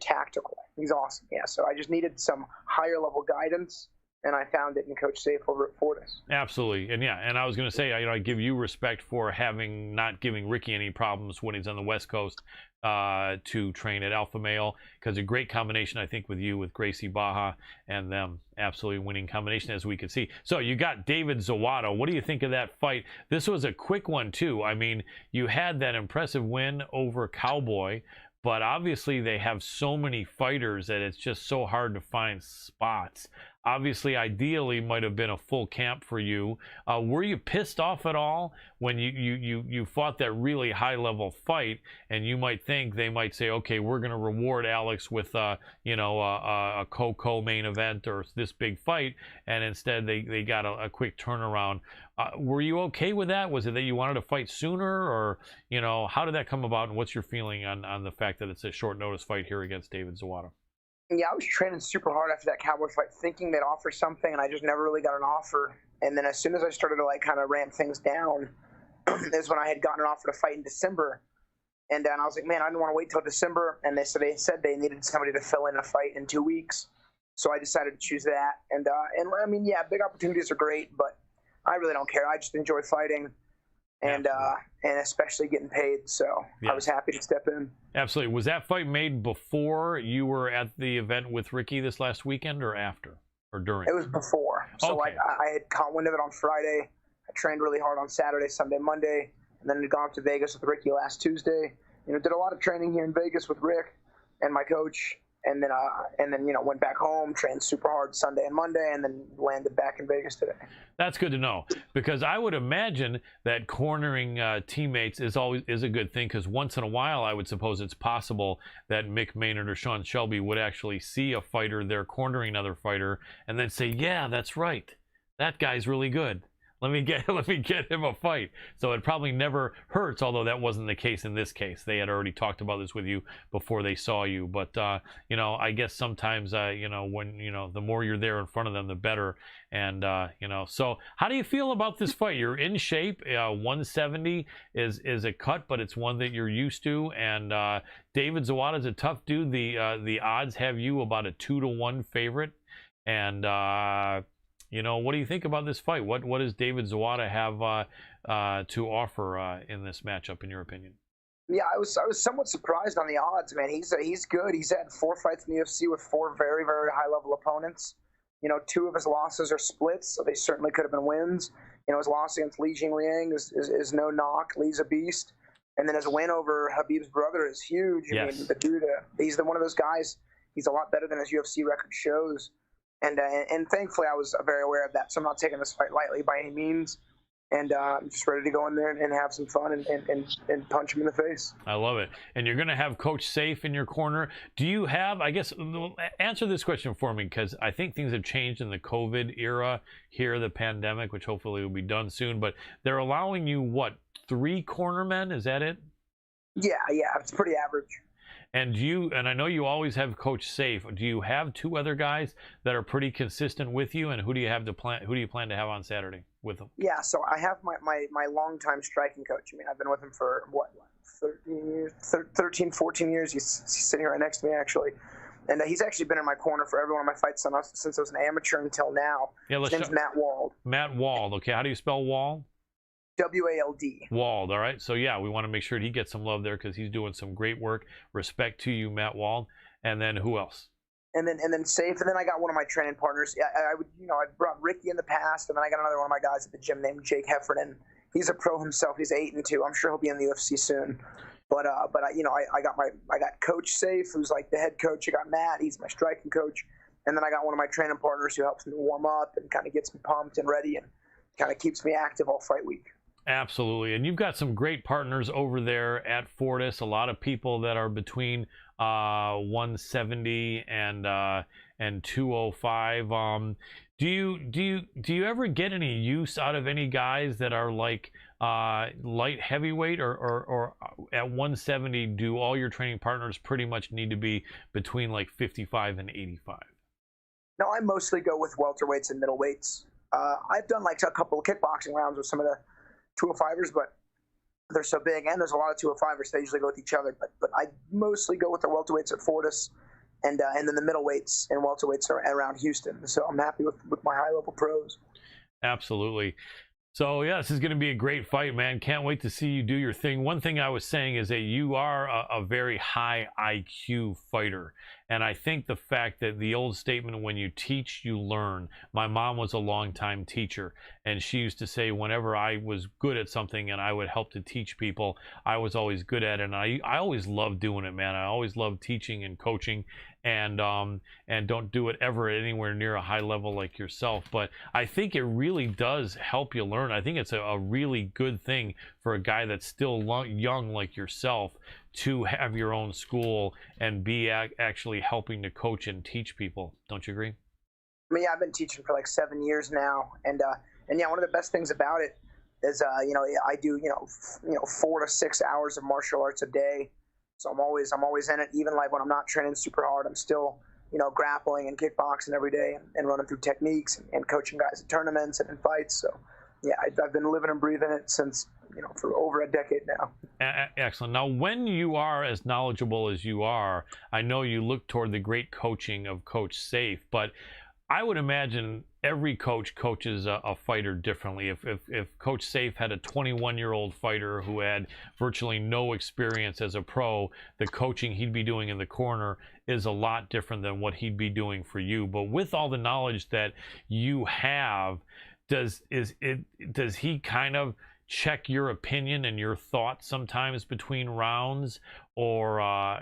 tactical. He's awesome. Yeah. So I just needed some higher level guidance, and I found it in Coach Safe over at Fortis. Absolutely. And yeah, and I was going to say, you know, I give you respect for not giving Ricky any problems when he's on the West Coast to train at Alpha Male, because a great combination, I think, with you, with Gracie Baja and them. Absolutely winning combination, as we could see. So you got David Zawada. What do you think of that fight? This was a quick one, too. I mean, you had that impressive win over Cowboy, but obviously they have so many fighters that it's just so hard to find spots. Obviously, ideally, might have been a full camp for you. Were you pissed off at all when you fought that really high-level fight, and you might think they might say, okay, we're going to reward Alex with a co-main event or this big fight, and instead they got a quick turnaround. Were you okay with that? Was it that you wanted to fight sooner, or how did that come about, and what's your feeling on the fact that it's a short notice fight here against David Zawada? Yeah, I was training super hard after that Cowboy fight, thinking they'd offer something, and I just never really got an offer. And then as soon as I started to like kind of ramp things down, is when I had gotten an offer to fight in December. And I was like, man, I didn't want to wait till December. And they said they needed somebody to fill in a fight in 2 weeks. So I decided to choose that. And I mean, yeah, big opportunities are great, but I really don't care. I just enjoy fighting. And especially getting paid, so yeah. I was happy to step in. Absolutely. Was that fight made before you were at the event with Ricky this last weekend, or after, or during? It was before. So okay. I had caught wind of it on Friday. I trained really hard on Saturday, Sunday, Monday, and then had gone up to Vegas with Ricky last Tuesday. Did a lot of training here in Vegas with Rick and my coach, and then went back home, trained super hard Sunday and Monday, and then landed back in Vegas today. That's good to know, because I would imagine that cornering teammates is a good thing, because once in a while I would suppose it's possible that Mick Maynard or Sean Shelby would actually see a fighter there cornering another fighter and then say, yeah, that's right, that guy's really good. Let me get him a fight. So it probably never hurts, although that wasn't the case in this case. They had already talked about this with you before they saw you. But I guess sometimes when the more you're there in front of them, the better. And so how do you feel about this fight? You're in shape. 170 is a cut, but it's one that you're used to. And David Zawada is a tough dude. The odds have you about a 2-1 favorite. And what do you think about this fight? What does David Zawada have to offer in this matchup, in your opinion? Yeah, I was somewhat surprised on the odds, man. He's good. He's had 4 fights in the UFC with 4 very, very high-level opponents. 2 of his losses are splits, so they certainly could have been wins. His loss against Li Jingliang is no knock. Li's a beast. And then his win over Habib's brother is huge. Yes. I mean, the dude, he's one of those guys. He's a lot better than his UFC record shows. And thankfully, I was very aware of that, so I'm not taking this fight lightly by any means. And I'm just ready to go in there and have some fun and punch him in the face. I love it. And you're going to have Coach Safe in your corner. Do you have, I guess, answer this question for me, because I think things have changed in the COVID era here, the pandemic, which hopefully will be done soon. But they're allowing you, 3 cornermen? Is that it? Yeah, it's pretty average. And I know you always have Coach Safe. Do you have 2 other guys that are pretty consistent with you? And who do you plan to have on Saturday with them? Yeah, so I have my longtime striking coach. I mean, I've been with him for 13, 14 years. He's sitting right next to me, actually. And he's actually been in my corner for every one of my fights since I was an amateur until now. Yeah, his name's Matt Wald. Matt Wald. Okay, how do you spell Wald? W-A-L-D. Wald, all right. So, yeah, we want to make sure he gets some love there, because he's doing some great work. Respect to you, Matt Wald. And then who else? And then Safe. And then I got one of my training partners. I brought Ricky in the past, and then I got another one of my guys at the gym named Jake Heffernan. He's a pro himself. He's 8-2. I'm sure he'll be in the UFC soon. But I got Coach Safe, who's like the head coach. I got Matt. He's my striking coach. And then I got one of my training partners who helps me warm up and kind of gets me pumped and ready and kind of keeps me active all fight week. Absolutely. And you've got some great partners over there at Fortis, a lot of people that are between 170 and 205. Do you ever get any use out of any guys that are like light heavyweight, or at 170 do all your training partners pretty much need to be between like 55 and 85? No, I mostly go with welterweights and middleweights. I've done like a couple of kickboxing rounds with some of the 205ers, but they're so big, and there's a lot of 205ers. They usually go with each other, but I mostly go with the welterweights at Fortis, and then the middleweights and welterweights are around Houston. So I'm happy with my high level pros. Absolutely. So yeah, this is going to be a great fight, man. Can't wait to see you do your thing. One thing I was saying is that you are a very high IQ fighter. And I think the fact that the old statement, when you teach, you learn. My mom was a longtime teacher, and she used to say whenever I was good at something and I would help to teach people, I was always good at it. And I always loved doing it, man. I always loved teaching and coaching, and don't do it ever anywhere near a high level like yourself. But I think it really does help you learn. I think it's a really good thing for a guy that's still young like yourself to have your own school and be actually helping to coach and teach people. Don't you agree? I mean, yeah, I've been teaching for like 7 years now, and yeah, one of the best things about it is I do 4 to 6 hours of martial arts a day, so I'm always in it. Even like when I'm not training super hard, I'm still grappling and kickboxing every day and running through techniques and coaching guys at tournaments and in fights. So yeah, I've been living and breathing it since for over a decade now. Excellent. Now, when you are as knowledgeable as you are, I know you look toward the great coaching of Coach Safe, but I would imagine every coach coaches a fighter differently. If Coach Safe had a 21-year-old fighter who had virtually no experience as a pro, the coaching he'd be doing in the corner is a lot different than what he'd be doing for you. But with all the knowledge that you have, does he kind of check your opinion and your thoughts sometimes between rounds, or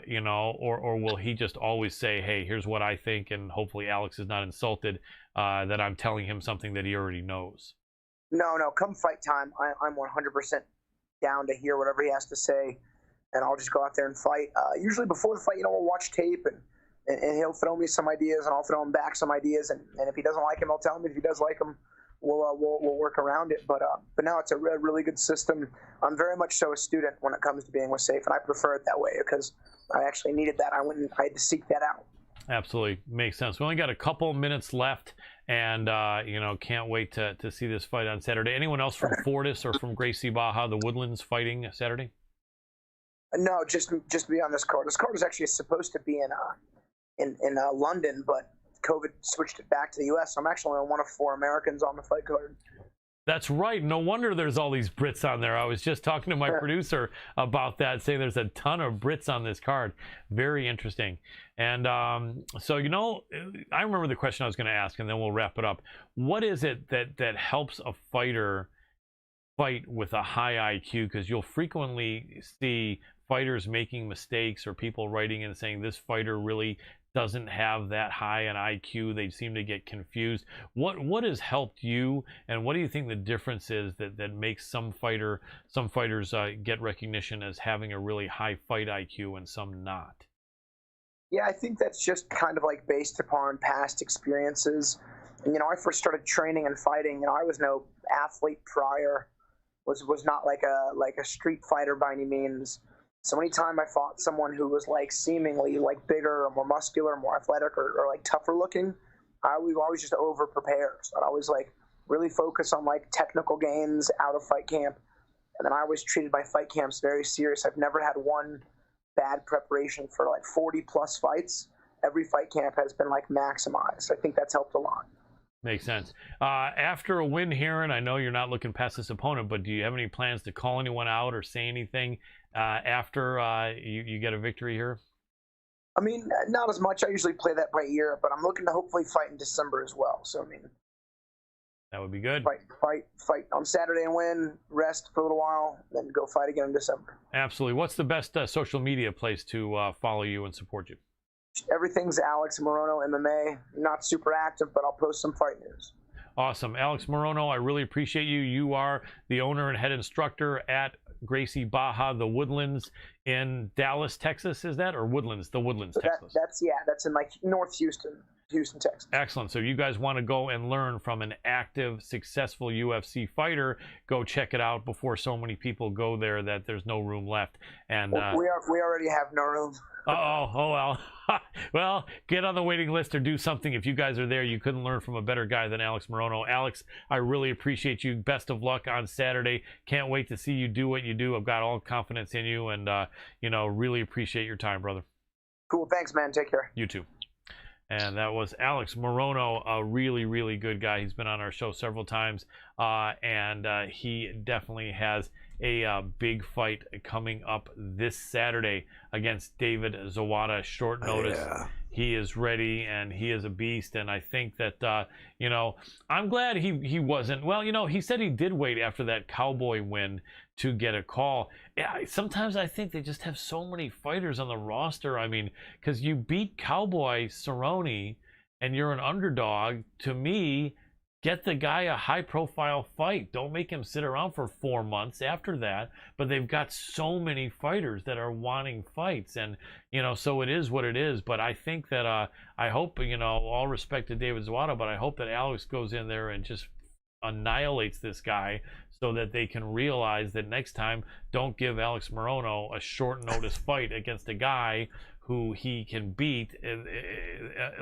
will he just always say, hey, here's what I think, and hopefully Alex is not insulted that I'm telling him something that he already knows? No, come fight time, I'm 100% down to hear whatever he has to say, and I'll just go out there and fight. Usually before the fight, we'll watch tape, and he'll throw me some ideas, and I'll throw him back some ideas, and if he doesn't like him, I'll tell him. If he does like him, we'll work around it. But now it's a really good system. I'm very much so a student when it comes to being with Safe, and I prefer it that way because I actually needed that. I had to seek that out. Absolutely. Makes sense. We only got a couple minutes left, and can't wait to see this fight on Saturday. Anyone else from Fortis or from Gracie Baja, the Woodlands, fighting Saturday? No, just be on this card. This card was actually supposed to be in London, but COVID switched it back to the U.S. So I'm actually only one of 4 Americans on the fight card. That's right. No wonder there's all these Brits on there. I was just talking to my producer about that, saying there's a ton of Brits on this card. Very interesting. And so, I remember the question I was going to ask, and then we'll wrap it up. What is it that helps a fighter fight with a high IQ? Because you'll frequently see fighters making mistakes, or people writing and saying this fighter really doesn't have that high an IQ. They seem to get confused. What has helped you, and what do you think the difference is that makes some fighters get recognition as having a really high fight IQ and some not? Yeah, I think that's just kind of like based upon past experiences. And I first started training and fighting, I was no athlete prior, was not like a street fighter by any means. So anytime I fought someone who was like seemingly like bigger or more muscular, more athletic, or like tougher looking, I was always just over prepared. So I always like really focus on like technical gains out of fight camp. And then I was treated by fight camps very serious. I've never had one bad preparation for like 40 plus fights. Every fight camp has been like maximized. I think that's helped a lot. Makes sense. After a win here, and I know you're not looking past this opponent, but do you have any plans to call anyone out or say anything after you get a victory here? I mean, not as much. I usually play that by ear, but I'm looking to hopefully fight in December as well. So, I mean, that would be good. Fight on Saturday and win, rest for a little while, then go fight again in December. Absolutely. What's the best social media place to follow you and support you? Everything's Alex Morono MMA. Not super active, but I'll post some fight news. Awesome. Alex Morono, I really appreciate you. You are the owner and head instructor at Gracie Baja, the Woodlands in Dallas, Texas. Is that, or Woodlands? The Woodlands, Texas. That's in like North Houston, Texas. Excellent. So you guys want to go and learn from an active, successful UFC fighter, go check it out before so many people go there that there's no room left. And we already have no room. oh well. Well, get on the waiting list or do something. If you guys are there, you couldn't learn from a better guy than Alex Morono. Alex, I really appreciate you. Best of luck on Saturday. Can't wait to see you do what you do. I've got all confidence in you, and really appreciate your time, brother. Cool. Thanks, man. Take care. You too. And that was Alex Morono, a really, really good guy. He's been on our show several times, and he definitely has a big fight coming up this Saturday against David Zawada. Short notice. Yeah. He is ready, and he is a beast. And I think that, I'm glad he wasn't. Well, he said he did wait after that Cowboy win to get a call. Yeah, sometimes I think they just have so many fighters on the roster. I mean, because you beat Cowboy Cerrone and you're an underdog. To me, get the guy a high-profile fight. Don't make him sit around for 4 months after that. But they've got so many fighters that are wanting fights, and so it is what it is. But I think that I hope, all respect to David Zawada, but I hope that Alex goes in there and just annihilates this guy, so that they can realize that next time, don't give Alex Morono a short notice fight against a guy who he can beat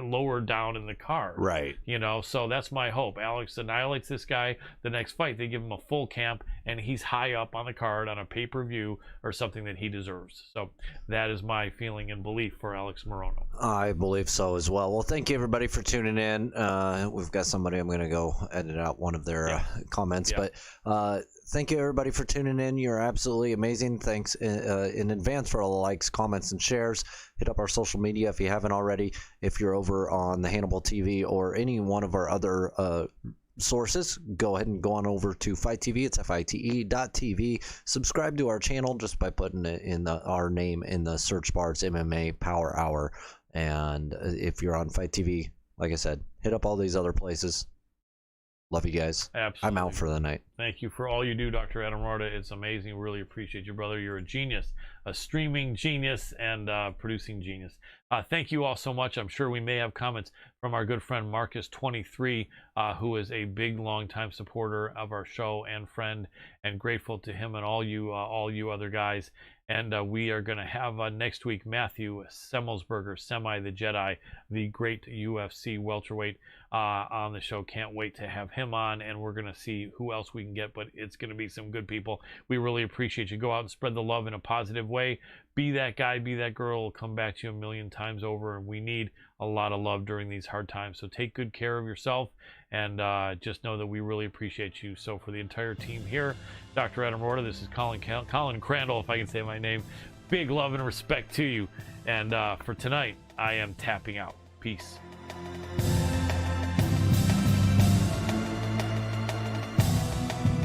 lower down in the card. Right. So that's my hope. Alex annihilates this guy. The next fight, they give him a full camp, and he's high up on the card on a pay-per-view or something that he deserves. So that is my feeling and belief for Alex Morono. I believe so as well. Well, thank you everybody for tuning in. We've got somebody, I'm going to go edit out one of their comments, but thank you everybody for tuning in. You're absolutely amazing. Thanks in advance for all the likes, comments, and shares. Hit up our social media if you haven't already. If you're over on the Hannibal TV or any one of our other sources, go ahead and go on over to Fight TV. It's FITE.tv. Subscribe to our channel just by putting it in our name in the search bar. It's MMA Power Hour. And if you're on Fight TV, like I said, hit up all these other places. Love you guys. Absolutely. I'm out for the night. Thank you for all you do, Dr. Adam Roorda. It's amazing. Really appreciate you, brother. You're a genius, a streaming genius, and producing genius. Thank you all so much. I'm sure we may have comments from our good friend Marcus23, who is a big, long-time supporter of our show and friend, and grateful to him and all you other guys. And we are going to have next week Matthew Semelsberger, Semi the Jedi, the great UFC welterweight, on the show. Can't wait to have him on, and we're going to see who else we can get, but it's going to be some good people. We really appreciate you. Go out and spread the love in a positive way. Be that guy, be that girl. It'll come back to you a million times over, and we need a lot of love during these hard times. So take good care of yourself, and just know that we really appreciate you. So for the entire team here, Dr. Adam Roorda, this is Colin Crandall, if I can say my name. Big love and respect to you. And for tonight, I am tapping out. Peace.